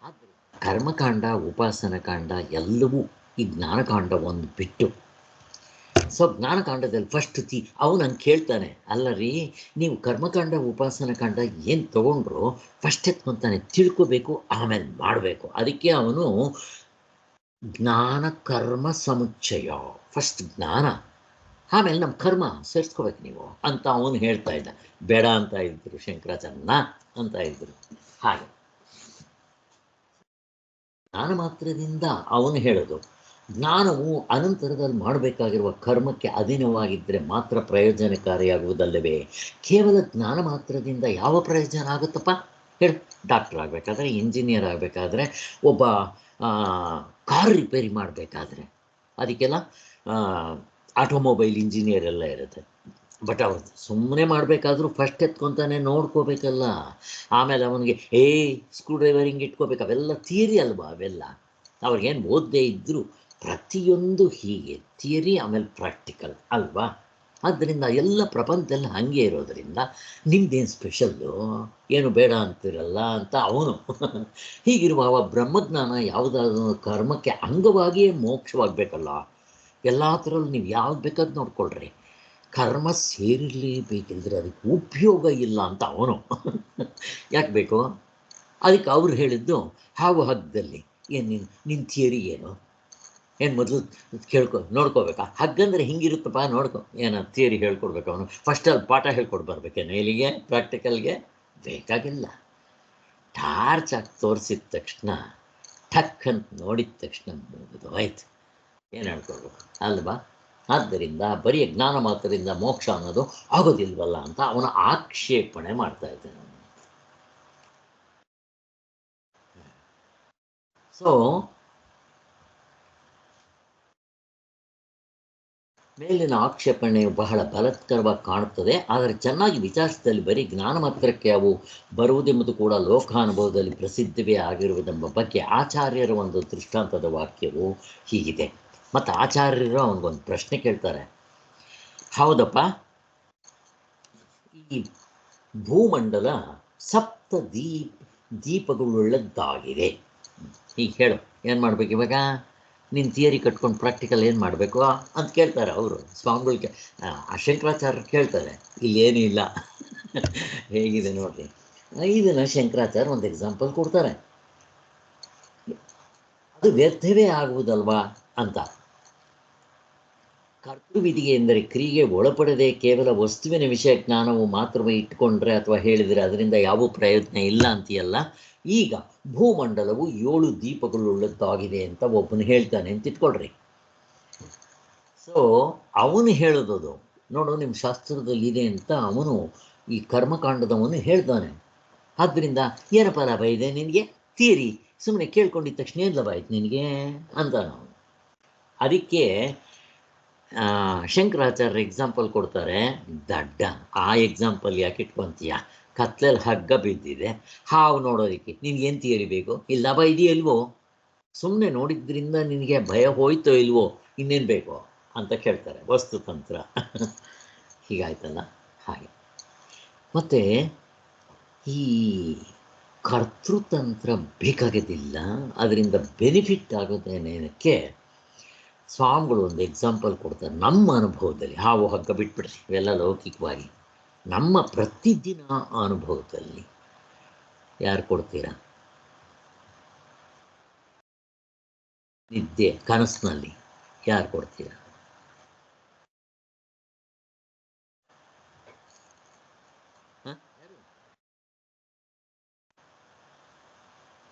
ಆದರೆ ಕರ್ಮಕಾಂಡ ಉಪಾಸನ ಕಾಂಡ ಎಲ್ಲವೂ ಈ ಜ್ಞಾನಕಾಂಡ ಒಂದು ಬಿಟ್ಟು. ಸೊ ಜ್ಞಾನಕಾಂಡದಲ್ಲಿ ಫಸ್ಟ್ ಅವನು ಹಂಗೆ ಕೇಳ್ತಾನೆ, ಅಲ್ಲ ರೀ ನೀವು ಕರ್ಮಕಾಂಡ ಉಪಾಸನ ಕಾಂಡ ಏನು ತೊಗೊಂಡ್ರು ಫಸ್ಟ್ ಎತ್ಕೊತಾನೆ ತಿಳ್ಕೋಬೇಕು, ಆಮೇಲೆ ಮಾಡಬೇಕು. ಅದಕ್ಕೆ ಅವನು ಜ್ಞಾನ ಕರ್ಮ ಸಮುಚ್ಚಯ, ಫಸ್ಟ್ ಜ್ಞಾನ ಆಮೇಲೆ ನಮ್ಮ ಕರ್ಮ ಸೇರಿಸ್ಕೋಬೇಕು ನೀವು ಅಂತ ಅವನು ಹೇಳ್ತಾ ಇದ್ದ. ಬೇಡ ಅಂತ ಇದ್ದರು ಶಂಕರಾಚಾರ್ಯ ಅಂತ ಇದ್ದರು. ಹಾಗೆ ಜ್ಞಾನ ಮಾತ್ರದಿಂದ ಅವನು ಹೇಳೋದು ಜ್ಞಾನವು ಅನಂತರದಲ್ಲಿ ಮಾಡಬೇಕಾಗಿರುವ ಕರ್ಮಕ್ಕೆ ಅಧೀನವಾಗಿದ್ದರೆ ಮಾತ್ರ ಪ್ರಯೋಜನಕಾರಿಯಾಗುವುದಲ್ಲವೇ? ಕೇವಲ ಜ್ಞಾನ ಮಾತ್ರದಿಂದ ಯಾವ ಪ್ರಯೋಜನ ಆಗುತ್ತಪ್ಪ ಹೇಳಿ? ಡಾಕ್ಟರ್ ಆಗಬೇಕಾದ್ರೆ, ಇಂಜಿನಿಯರ್ ಆಗಬೇಕಾದ್ರೆ, ಒಬ್ಬ ಕಾರ್ ರಿಪೇರಿ ಮಾಡಬೇಕಾದ್ರೆ ಅದಕ್ಕೆಲ್ಲ ಆಟೋಮೊಬೈಲ್ ಇಂಜಿನಿಯರ್ ಎಲ್ಲ ಇರುತ್ತೆ. ಬಟ್ ಅವ್ರು ಸುಮ್ಮನೆ ಮಾಡಬೇಕಾದ್ರೂ ಫಸ್ಟ್ ಎತ್ಕೊತಾನೆ ನೋಡ್ಕೋಬೇಕಲ್ಲ. ಆಮೇಲೆ ಅವನಿಗೆ ಸ್ಕ್ರೂ ಡ್ರೈವರ್ ಹಿಂಗೆ ಇಟ್ಕೋಬೇಕು, ಅವೆಲ್ಲ ಥಿಯರಿ ಅಲ್ವಾ ಅವೆಲ್ಲ. ಅವ್ರಿಗೇನು ಓದದೇ ಇದ್ದರೂ ಪ್ರತಿಯೊಂದು ಹೀಗೆ ಥಿಯರಿ ಆಮೇಲೆ ಪ್ರಾಕ್ಟಿಕಲ್ ಅಲ್ವಾ. ಆದ್ದರಿಂದ ಎಲ್ಲ ಪ್ರಪಂಚದಲ್ಲಿ ಹಾಗೆ ಇರೋದರಿಂದ ನಿಮ್ದೇನು ಸ್ಪೆಷಲ್ಲು, ಏನು ಬೇಡ ಅಂತಿರಲ್ಲ ಅಂತ ಅವನು. ಹೀಗಿರುವಾಗ ಬ್ರಹ್ಮಜ್ಞಾನ ಯಾವುದಾದ್ರೂ ಕರ್ಮಕ್ಕೆ ಅಂಗವಾಗಿಯೇ ಮೋಕ್ಷವಾಗಬೇಕಲ್ಲ. ಎಲ್ಲ ಥರಲ್ಲೂ ನೀವು ಯಾವ್ದು ಬೇಕಾದ್ ನೋಡ್ಕೊಳ್ರಿ, ಕರ್ಮ ಸೇರಿರಲೇಬೇಕಿದ್ರೆ ಅದಕ್ಕೆ ಉಪಯೋಗ ಇಲ್ಲ ಅಂತ ಅವನು. ಯಾಕೆ ಬೇಕು? ಅದಕ್ಕೆ ಅವ್ರು ಹೇಳಿದ್ದು ಹಾವು ಹಗ್ಗದಲ್ಲಿ ಏನು ನಿನ್ನ ಥಿಯರಿ ಏನು ಮೊದಲು ನೋಡ್ಕೋಬೇಕಾ? ಹಗ್ಗಂದ್ರೆ ಹಿಂಗಿರುತ್ತಪ್ಪ ನೋಡ್ಕೊ, ಏನೋ ಥಿಯರಿ ಹೇಳ್ಕೊಡ್ಬೇಕು ಅವನು. ಫಸ್ಟಲ್ಲಿ ಪಾಠ ಹೇಳ್ಕೊಟ್ಟು ಬರ್ಬೇಕೇನು ಇಲ್ಲಿಗೆ? ಪ್ರಾಕ್ಟಿಕಲ್ಗೆ ಬೇಕಾಗಿಲ್ಲ. ಟಾರ್ಚ್ ಹಾಕಿ ತೋರಿಸಿದ ತಕ್ಷಣ ಠಕ್ ಅಂತ ನೋಡಿದ ತಕ್ಷಣ ಮುಗಿದು ಆಯ್ತು, ಏನು ಹೇಳ್ಕೊಡ್ಬೇಕು ಅಲ್ವಾ. ಆದ್ದರಿಂದ ಬರೀ ಜ್ಞಾನ ಮಾತ್ರದಿಂದ ಮೋಕ್ಷ ಅನ್ನೋದು ಆಗೋದಿಲ್ವಲ್ಲ ಅಂತ ಅವನ ಆಕ್ಷೇಪಣೆ ಮಾಡ್ತಾ ಇದ್ದಾನೆ. ಸೊ ಮೇಲಿನ ಆಕ್ಷೇಪಣೆಯು ಬಹಳ ಬಲತ್ಕರವಾಗಿ ಕಾಣುತ್ತದೆ. ಆದರೆ ಚೆನ್ನಾಗಿ ವಿಚಾರಿಸಿದಲ್ಲಿ ಬರೀ ಜ್ಞಾನ ಮಾತ್ರಕ್ಕೆ ಅವು ಬರುವುದೆಂಬುದು ಕೂಡ ಲೋಕಾನುಭವದಲ್ಲಿ ಪ್ರಸಿದ್ಧವೇ ಆಗಿರುವುದೆಂಬ ಬಗ್ಗೆ ಆಚಾರ್ಯರ ಒಂದು ದೃಷ್ಟಾಂತದ ವಾಕ್ಯವು ಹೀಗಿದೆ. ಮತ್ತು ಆಚಾರ್ಯರು ಅವನಿಗೊಂದು ಪ್ರಶ್ನೆ ಕೇಳ್ತಾರೆ, ಹೌದಪ್ಪ, ಈ ಭೂಮಂಡಲ ಸಪ್ತ ದೀಪಗಳುಳ್ಳದ್ದಾಗಿದೆ, ಈಗ ಹೇಳು ಏನು ಮಾಡಬೇಕು ಇವಾಗ? ನಿನ್ನ ಥಿಯರಿ ಕಟ್ಕೊಂಡು ಪ್ರಾಕ್ಟಿಕಲ್ ಏನು ಮಾಡಬೇಕು ಅಂತ ಕೇಳ್ತಾರೆ ಅವರು ಸ್ವಾಮಿಗಳಿಗೆ. ಶಂಕರಾಚಾರ್ಯರು ಕೇಳ್ತಾರೆ, ಇಲ್ಲೇನೂ ಇಲ್ಲ. ಹೇಗಿದೆ ನೋಡ್ರಿ, ಇದನ್ನು ಶಂಕರಾಚಾರ್ಯ ಒಂದು ಎಕ್ಸಾಂಪಲ್ ಕೊಡ್ತಾರೆ. ಅದು ವ್ಯರ್ಥವೇ ಆಗುವುದಲ್ವಾ ಅಂತ. ಕರ್ತೃವಿಧಿಗೆ ಎಂದರೆ ಕ್ರಿಯೆಗೆ ಒಳಪಡದೆ ಕೇವಲ ವಸ್ತುವಿನ ವಿಷಯ ಜ್ಞಾನವು ಮಾತ್ರವೇ ಇಟ್ಟುಕೊಂಡ್ರೆ ಅಥವಾ ಹೇಳಿದರೆ ಅದರಿಂದ ಯಾವ ಪ್ರಯೋಜನ ಇಲ್ಲ ಅಂತೀಯಲ್ಲ. ಈಗ ಭೂಮಂಡಲವು 7 ದೀಪಗಳುಳ್ಳದ್ದಾಗಿದೆ ಅಂತ ಒಬ್ಬನು ಹೇಳ್ತಾನೆ ಅಂತ ಇಟ್ಕೊಳ್ರಿ. ಸೊ ಅವನು ಹೇಳೋದು ನೋಡು ನಿಮ್ಮ ಶಾಸ್ತ್ರದಲ್ಲಿ ಇದೆ ಅಂತ ಅವನು ಈ ಕರ್ಮಕಾಂಡದವನು ಹೇಳ್ತಾನೆ. ಆದ್ದರಿಂದ ಏನಪ್ಪ ಲಾಭ ಇದೆ ನಿನಗೆ? ಥಿಯರಿ ಸುಮ್ಮನೆ ಕೇಳ್ಕೊಂಡಿದ್ದ ತಕ್ಷಣ ಏನು ಲಾಭ ಆಯ್ತು ನಿನಗೆ ಅಂತ ನಾವು. ಅದಕ್ಕೆ ಶಂಕರಾಚಾರ್ಯ ಎಕ್ಸಾಂಪಲ್ ಕೊಡ್ತಾರೆ. ದಡ್ಡ, ಆ ಎಕ್ಸಾಂಪಲ್ ಯಾಕೆ ಇಟ್ಕೊತೀಯ? ಕತ್ಲಲ್ಲಿ ಹಗ್ಗ ಬಿದ್ದಿದೆ, ಹಾವು ನೋಡೋದಕ್ಕೆ ನಿನ್ಗೇನು ಥಿಯರಿ ಬೇಕು? ಇಲ್ಲಿ ಲಾಭ ಇದೆಯಲ್ವೋ? ಸುಮ್ಮನೆ ನೋಡಿದ್ರಿಂದ ನಿನಗೆ ಭಯ ಹೋಯ್ತೋ ಇಲ್ವೋ, ಇನ್ನೇನು ಬೇಕೋ ಅಂತ ಕೇಳ್ತಾರೆ. ವಸ್ತುತಂತ್ರ ಹೀಗಾಯ್ತಲ್ಲ ಹಾಗೆ. ಮತ್ತು ಈ ಕರ್ತೃತಂತ್ರ ಬೇಕಾಗೋದಿಲ್ಲ, ಅದರಿಂದ ಬೆನಿಫಿಟ್ ಆಗೋದೇನೇನಕ್ಕೆ ಸ್ವಾಮಿಗಳು ಒಂದು ಎಕ್ಸಾಂಪಲ್ ಕೊಡ್ತಾರೆ. ನಮ್ಮ ಅನುಭವದಲ್ಲಿ ಹಾವು ಹಗ್ಗ ಬಿಟ್ಬಿಡ್ರಿ, ಇವೆಲ್ಲ ಲೌಕಿಕವಾಗಿ. ನಮ್ಮ ಪ್ರತಿದಿನ ಅನುಭವದಲ್ಲಿ ಯಾರು ಕೊಡ್ತೀರಾ? ನಿದ್ದೆ ಕನಸಿನಲ್ಲಿ ಯಾರು ಕೊಡ್ತೀರಾ?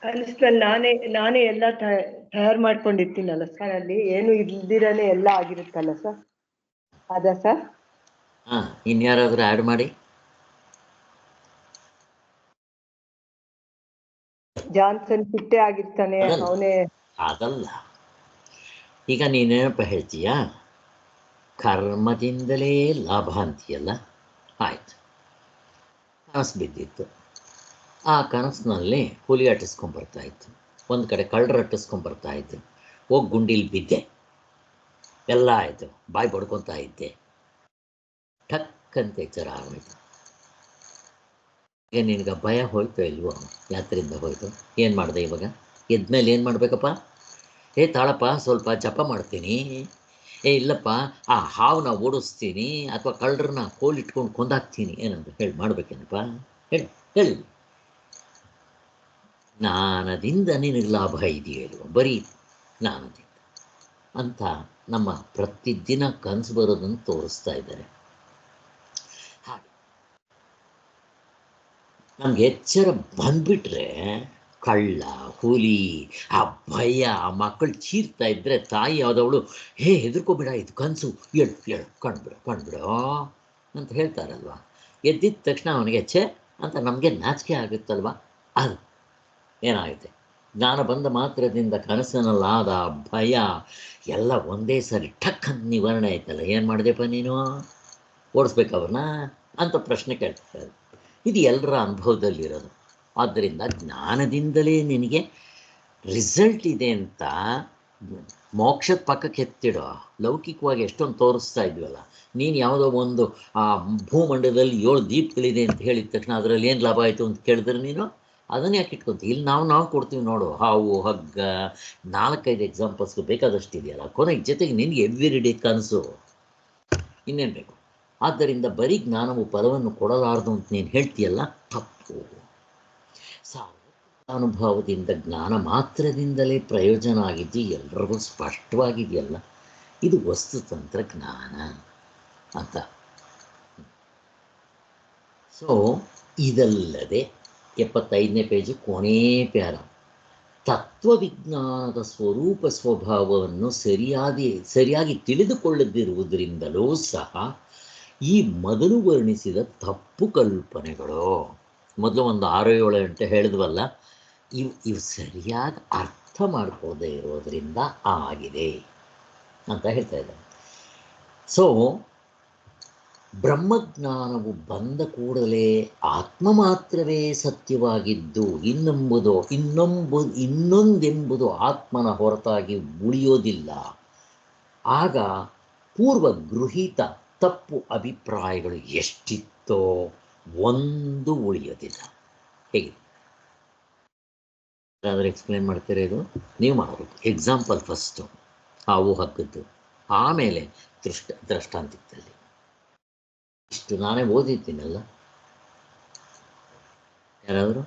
ಕನಸಿನಲ್ಲಿ ನಾನೇ ಎಲ್ಲ ತಯಾರು ಮಾಡ್ಕೊಂಡಿರ್ತೀನಲ್ಲ ಸರ್, ಅಲ್ಲಿ ಏನು ಇಲ್ದಿರನೇ ಎಲ್ಲ ಆಗಿರುತ್ತಲ್ಲ ಸರ್, ಅದ ಸರ್? ಇನ್ಯಾರಾದ್ರೂ ಆ್ಯಡ್ ಮಾಡಿ. ಜಾನ್ಸನ್ ಚಿಟ್ಟೆ ಆಗಿರ್ತಾನೆ ಅವನೇ. ಅದಲ್ಲ, ಈಗ ನೀನೇನಪ್ಪ ಹೇಳ್ತೀಯಾ, ಕರ್ಮದಿಂದಲೇ ಲಾಭ ಅಂತೀಯಲ್ಲ. ಆಯ್ತು, ಕನಸು ಬಿದ್ದಿತ್ತು. ಆ ಕನಸಿನಲ್ಲಿ ಹುಲಿ ಅಟ್ಟಿಸ್ಕೊಂಡ್ಬರ್ತಾ ಇತ್ತು, ಒಂದು ಕಡೆ ಕಳ್ಳರು ಅಟ್ಟಿಸ್ಕೊಂಡ್ಬರ್ತಾ ಇತ್ತು. ಹೋಗಿ ಗುಂಡಿಲಿ ಬಿದ್ದೆ, ಎಲ್ಲ ಆಯಿತು, ಬಾಯಿ ಬಡ್ಕೊತಾ ಇದ್ದೆ. ಠಕ್ಕಂತ ಎಚ್ಚರ ಆಗೋಯ್ತು. ಈಗ ನಿನಗೆ ಭಯ ಹೋಯ್ತೋ ಇಲ್ವೋ? ಯಾತ್ರೆಯಿಂದ ಹೋಯ್ತು. ಏನು ಮಾಡಿದೆ ಇವಾಗ? ಎದ್ಮೇಲೆ ಏನು ಮಾಡಬೇಕಪ್ಪ? ತಾಳಪ್ಪ ಸ್ವಲ್ಪ ಜಪ ಮಾಡ್ತೀನಿ, ಇಲ್ಲಪ್ಪ ಆ ಹಾವನ್ನ ಓಡಿಸ್ತೀನಿ, ಅಥವಾ ಕಳ್ಳರನ್ನ ಕೋಲಿಟ್ಕೊಂಡು ಕೊಂದಾಕ್ತೀನಿ ಏನಂತ ಹೇಳಿ ಮಾಡಬೇಕೇನಪ್ಪ? ಹೇಳಿ. ಜ್ಞಾನದಿಂದ ನಿನಗೆ ಲಾಭ ಇದೆಯೋ ಇಲ್ವೋ? ಬರೀ ಜ್ಞಾನದಿಂದ ಅಂತ ನಮ್ಮ ಪ್ರತಿದಿನ ಕನಸು ಬರೋದನ್ನು ತೋರಿಸ್ತಾ ಇದ್ದಾರೆ. ಹಾಗೆ ನಮ್ಗೆ ಎಚ್ಚರ ಬಂದ್ಬಿಟ್ರೆ ಕಳ್ಳ, ಹುಲಿ, ಆ ಭಯ, ಆ ಮಕ್ಕಳು ಚೀರ್ತಾ ಇದ್ದರೆ ತಾಯಿ ಆದವಳು ಹೆದರ್ಕೋಬೇಡ, ಇದು ಕನಸು, ಎಳು ಕಣ್ಬಿಡು ಅಂತ ಹೇಳ್ತಾರಲ್ವ. ಎದ್ದಿದ ತಕ್ಷಣ ಅವನಿಗೆ ಛೇ ಅಂತ ನಮಗೆ ನಾಚಿಕೆ ಆಗುತ್ತಲ್ವ. ಅದು ಏನಾಗುತ್ತೆ, ಜ್ಞಾನ ಬಂದ ಮಾತ್ರದಿಂದ ಕನಸಿನಲ್ಲಾದ ಭಯ ಎಲ್ಲ ಒಂದೇ ಸರಿ ಠಕ್ ಅಂತ ನಿವಾರಣೆ ಆಯ್ತಲ್ಲ. ಏನು ಮಾಡಿದೆಪ್ಪ ನೀನು, ಓಡಿಸ್ಬೇಕವ್ರನ್ನ ಅಂತ ಪ್ರಶ್ನೆ ಕೇಳ್ತಾರೆ. ಇದು ಎಲ್ಲರ ಅನುಭವದಲ್ಲಿರೋದು. ಆದ್ದರಿಂದ ಜ್ಞಾನದಿಂದಲೇ ನಿನಗೆ ರಿಸಲ್ಟ್ ಇದೆ ಅಂತ ಮೋಕ್ಷದ ಪಕ್ಕಕ್ಕೆ ಎತ್ತಿಡೋ. ಲೌಕಿಕವಾಗಿ ಎಷ್ಟೊಂದು ತೋರಿಸ್ತಾ ಇದ್ವಲ್ಲ, ನೀನು ಯಾವುದೋ ಒಂದು ಆ ಭೂಮಂಡಲದಲ್ಲಿ 7 ದೀಪಗಳಿದೆ ಅಂತ ಹೇಳಿದ ತಕ್ಷಣ ಅದರಲ್ಲಿ ಏನು ಲಾಭ ಆಯಿತು ಅಂತ ಕೇಳಿದ್ರೆ ನೀನು ಅದನ್ನು ಯಾಕೆ ಇಟ್ಕೊತೀವಿ? ಇಲ್ಲಿ ನಾವು ಕೊಡ್ತೀವಿ ನೋಡು, ಹಾವು, ಹಗ್ಗ, 4-5 ಎಕ್ಸಾಂಪಲ್ಸ್ ಬೇಕಾದಷ್ಟು ಇದೆಯಲ್ಲ. ಕೊನೆಗೆ ಜೊತೆಗೆ ನಿನಗೆ ಎವ್ರಿಡೇ ಕನಸು, ಇನ್ನೇನು ಬೇಕು? ಆದ್ದರಿಂದ ಬರೀ ಜ್ಞಾನವು ಫಲವನ್ನು ಕೊಡಲಾರದು ಅಂತ ನೀನು ಹೇಳ್ತೀಯಲ್ಲ, ತಪ್ಪು. ಅನುಭವದಿಂದ ಜ್ಞಾನ ಮಾತ್ರದಿಂದಲೇ ಪ್ರಯೋಜನ ಆಗಿದ್ದು ಎಲ್ರಿಗೂ ಸ್ಪಷ್ಟವಾಗಿದೆಯಲ್ಲ. ಇದು ವಸ್ತುತಂತ್ರ ಜ್ಞಾನ ಅಂತ. ಸೊ ಇದಲ್ಲದೆ 75ನೇ ಪೇಜು ಕೊನೇ ಪ್ಯಾರ, ತತ್ವವಿಜ್ಞಾನದ ಸ್ವರೂಪ ಸ್ವಭಾವವನ್ನು ಸರಿಯಾಗಿ ತಿಳಿದುಕೊಳ್ಳದಿರುವುದರಿಂದಲೂ ಸಹ ಈ ಮೊದಲು ವರ್ಣಿಸಿದ ತಪ್ಪು ಕಲ್ಪನೆಗಳು, ಮೊದಲು ಒಂದು 6-7 ಗಂಟೆ ಹೇಳಿದ್ವಲ್ಲ, ಇವು ಸರಿಯಾಗಿ ಅರ್ಥ ಮಾಡ್ಕೊಳ್ಳದೆ ಇರೋದರಿಂದ ಆಗಿದೆ ಅಂತ ಹೇಳ್ತಾ ಇದ್ದಾರೆ. ಸೊ ಬ್ರಹ್ಮಜ್ಞಾನವು ಬಂದ ಕೂಡಲೇ ಆತ್ಮ ಮಾತ್ರವೇ ಸತ್ಯವಾಗಿದ್ದು ಇನ್ನೊಂದೆಂಬುದು ಆತ್ಮನ ಹೊರತಾಗಿ ಉಳಿಯೋದಿಲ್ಲ. ಆಗ ಪೂರ್ವ ಗೃಹೀತ ತಪ್ಪು ಅಭಿಪ್ರಾಯಗಳು ಎಷ್ಟಿತ್ತೋ ಒಂದು ಉಳಿಯೋದಿಲ್ಲ. ಹೇಗೆ ಯಾರಾದರೂ ಎಕ್ಸ್ಪ್ಲೇನ್ ಮಾಡ್ತೀರಾ? ಇದು ನೀವು ಮಾಡಬೇಕು. ಎಕ್ಸಾಂಪಲ್ ಫಸ್ಟು ಹಾವು ಹಗ್ಗದ್ದು, ಆಮೇಲೆ ದೃಷ್ಟಾಂತಿಕದಲ್ಲಿ. ಇಷ್ಟು ನಾನೇ ಓದಿದ್ದೀನಲ್ಲ. ಯಾರಾದರೂ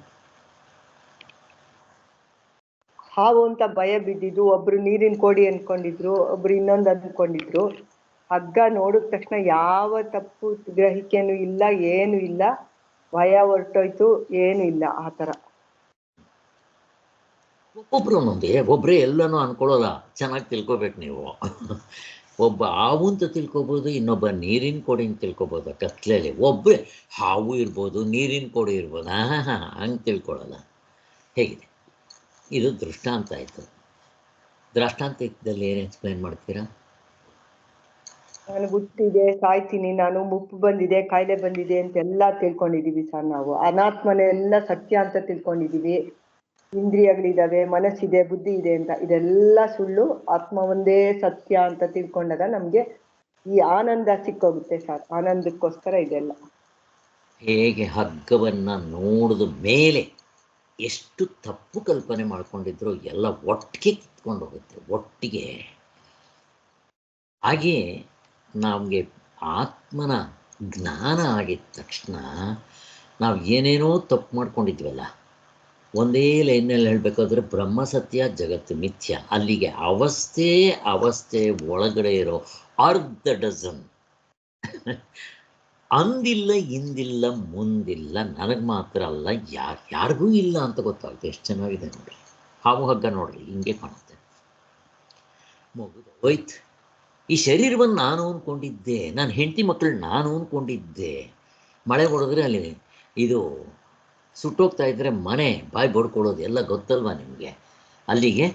ಹಾವು ಅಂತ ಭಯ ಬಿದ್ದಿದ್ದು, ಒಬ್ರು ನೀರಿನ ಕೋಡಿ ಅನ್ಕೊಂಡಿದ್ರು, ಒಬ್ರು ಇನ್ನೊಂದು ಅನ್ಕೊಂಡಿದ್ರು. ಹಗ್ಗ ನೋಡಿದ ತಕ್ಷಣ ಯಾವ ತಪ್ಪು ಗ್ರಹಿಕೆನೂ ಇಲ್ಲ, ಏನು ಇಲ್ಲ, ಭಯ ಹೊರಟೋಯ್ತು, ಏನು ಇಲ್ಲ. ಆ ಥರ ಒಬ್ಬೊಬ್ರು ಒಬ್ಬರೇ ಎಲ್ಲನೂ ಅನ್ಕೊಳ್ಳೋಲ್ಲ. ಚೆನ್ನಾಗಿ ತಿಳ್ಕೊಬೇಕು ನೀವು. ಒಬ್ಬ ಹಾವು ಅಂತ ತಿಳ್ಕೊಬೋದು, ಇನ್ನೊಬ್ಬ ನೀರಿನ ಕೋಡಿ ಅಂತ ತಿಳ್ಕೊಬೋದು. ಕತ್ಲೆಯಲ್ಲಿ ಒಬ್ಬರೇ ಹಾವು ಇರ್ಬೋದು, ನೀರಿನ ಕೋಡಿ ಇರ್ಬೋದು. ಹಂಗೆ ತಿಳ್ಕೊಳ್ಳಲ್ಲ. ಹೇಗಿದೆ ಇದು? ದೃಷ್ಟಾಂತ ಆಯಿತು. ದೃಷ್ಟಾಂತದಲ್ಲಿ ಏನು ಎಕ್ಸ್ಪ್ಲೇನ್ ಮಾಡ್ತೀರಾ? ನನಗೆ ಹುಟ್ಟಿದೆ, ಸಾಯ್ತೀನಿ, ನಾನು ಮುಪ್ಪು ಬಂದಿದೆ, ಕಾಯಿಲೆ ಬಂದಿದೆ ಅಂತೆಲ್ಲ ತಿಳ್ಕೊಂಡಿದೀವಿ ಸರ್. ನಾವು ಅನಾತ್ಮನೆಲ್ಲ ಸತ್ಯ ಅಂತ ತಿಳ್ಕೊಂಡಿದೀವಿ. ಇಂದ್ರಿಯಗಳಿದಾವೆ, ಮನಸ್ಸಿದೆ, ಬುದ್ಧಿ ಇದೆ ಅಂತ. ಇದೆಲ್ಲ ಸುಳ್ಳು. ಆತ್ಮ ಒಂದೇ ಸತ್ಯ ಅಂತ ತಿಳ್ಕೊಂಡಾಗ ನಮ್ಗೆ ಈ ಆನಂದ ಸಿಕ್ಕೋಗುತ್ತೆ ಸರ್. ಆನಂದಕ್ಕೋಸ್ಕರ ಇದೆಲ್ಲ. ಹೇಗೆ ಹಗ್ಗವನ್ನು ನೋಡಿದ ಮೇಲೆ ಎಷ್ಟು ತಪ್ಪು ಕಲ್ಪನೆ ಮಾಡ್ಕೊಂಡಿದ್ರು ಎಲ್ಲ ಒಟ್ಟಿಗೆ ಕಿತ್ಕೊಂಡು ಹೋಗುತ್ತೆ, ಒಟ್ಟಿಗೆ. ಹಾಗೆಯೇ ನಮಗೆ ಆತ್ಮನ ಜ್ಞಾನ ಆಗಿದ ತಕ್ಷಣ ನಾವು ಏನೇನೋ ತಪ್ಪು ಮಾಡ್ಕೊಂಡಿದ್ವಲ್ಲ, ಒಂದೇ ಲೈನಲ್ಲಿ ಹೇಳಬೇಕಾದ್ರೆ ಬ್ರಹ್ಮ ಸತ್ಯ, ಜಗತ್ತು ಮಿಥ್ಯ. ಅಲ್ಲಿಗೆ ಅವಸ್ಥೆ ಒಳಗಡೆ ಇರೋ ಅರ್ಧ ಡಜನ್ ಅಂದಿಲ್ಲ, ಇಂದಿಲ್ಲ, ಮುಂದಿಲ್ಲ, ನನಗೆ ಮಾತ್ರ ಅಲ್ಲ, ಯಾರಿಗೂ ಇಲ್ಲ ಅಂತ ಗೊತ್ತಾಗುತ್ತೆ. ಎಷ್ಟು ಚೆನ್ನಾಗಿದೆ ನೋಡ್ರಿ. ಹಾವು ಹಗ್ಗ ನೋಡ್ರಿ, ಹಿಂಗೆ ಕಾಣುತ್ತೆ. ಮುಗಿದು ಹೋಯ್ತು. ಈ ಶರೀರವನ್ನು ನಾನು ಅಂದ್ಕೊಂಡಿದ್ದೆ, ನಾನು ಹೆಂಡತಿ ಮಕ್ಕಳು ನಾನು ಅಂದ್ಕೊಂಡಿದ್ದೆ. ಮಳೆ ಹೊಡೆದ್ರೆ ಅಲ್ಲಿ ಇದು ಸುಟ್ಟೋಗ್ತಾ ಇದ್ದರೆ ಮನೆ ಬಾಯಿ ಬಡ್ಕೊಳ್ಳೋದು ಎಲ್ಲ ಗೊತ್ತಲ್ವ ನಿಮಗೆ. ಅಲ್ಲಿಗೆ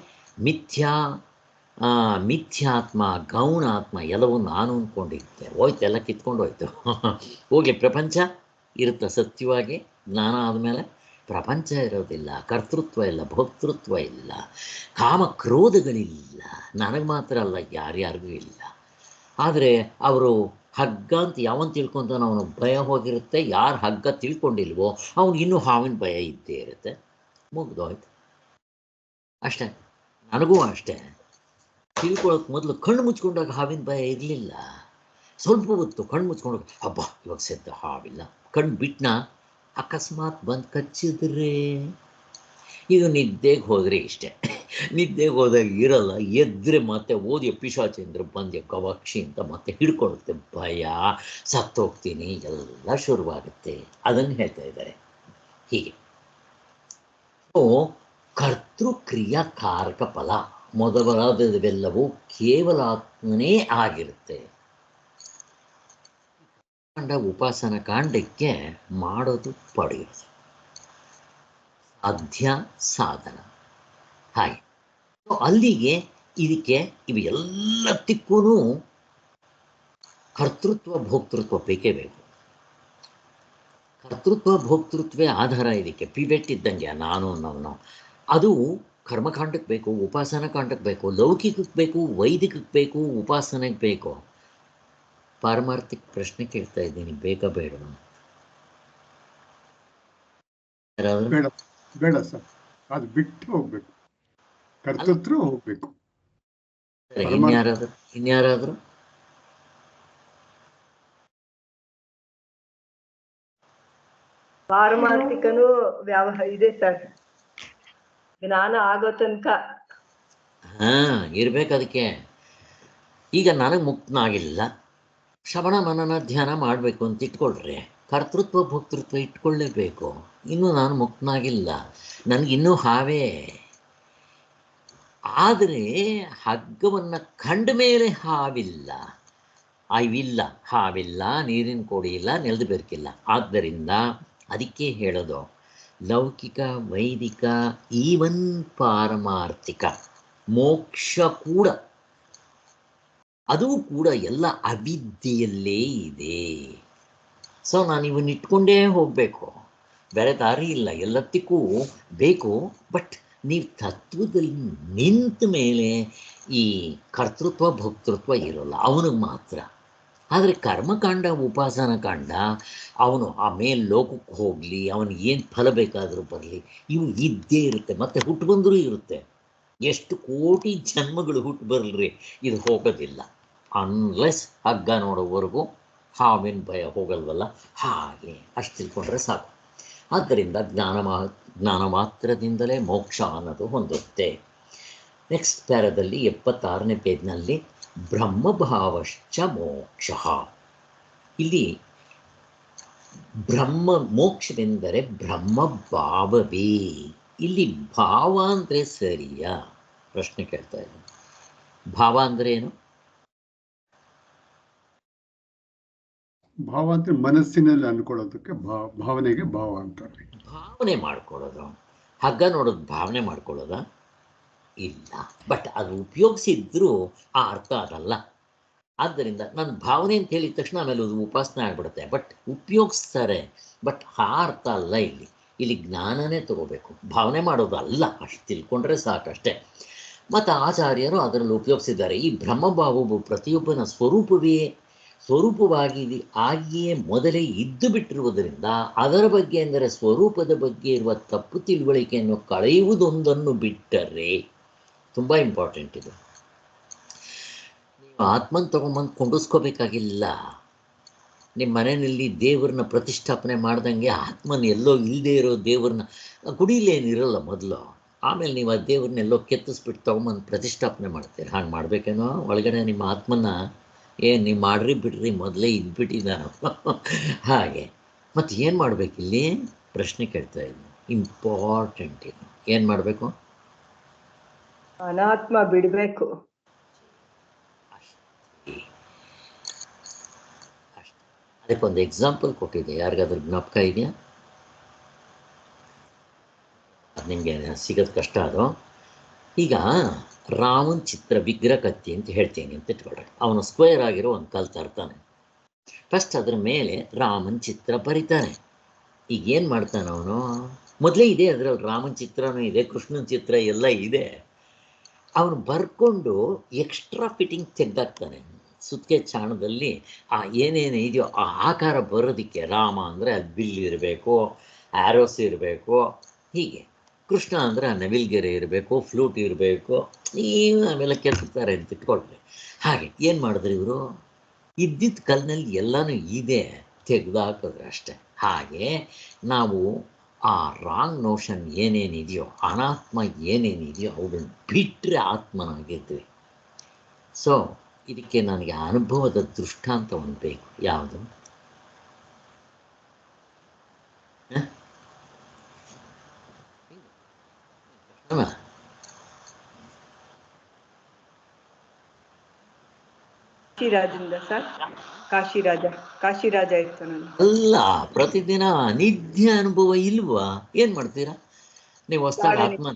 ಮಿಥ್ಯಾತ್ಮ, ಗೌಣ ಆತ್ಮ ಎಲ್ಲವೂ ನಾನು ಅಂದ್ಕೊಂಡಿದ್ದೆ. ಹೋಯ್ತು, ಎಲ್ಲ ಕಿತ್ಕೊಂಡು ಹೋಯ್ತು. ಹೋಗಿ ಪ್ರಪಂಚ ಇರುತ್ತೆ ಸತ್ಯವಾಗಿ. ಜ್ಞಾನ ಆದಮೇಲೆ ಪ್ರಪಂಚ ಇರೋದಿಲ್ಲ, ಕರ್ತೃತ್ವ ಇಲ್ಲ, ಭೋಕ್ತೃತ್ವ ಇಲ್ಲ, ಕಾಮಕ್ರೋಧಗಳಿಲ್ಲ. ನನಗೆ ಮಾತ್ರ ಅಲ್ಲ, ಯಾರ್ಯಾರಿಗೂ ಇಲ್ಲ. ಆದರೆ ಅವರು ಹಗ್ಗ ಅಂತ ಯಾವನು ತಿಳ್ಕೊತಾನೋ ಅವನು ಭಯ ಹೋಗಿರುತ್ತೆ. ಯಾರು ಹಗ್ಗ ತಿಳ್ಕೊಂಡಿಲ್ವೋ ಅವನು ಇನ್ನೂ ಹಾವಿನ ಭಯ ಇದ್ದೇ ಇರುತ್ತೆ. ಮುಗ್ದೋಯ್ತು ಅಷ್ಟೇ. ನನಗೂ ಅಷ್ಟೇ. ತಿಳ್ಕೊಳ್ಳೋಕೆ ಮೊದಲು ಕಣ್ಣು ಮುಚ್ಕೊಂಡಾಗ ಹಾವಿನ ಭಯ ಇರಲಿಲ್ಲ. ಸ್ವಲ್ಪ ಹೊತ್ತು ಕಣ್ಣು ಮುಚ್ಕೊಂಡಾಗ ಹಬ್ಬ ಇವಾಗ ಸದ್ದ ಹಾವಿಲ್ಲ. ಕಣ್ಣು ಬಿಟ್ಟನ ಅಕಸ್ಮಾತ್ ಬಂದು ಕಚ್ಚಿದ್ರೆ, ಇದು ನಿದ್ದೆಗೆ ಹೋದರೆ ಇಷ್ಟೇ. ನಿದ್ದೆಗೆ ಹೋದಾಗ ಇರಲ್ಲ, ಎದ್ದರೆ ಮತ್ತೆ ಓದಿಯ ಪಿಶಾಚೇಂದ್ರ ಬಂದೆ ಗವಾಕ್ಷಿ ಅಂತ ಮತ್ತೆ ಹಿಡ್ಕೊಳುತ್ತೆ. ಭಯ, ಸತ್ತೋಗ್ತೀನಿ ಎಲ್ಲ ಶುರುವಾಗುತ್ತೆ. ಅದನ್ನು ಹೇಳ್ತಾ ಇದ್ದಾರೆ. ಹೀಗೆ ಕರ್ತೃಕ್ರಿಯಾಕಾರಕ ಫಲ ಮೊದಲಾದವೆಲ್ಲವೂ ಕೇವಲ ಆತ್ಮನೇ ಆಗಿರುತ್ತೆ. ಕಾಂಡ ಉಪಾಸನ ಕಾಂಡಕ್ಕೆ ಮಾಡೋದು ಪಡೆಯೋದು ಸಾಧ್ಯ ಸಾಧನ. ಹಾಗೆ ಅಲ್ಲಿಗೆ ಇದಕ್ಕೆ ಇವೆಲ್ಲದಕ್ಕೂ ಕರ್ತೃತ್ವ ಭೋಕ್ತೃತ್ವ ಬೇಕೇ ಬೇಕು. ಕರ್ತೃತ್ವ ಭೋಕ್ತೃತ್ವೇ ಆಧಾರ. ಇದಕ್ಕೆ ಪಿವೆಟ್ ಇದ್ದಂಗೆ ನಾನು ನಾವು ಅದು ಕರ್ಮಕಾಂಡಕ್ಕೆ ಬೇಕು, ಉಪಾಸನ ಕಾಂಡಕ್ಕೆ ಬೇಕು, ಲೌಕಿಕಕ್ಕೆ ಬೇಕು, ವೈದಿಕಕ್ಕೆ ಬೇಕು, ಉಪಾಸನೆಗೆ ಬೇಕು. ಪಾರಮಾರ್ಥಿಕ ಪ್ರಶ್ನೆ ಕೇಳ್ತಾ ಇದ್ದೀನಿ, ಬೇಕಾ ಬೇಡ? ಬೇಡ ಬೇಡ ಸರ್, ಅದು ಬಿಟ್ಟು ಹೋಗ್ಬೇಕು, ಕರ್ತೃತ್ವ ಹೋಗ್ಬೇಕು. ಇನ್ಯಾರಾದ್ರು ಪಾರಮಾರ್ಥಿಕನು ಇದೆ ಸರ್, ಜ್ಞಾನ ಆಗೋ ತನಕ ಇರ್ಬೇಕು. ಅದಕ್ಕೆ ಈಗ ನನಗೆ ಮುಕ್ತನಾಗಿಲ್ಲ, ಶ್ರವಣ ಮನನ ಧ್ಯಾನ ಮಾಡಬೇಕು ಅಂತ ಇಟ್ಕೊಳ್ರಿ, ಕರ್ತೃತ್ವ ಭೋಕ್ತೃತ್ವ ಇಟ್ಕೊಳ್ಳೇಬೇಕು. ಇನ್ನೂ ನಾನು ಮುಕ್ತನಾಗಿಲ್ಲ, ನನಗಿನ್ನೂ ಹಾವೇ. ಆದರೆ ಹಗ್ಗವನ್ನು ಕಂಡ ಮೇಲೆ ಹಾವಿಲ್ಲ, ಅವಿಲ್ಲ, ಹಾವಿಲ್ಲ, ನೀರಿನ ಕೋಡಿ ಇಲ್ಲ, ನೆಲದ ಬೆರಕಿಲ್ಲ. ಆದ್ದರಿಂದ ಅದಕ್ಕೆ ಹೇಳೋದು ಲೌಕಿಕ, ವೈದಿಕ, ಈವನ್ ಪಾರಮಾರ್ಥಿಕ ಮೋಕ್ಷ ಕೂಡ, ಅದು ಕೂಡ ಎಲ್ಲ ಅವಿದ್ಯೆಯಲ್ಲೇ ಇದೆ. ಸೊ ನಾನು ಇವನ್ನ ಇಟ್ಕೊಂಡೇ ಹೋಗಬೇಕು, ಬೇರೆ ದಾರಿ ಇಲ್ಲ, ಎಲ್ಲದಕ್ಕೂ ಬೇಕು. ಬಟ್ ನೀವು ತತ್ವದಲ್ಲಿ ನಿಂತ ಮೇಲೆ ಈ ಕರ್ತೃತ್ವ ಭೋಕ್ತೃತ್ವ ಇರೋಲ್ಲ, ಅವನಿಗೆ ಮಾತ್ರ. ಆದರೆ ಕರ್ಮಕಾಂಡ ಉಪಾಸನ ಕಾಂಡ ಅವನು ಆ ಮೇಲೆ ಲೋಕಕ್ಕೆ ಹೋಗಲಿ, ಅವನಿಗೆ ಏನು ಫಲ ಬೇಕಾದರೂ ಬರಲಿ, ಇವು ಇದ್ದೇ ಇರುತ್ತೆ. ಮತ್ತು ಹುಟ್ಟು ಬಂದರೂ ಇರುತ್ತೆ. ಎಷ್ಟು ಕೋಟಿ ಜನ್ಮಗಳು ಹುಟ್ಟು ಬರಲ್ರಿ, ಇದು ಹೋಗೋದಿಲ್ಲ. ಅನ್ಲೆಸ್ ಹಗ್ಗ ನೋಡೋವರೆಗೂ ಹಾವಿನ ಭಯ ಹೋಗಲ್ವಲ್ಲ, ಹಾಗೆ ಅಷ್ಟು ತಿಳ್ಕೊಂಡ್ರೆ ಸಾಕು. ಆದ್ದರಿಂದ ಜ್ಞಾನ ಮಾತ್ರದಿಂದಲೇ ಮೋಕ್ಷ ಅನ್ನೋದು ಹೊಂದುತ್ತೆ. ನೆಕ್ಸ್ಟ್ ಪ್ಯಾರದಲ್ಲಿ 76ನೇ ಪೇಜ್ನಲ್ಲಿ ಬ್ರಹ್ಮಭಾವಶ್ಚ ಮೋಕ್ಷ. ಇಲ್ಲಿ ಬ್ರಹ್ಮ ಮೋಕ್ಷವೆಂದರೆ ಬ್ರಹ್ಮಭಾವವೇ. ಇಲ್ಲಿ ಭಾವ ಅಂದರೆ ಸರಿಯಾ? ಪ್ರಶ್ನೆ ಕೇಳ್ತಾ ಇದ್ದೀನಿ. ಭಾವ ಅಂದರೆ ಏನು? ಭಾವ ಅಂದ್ರೆ ಮನಸ್ಸಿನಲ್ಲಿ ಅನ್ಕೊಳ್ಳೋದಕ್ಕೆ ಭಾವನೆಗೆ ಭಾವ ಅಂತಾರೆ. ಭಾವನೆ ಮಾಡ್ಕೊಳ್ಳೋದು. ಹಗ್ಗ ನೋಡೋದು ಭಾವನೆ ಮಾಡ್ಕೊಳ್ಳೋದ? ಇಲ್ಲ. ಬಟ್ ಅದು ಉಪಯೋಗಿಸಿದ್ರೂ ಆ ಅರ್ಥ ಅದಲ್ಲ. ಆದ್ದರಿಂದ ನನ್ನ ಭಾವನೆ ಅಂತ ಹೇಳಿದ ತಕ್ಷಣ ಆಮೇಲೆ ಅದು ಉಪಾಸನೆ ಆಗ್ಬಿಡುತ್ತೆ. ಬಟ್ ಉಪಯೋಗಿಸ್ತಾರೆ, ಬಟ್ ಆ ಅರ್ಥ ಅಲ್ಲ. ಇಲ್ಲಿ ಜ್ಞಾನನೇ ತಗೋಬೇಕು, ಭಾವನೆ ಮಾಡೋದು ಅಲ್ಲ. ಅಷ್ಟು ತಿಳ್ಕೊಂಡ್ರೆ ಸಾಕಷ್ಟೇ. ಮತ್ತು ಆಚಾರ್ಯರು ಅದರಲ್ಲಿ ಉಪಯೋಗಿಸಿದ್ದಾರೆ. ಈ ಬ್ರಹ್ಮಭಾವವು ಪ್ರತಿಯೊಬ್ಬನ ಸ್ವರೂಪವಾಗಿ ಆಗಿಯೇ ಮೊದಲೇ ಇದ್ದು ಬಿಟ್ಟಿರುವುದರಿಂದ ಅದರ ಬಗ್ಗೆ ಅಂದರೆ ಸ್ವರೂಪದ ಬಗ್ಗೆ ಇರುವ ತಪ್ಪು ತಿಳುವಳಿಕೆಯನ್ನು ಕಳೆಯುವುದೊಂದನ್ನು ಬಿಟ್ಟರೆ, ತುಂಬ ಇಂಪಾರ್ಟೆಂಟ್ ಇದು. ನೀವು ಆತ್ಮನ್ ತಗೊಂಬಂದು ಕೊಂಡಿಸ್ಕೋಬೇಕಾಗಿಲ್ಲ. ನಿಮ್ಮ ಮನೆಯಲ್ಲಿ ದೇವ್ರನ್ನ ಪ್ರತಿಷ್ಠಾಪನೆ ಮಾಡ್ದಂಗೆ ಆತ್ಮನ ಎಲ್ಲೋ ಇಲ್ಲದೆ ಇರೋ ದೇವ್ರನ್ನ, ಗುಡಿಲೇನಿರಲ್ಲ ಮೊದಲು, ಆಮೇಲೆ ನೀವು ಆ ದೇವ್ರನ್ನ ಎಲ್ಲೋ ಕೆತ್ತಿಸ್ಬಿಟ್ಟು ತೊಗೊಂಬಂದು ಪ್ರತಿಷ್ಠಾಪನೆ ಮಾಡ್ತೀರಿ. ಹಾಗೆ ಮಾಡಬೇಕೇನೋ? ಒಳಗಡೆ ನಿಮ್ಮ ಆತ್ಮನ ನೀವು ಮಾಡ್ರಿ ಬಿಡ್ರಿ, ಮೊದಲೇ ಇದ್ಬಿಟ್ಟಿದ್ದಾನ ಹಾಗೆ. ಮತ್ತು ಏನು ಮಾಡಬೇಕಿಲ್ಲಿ? ಪ್ರಶ್ನೆ ಕೇಳ್ತಾ ಇದ್ದೀನಿ, ಇಂಪಾರ್ಟೆಂಟ್ ಇದು. ಏನು ಮಾಡಬೇಕು? ಅನಾತ್ಮ ಬಿಡಬೇಕು. ಅದಕ್ಕೊಂದು ಎಕ್ಸಾಂಪಲ್ ಕೊಟ್ಟಿದೆ, ಯಾರಿಗಾದ್ರೂ ಜ್ಞಾಪಕ ಇದೆಯಾ? ಅದು ನಿಮಗೆ ಸಿಗೋದು ಕಷ್ಟ. ಅದು ಈಗ ರಾಮನ್ ಚಿತ್ರ ವಿಗ್ರಹ ಕತ್ತಿ ಅಂತ ಹೇಳ್ತೀನಿ ಅಂತ ಇಟ್ಕೊಳ್ರಿ. ಅವನು ಸ್ಕ್ವೇರ್ ಆಗಿರೋ ಒಂದು ಕಲ್ಲು ತರ್ತಾನೆ. ಫಸ್ಟ್ ಅದ್ರ ಮೇಲೆ ರಾಮನ್ ಚಿತ್ರ ಬರಿತಾನೆ. ಈಗ ಏನು ಮಾಡ್ತಾನೆ ಅವನು? ಮೊದಲೇ ಇದೆ ಅದರಲ್ಲಿ ರಾಮನ ಚಿತ್ರನೂ ಇದೆ, ಕೃಷ್ಣನ ಚಿತ್ರ ಎಲ್ಲ ಇದೆ. ಅವನು ಬರ್ಕೊಂಡು ಎಕ್ಸ್ಟ್ರಾ ಫಿಟ್ಟಿಂಗ್ ತೆಗ್ದಾಕ್ತಾನೆ. ಸುತ್ತಿಗೆ ಚಾಣದಲ್ಲಿ ಏನೇನು ಇದೆಯೋ ಆ ಆಕಾರ ಬರೋದಕ್ಕೆ, ರಾಮ ಅಂದರೆ ಅದು ಬಿಲ್ ಇರಬೇಕು, ಆ್ಯರೋಸ್ ಇರಬೇಕು, ಹೀಗೆ. ಕೃಷ್ಣ ಅಂದರೆ ನವಿಲ್ಗೆರೆ ಇರಬೇಕು, ಫ್ಲೂಟ್ ಇರಬೇಕು, ಆಮೇಲೆ ಕೆತ್ತಿರ್ತಾರೆ ಅಂತ ಇಟ್ಕೊಳ್ರಿ. ಹಾಗೆ ಏನು ಮಾಡಿದ್ರು ಇವರು? ಇದ್ದಿದ್ದ ಕಲ್ಲಿನಲ್ಲಿ ಎಲ್ಲನೂ ಇದೆ, ತೆಗೆದಾಕಿದ್ರೆ ಅಷ್ಟೆ. ಹಾಗೆ ನಾವು ಆ ರಾಂಗ್ ನೋಷನ್ ಏನೇನಿದೆಯೋ, ಅನಾತ್ಮ ಏನೇನಿದೆಯೋ ಅವುಗಳನ್ನ ಬಿಟ್ಟರೆ ಆತ್ಮನಾಗಿದ್ವಿ. ಸೊ ಇದಕ್ಕೆ ನನಗೆ ಅನುಭವದ ದೃಷ್ಟಾಂತ ಒಂದು ಬೇಕು. ಯಾವುದು? ಕಾಶಿರಾಜಿಂದ ಸರ್, ಕಾಶಿರಾಜ ಇರ್ತಾನಲ್ಲ. ಅಲ್ಲ, ಪ್ರತಿದಿನ ನಿದ್ದೆ ಅನುಭವ ಇಲ್ವಾ? ಏನು ಮಾಡ್ತೀರಾ ನೀವು? ಹೊಸ್ದಾಗಿ ಆತ್ಮ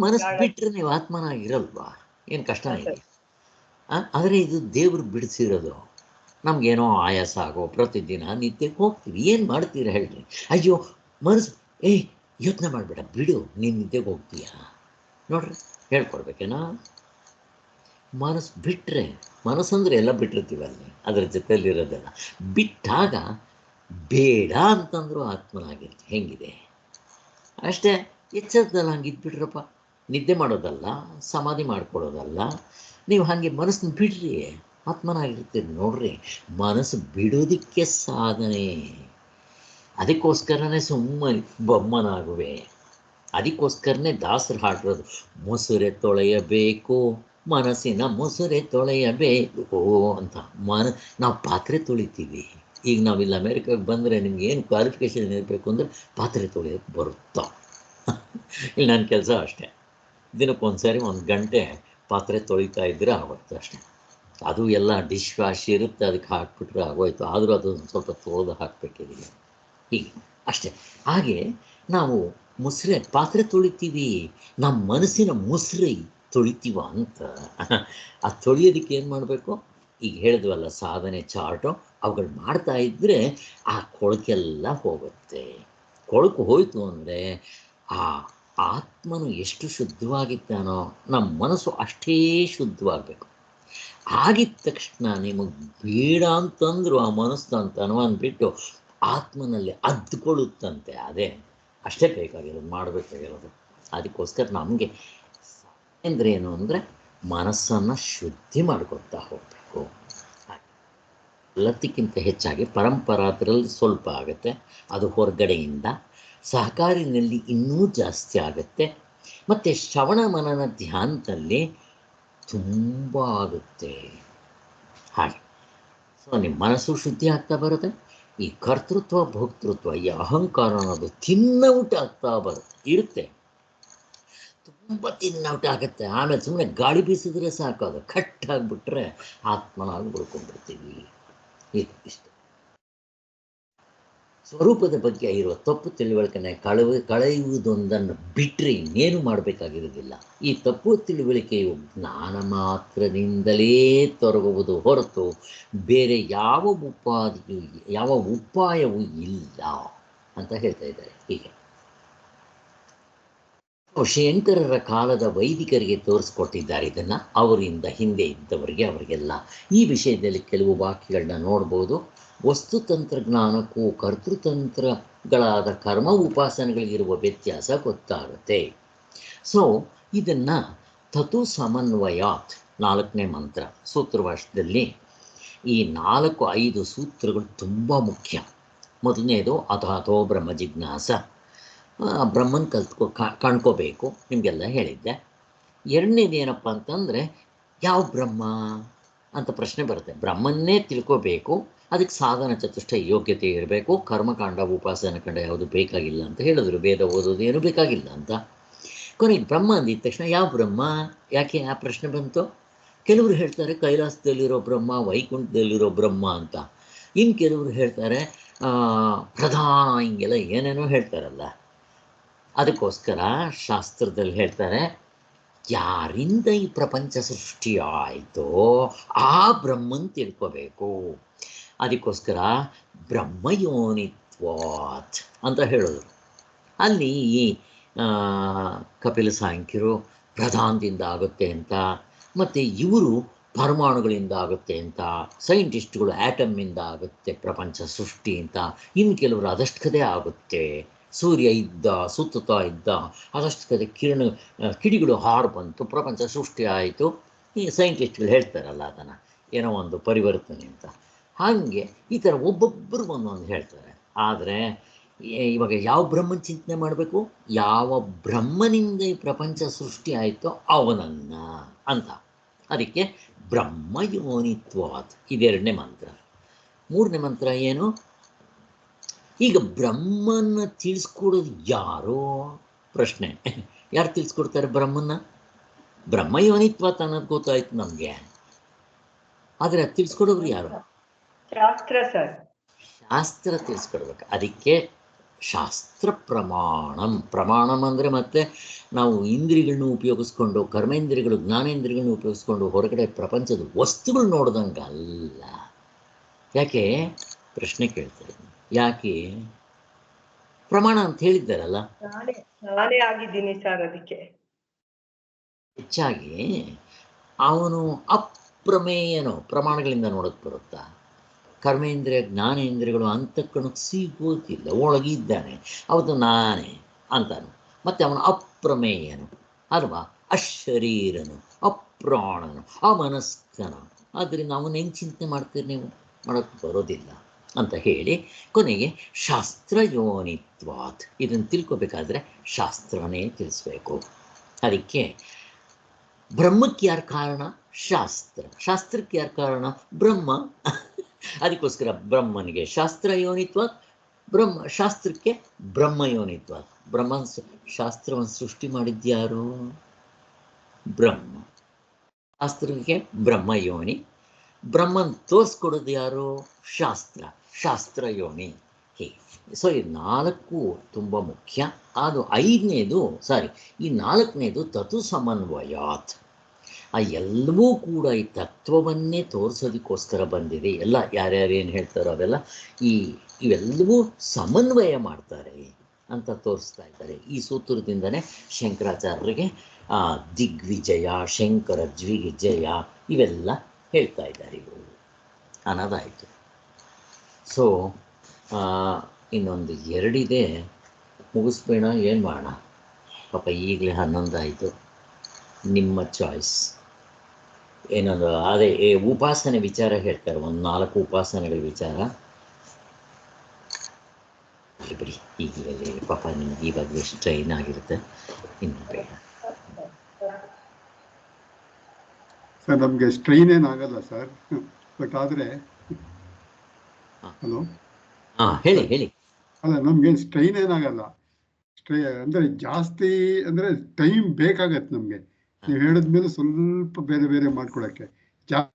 ಮನಸ್ಸು ಬಿಟ್ಟರೆ ನೀವು ಆತ್ಮನಾಗಿರಲ್ವಾ? ಏನು ಕಷ್ಟನ ಇದೆಯಾ? ಆದರೆ ಇದು ದೇವ್ರು ಬಿಡಿಸಿರೋದು. ನಮಗೇನೋ ಆಯಾಸ ಆಗೋ ಪ್ರತಿದಿನ ನಿದ್ದೆಗೆ ಹೋಗ್ತೀವಿ. ಏನು ಮಾಡ್ತೀರಾ ಹೇಳ್ರಿ? ಅಯ್ಯೋ ಮನಸ್ಸು ಯೋಚನೆ ಮಾಡಬೇಡ ಬಿಡು, ನೀನು ನಿದ್ದೆಗೆ ಹೋಗ್ತೀಯಾ ನೋಡ್ರಿ, ಹೇಳ್ಕೊಡ್ಬೇಕೇನಾ? ಮನಸ್ಸು ಬಿಟ್ಟರೆ, ಮನಸ್ಸಂದ್ರೆ ಎಲ್ಲ ಬಿಟ್ಟಿರ್ತೀವಿ ಅಲ್ಲಿ, ಅದರ ಜೊತೆಯಲ್ಲಿರೋದೆಲ್ಲ ಬಿಟ್ಟಾಗ ಬೇಡ ಅಂತಂದ್ರೂ ಆತ್ಮನಾಗಿರ್ತೀವಿ. ಹೆಂಗಿದೆ ಅಷ್ಟೇ. ಎಚ್ಚರದಲ್ಲಿ ಹಂಗೆ ಇದ್ಬಿಟ್ರಪ್ಪ, ನಿದ್ದೆ ಮಾಡೋದಲ್ಲ, ಸಮಾಧಿ ಮಾಡ್ಕೊಳ್ಳೋದಲ್ಲ, ನೀವು ಹಾಗೆ ಮನಸ್ಸನ್ನ ಬಿಡ್ರಿ, ಆತ್ಮನಾಗಿರ್ತೀರಿ ನೋಡ್ರಿ. ಮನಸ್ಸು ಬಿಡೋದಕ್ಕೆ ಸಾಧನೆ. ಅದಕ್ಕೋಸ್ಕರನೇ ಸುಮ್ಮನೆ ಬೊಮ್ಮನಾಗುವೆ. ಅದಕ್ಕೋಸ್ಕರನೇ ದಾಸರು ಹಾಡಿರೋದು, ಮೊಸರೆ ತೊಳೆಯಬೇಕು ಮನಸ್ಸಿನ ಮೊಸರೆ ತೊಳೆಯಬೇಕು ಅಂತ. ನಾವು ಪಾತ್ರೆ ತೊಳಿತೀವಿ. ಈಗ ನಾವಿಲ್ಲಿ ಅಮೇರಿಕಾಗೆ ಬಂದರೆ ನಿಮ್ಗೆ ಏನು ಕ್ವಾಲಿಫಿಕೇಷನ್ ಇರಬೇಕು ಅಂದರೆ ಪಾತ್ರೆ ತೊಳೆಯೋಕ್ಕೆ ಬರುತ್ತಾ? ಇಲ್ಲಿ ನನ್ನ ಕೆಲಸ ಅಷ್ಟೇ, ದಿನಕ್ಕೊಂದ್ಸರಿ 1 ಗಂಟೆ ಪಾತ್ರೆ ತೊಳಿತಾ ಇದ್ದರೆ ಆಗುತ್ತೆ ಅಷ್ಟೇ. ಅದು ಎಲ್ಲ ಡಿಶ್ ವಾಶ್ ಇರುತ್ತೆ, ಅದಕ್ಕೆ ಹಾಕ್ಬಿಟ್ರೆ ಆಗೋಯ್ತು. ಆದರೂ ಅದನ್ನು ಸ್ವಲ್ಪ ತೊಳೆದು ಹಾಕಬೇಕಿದೆ, ಹೀಗೆ ಅಷ್ಟೇ. ಹಾಗೆ ನಾವು ಮುಸ್ರೆ ಪಾತ್ರೆ ತೊಳಿತೀವಿ, ನಮ್ಮ ಮನಸ್ಸಿನ ಮುಸ್ರೆ ತೊಳಿತೀವ ಅಂತ. ಆ ತೊಳಿಯೋದಕ್ಕೆ ಏನು ಮಾಡಬೇಕು? ಈಗ ಹೇಳಿದ್ವಲ್ಲ ಸಾಧನೆ ಚಾರ್ಟು, ಅವುಗಳು ಮಾಡ್ತಾ ಇದ್ದರೆ ಆ ಕೊಳಕೆಲ್ಲ ಹೋಗುತ್ತೆ. ಕೊಳಕು ಹೋಯಿತು ಅಂದರೆ ಆ ಆತ್ಮನು ಎಷ್ಟು ಶುದ್ಧವಾಗಿದ್ದಾನೋ ನಮ್ಮ ಮನಸ್ಸು ಅಷ್ಟೇ ಶುದ್ಧವಾಗಬೇಕು. ಆಗಿದ ತಕ್ಷಣ ನಿಮಗೆ ಬೇಡ ಅಂತಂದ್ರು ಆ ಮನಸ್ಸು ಅಂತ ಅನುಮಾನ ಆತ್ಮನಲ್ಲಿ ಅದ್ಕೊಳ್ಳುತ್ತಂತೆ. ಅದೇ ಅಷ್ಟೇ ಬೇಕಾಗಿರೋದು, ಮಾಡಬೇಕಾಗಿರೋದು. ಅದಕ್ಕೋಸ್ಕರ ನಮಗೆ ಅಂದರೆ ಏನು ಅಂದರೆ ಮನಸ್ಸನ್ನು ಶುದ್ಧಿ ಮಾಡ್ಕೊತಾ ಹೋಗಬೇಕು. ಎಲ್ಲದಕ್ಕಿಂತ ಹೆಚ್ಚಾಗಿ ಪರಂಪರಾದ್ರಲ್ಲಿ ಸ್ವಲ್ಪ ಆಗುತ್ತೆ, ಅದು ಹೊರಗಡೆಯಿಂದ. ಸಹಕಾರಿನಲ್ಲಿ ಇನ್ನೂ ಜಾಸ್ತಿ ಆಗುತ್ತೆ. ಮತ್ತು ಶ್ರವಣ ಮನನ ಧ್ಯಾನದಲ್ಲಿ ತುಂಬ ಆಗುತ್ತೆ. ಹಾಗೆ ಸೊ ನಿಮ್ಮ ಮನಸ್ಸು ಶುದ್ಧಿ ಆಗ್ತಾ ಬರುತ್ತೆ. ಈ ಕರ್ತೃತ್ವ ಭೋಕ್ತೃತ್ವ, ಈ ಅಹಂಕಾರ ಅನ್ನೋದು ತಿನ್ನೌಟ ಆಗ್ತಾ ಇರುತ್ತೆ. ತುಂಬ ತಿನ್ನೌಟ ಆಗುತ್ತೆ. ಆಮೇಲೆ ಸುಮ್ಮನೆ ಗಾಳಿ ಬೀಸಿದ್ರೆ ಸಾಕು, ಅದು ಕಟ್ಟಾಗಿಬಿಟ್ರೆ ಆತ್ಮನಾಗಿ ಉಳ್ಕೊಂಡ್ಬಿಡ್ತೀವಿ. ಇಷ್ಟು ಸ್ವರೂಪದ ಬಗ್ಗೆ ಇರುವ ತಪ್ಪು ತಿಳುವಳಿಕೆನ ಕಳೆಯುವುದೊಂದನ್ನು ಬಿಟ್ಟರೆ ಇನ್ನೇನು ಮಾಡಬೇಕಾಗಿರೋದಿಲ್ಲ. ಈ ತಪ್ಪು ತಿಳುವಳಿಕೆಯು ಜ್ಞಾನ ಮಾತ್ರದಿಂದಲೇ ತೊರಗುವುದು ಹೊರತು ಬೇರೆ ಯಾವ ಉಪಾಯವೂ ಇಲ್ಲ ಅಂತ ಹೇಳ್ತಾ ಇದ್ದಾರೆ. ಹೀಗೆ ಶಂಕರರ ಕಾಲದ ವೈದಿಕರಿಗೆ ತೋರಿಸ್ಕೊಟ್ಟಿದ್ದಾರೆ ಇದನ್ನು, ಅವರಿಂದ ಹಿಂದೆ ಇದ್ದವರಿಗೆ, ಅವರಿಗೆಲ್ಲ ಈ ವಿಷಯದಲ್ಲಿ ಕೆಲವು ವಾಕ್ಯಗಳನ್ನ ನೋಡ್ಬೋದು. ವಸ್ತುತಂತ್ರಜ್ಞಾನಕ್ಕೂ ಕರ್ತೃತಂತ್ರಗಳಾದ ಕರ್ಮ ಉಪಾಸನೆಗಳಿಗಿರುವ ವ್ಯತ್ಯಾಸ ಗೊತ್ತಾಗುತ್ತೆ. ಸೊ ಇದನ್ನು ತತು ಸಮನ್ವಯಾತ್ 4ನೇ ಮಂತ್ರ ಸೂತ್ರಭಾಷ್ಯದಲ್ಲಿ ಈ 4-5 ಸೂತ್ರಗಳು ತುಂಬ ಮುಖ್ಯ. ಮೊದಲನೇದು ಅಥಾತೋ ಬ್ರಹ್ಮ ಜಿಜ್ಞಾಸ, ಬ್ರಹ್ಮನ್ ಕಾಣ್ಕೋಬೇಕು, ನಿಮಗೆಲ್ಲ ಹೇಳಿದ್ದೆ. ಎರಡನೇದು ಏನಪ್ಪ ಅಂತಂದರೆ ಯಾವ ಬ್ರಹ್ಮ ಅಂತ ಪ್ರಶ್ನೆ ಬರುತ್ತೆ. ಬ್ರಹ್ಮನ್ನೇ ತಿಳ್ಕೋಬೇಕು, ಅದಕ್ಕೆ ಸಾಧನ ಚತುಷ್ಟ ಯೋಗ್ಯತೆ ಇರಬೇಕು, ಕರ್ಮಕಾಂಡ ಉಪಾಸನ ಕಾಂಡ ಯಾವುದು ಬೇಕಾಗಿಲ್ಲ ಅಂತ ಹೇಳಿದ್ರು. ವೇದ ಓದೋದು ಏನು ಬೇಕಾಗಿಲ್ಲ ಅಂತ. ಕೊನೆಗೆ ಬ್ರಹ್ಮ ಅಂದಿದ ತಕ್ಷಣ ಯಾವ ಬ್ರಹ್ಮ, ಯಾಕೆ ಆ ಪ್ರಶ್ನೆ ಬಂತು? ಕೆಲವರು ಹೇಳ್ತಾರೆ ಕೈಲಾಸದಲ್ಲಿರೋ ಬ್ರಹ್ಮ, ವೈಕುಂಠದಲ್ಲಿರೋ ಬ್ರಹ್ಮ ಅಂತ. ಇನ್ನು ಕೆಲವರು ಹೇಳ್ತಾರೆ ಪ್ರಧಾನ, ಹಿಂಗೆಲ್ಲ ಏನೇನೋ ಹೇಳ್ತಾರಲ್ಲ. ಅದಕ್ಕೋಸ್ಕರ ಶಾಸ್ತ್ರದಲ್ಲಿ ಹೇಳ್ತಾರೆ, ಯಾರಿಂದ ಈ ಪ್ರಪಂಚ ಸೃಷ್ಟಿ ಆಯಿತೋ ಆ ಬ್ರಹ್ಮನ್ ತಿಳ್ಕೋಬೇಕು. ಅದಕ್ಕೋಸ್ಕರ ಬ್ರಹ್ಮಯೋನಿತ್ವಾತ್ ಅಂತ ಹೇಳೋದು. ಅಲ್ಲಿ ಕಪಿಲ ಸಾಂಖ್ಯರು ಪ್ರಧಾನದಿಂದ ಆಗುತ್ತೆ ಅಂತ, ಮತ್ತು ಇವರು ಪರಮಾಣುಗಳಿಂದ ಆಗುತ್ತೆ ಅಂತ, ಸೈಂಟಿಸ್ಟ್ಗಳು ಆ್ಯಟಮ್ಮಿಂದ ಆಗುತ್ತೆ ಪ್ರಪಂಚ ಸೃಷ್ಟಿ ಅಂತ, ಇನ್ನು ಕೆಲವರು ಅದಷ್ಟು ಕದೇ ಆಗುತ್ತೆ, ಸೂರ್ಯ ಇದ್ದ ಸುತ್ತುತ್ತಾ ಇದ್ದ, ಅದಷ್ಟು ಕಡೆ ಕಿಡಿಗಳು ಹಾರು ಬಂತು, ಪ್ರಪಂಚ ಸೃಷ್ಟಿ ಆಯಿತು. ಈ ಸೈಂಟಿಸ್ಟ್ಗಳು ಹೇಳ್ತಾರಲ್ಲ ಅದನ್ನು ಏನೋ ಒಂದು ಪರಿವರ್ತನೆ ಅಂತ. ಹಾಗೆ ಈ ಥರ ಒಬ್ಬೊಬ್ಬರು ಒಂದೊಂದು ಹೇಳ್ತಾರೆ. ಆದರೆ ಇವಾಗ ಯಾವ ಬ್ರಹ್ಮನ ಚಿಂತನೆ ಮಾಡಬೇಕು? ಯಾವ ಬ್ರಹ್ಮನಿಂದ ಈ ಪ್ರಪಂಚ ಸೃಷ್ಟಿ ಆಯಿತೋ ಅವನನ್ನು ಅಂತ. ಅದಕ್ಕೆ ಬ್ರಹ್ಮಯೋನಿತ್ವಾತ್ ಇದೆರಡನೇ ಮಂತ್ರ. ಮೂರನೇ ಮಂತ್ರ ಏನು? ಈಗ ಬ್ರಹ್ಮನ ತಿಳಿಸ್ಕೊಡೋದು ಯಾರೋ ಪ್ರಶ್ನೆ. ಯಾರು ತಿಳಿಸ್ಕೊಡ್ತಾರೆ ಬ್ರಹ್ಮನ? ಬ್ರಹ್ಮಯೋನಿತ್ವಾತ್ ಅನ್ನೋದು ಗೊತ್ತಾಯ್ತು ನಮಗೆ. ಆದರೆ ಅದು ತಿಳಿಸ್ಕೊಡೋರು ಯಾರು? ಶಾಸ್ತ್ರ ಸರ್. ಶಾಸ್ತ್ರ ತಿಳಿಸ್ಕೊಡ್ಬೇಕು. ಅದಕ್ಕೆ ಶಾಸ್ತ್ರ ಪ್ರಮಾಣಂ ಅಂದರೆ ಮತ್ತೆ ನಾವು ಇಂದ್ರಿಯಗಳನ್ನ ಉಪಯೋಗಿಸ್ಕೊಂಡು, ಕರ್ಮೇಂದ್ರಿಯಗಳು ಜ್ಞಾನೇಂದ್ರಿಯಗಳನ್ನ ಉಪಯೋಗಿಸ್ಕೊಂಡು ಹೊರಗಡೆ ಪ್ರಪಂಚದ ವಸ್ತುಗಳು ನೋಡ್ದಂಗೆ ಅಲ್ಲ. ಯಾಕೆ ಪ್ರಶ್ನೆ ಕೇಳ್ತಾರೆ, ಯಾಕೆ ಪ್ರಮಾಣ ಅಂತ ಹೇಳಿದ್ದಾರಲ್ಲ, ನಾನೇ ಆಗಿದ್ದೀನಿ ಸರ್. ಅದಕ್ಕೆ ಹೆಚ್ಚಾಗಿ ಅವನು ಅಪ್ರಮೇಯನು ಪ್ರಮಾಣಗಳಿಂದ ನೋಡೋಕೆ ಬರುತ್ತಾ? ಕರ್ಮೇಂದ್ರಿಯ ಜ್ಞಾನೇಂದ್ರಿಯಗಳು ಅಂತಃಕರಣಕ್ಕೆ ಸಿಗೋದಿಲ್ಲ, ಒಳಗಿದ್ದಾನೆ, ಅವತ್ತು ನಾನೇ ಅಂತಾನು. ಮತ್ತು ಅವನು ಅಪ್ರಮೇಯನು ಅಲ್ವಾ, ಅಶರೀರನು, ಅಪ್ರಾಣನು, ಅಮನಸ್ಕನು. ಆದ್ದರಿಂದ ಅವನು ಹೆಂಗೆ ಚಿಂತನೆ ಮಾಡ್ತೀರಿ ನೀವು? ಮಾಡೋಕ್ಕೆ ಬರೋದಿಲ್ಲ ಅಂತ ಹೇಳಿ ಕೊನೆಗೆ ಶಾಸ್ತ್ರಯೋನಿತ್ವಾತ್, ಇದನ್ನು ತಿಳ್ಕೊಬೇಕಾದ್ರೆ ಶಾಸ್ತ್ರನೇ ತಿಳಿಸ್ಬೇಕು. ಅದಕ್ಕೆ ಬ್ರಹ್ಮಕ್ಕೆ ಯಾರು ಕಾರಣ? ಶಾಸ್ತ್ರಕ್ಕೆ ಯಾರು ಕಾರಣ? ಬ್ರಹ್ಮ. ಅದಕ್ಕೋಸ್ಕರ ಬ್ರಹ್ಮನಿಗೆ ಶಾಸ್ತ್ರ ಯೋನಿತ್ವಾತ್, ಶಾಸ್ತ್ರಕ್ಕೆ ಬ್ರಹ್ಮ ಯೋನಿತ್ವಾತ್. ಶಾಸ್ತ್ರವನ್ನು ಸೃಷ್ಟಿ ಮಾಡಿದ್ಯಾರು? ಬ್ರಹ್ಮ. ಶಾಸ್ತ್ರಕ್ಕೆ ಬ್ರಹ್ಮ ಯೋನಿ. ಬ್ರಹ್ಮನ್ ತೋರಿಸ್ಕೊಡೋದು ಯಾರು? ಶಾಸ್ತ್ರ ಯೋನಿ. ಸೊ ಈ 4 ತುಂಬ ಮುಖ್ಯ. ಅದು 5ನೇದು ಈ 4ನೇದು ತತು ಸಮನ್ವಯಾತ್. ಆ ಎಲ್ಲವೂ ಕೂಡ ಈ ತತ್ವವನ್ನೇ ತೋರಿಸೋದಕ್ಕೋಸ್ಕರ ಬಂದಿದೆ. ಎಲ್ಲ ಯಾರ್ಯಾರು ಏನು ಹೇಳ್ತಾರೋ ಅವೆಲ್ಲ ಇವೆಲ್ಲವೂ ಸಮನ್ವಯ ಮಾಡ್ತಾರೆ ಅಂತ ತೋರಿಸ್ತಾ ಇದ್ದಾರೆ. ಈ ಸೂತ್ರದಿಂದನೇ ಶಂಕರಾಚಾರ್ಯರಿಗೆ ದಿಗ್ವಿಜಯ, ಶಂಕರ ದ್ವಿವಿಜಯ ಇವೆಲ್ಲ ಹೇಳ್ತಾ ಇದ್ದಾರೆ ಇವರು ಅನ್ನೋದಾಯಿತು. ಸೊ ಇನ್ನೊಂದು 2 ಇದೆ, ಮುಗಿಸ್ಬೇಡ, ಏನು ಮಾಡೋಣ ಪಾಪ, ಈಗಲೇ 11 ಆಯಿತು. ನಿಮ್ಮ ಚಾಯ್ಸ್. ಏನದು ಅದೇ ಉಪಾಸನೆ ವಿಚಾರ ಹೇಳ್ತಾರೆ, ಒಂದು 4 ಉಪಾಸನೆಗಳ ವಿಚಾರ ಬಿಡಿ. ಈಗಲೇ ಪಾಪ ನಿಮ್ಗೆ ಇವಾಗ ಎಷ್ಟು ಟ್ರೈನ್ ಆಗಿರುತ್ತೆ, ಇನ್ನು ಬೇಡ ಸರ್. ನಮಗೆ ಸ್ಟ್ರೈನ್ ಏನಾಗಲ್ಲ ಸರ್, ಬಟ್ ಆದರೆ ಹಲೋ ಹೇಳಿ. ಅಲ್ಲ, ನಮ್ಗೆ ಸ್ಟ್ರೈನ್ ಏನಾಗಲ್ಲ. ಅಂದರೆ ಜಾಸ್ತಿ ಅಂದರೆ ಟೈಮ್ ಬೇಕಾಗತ್ತೆ ನಮಗೆ. ನೀವು ಹೇಳಿದ್ಮೇಲೆ ಸ್ವಲ್ಪ ಬೇರೆ ಮಾಡ್ಕೊಳಕ್ಕೆ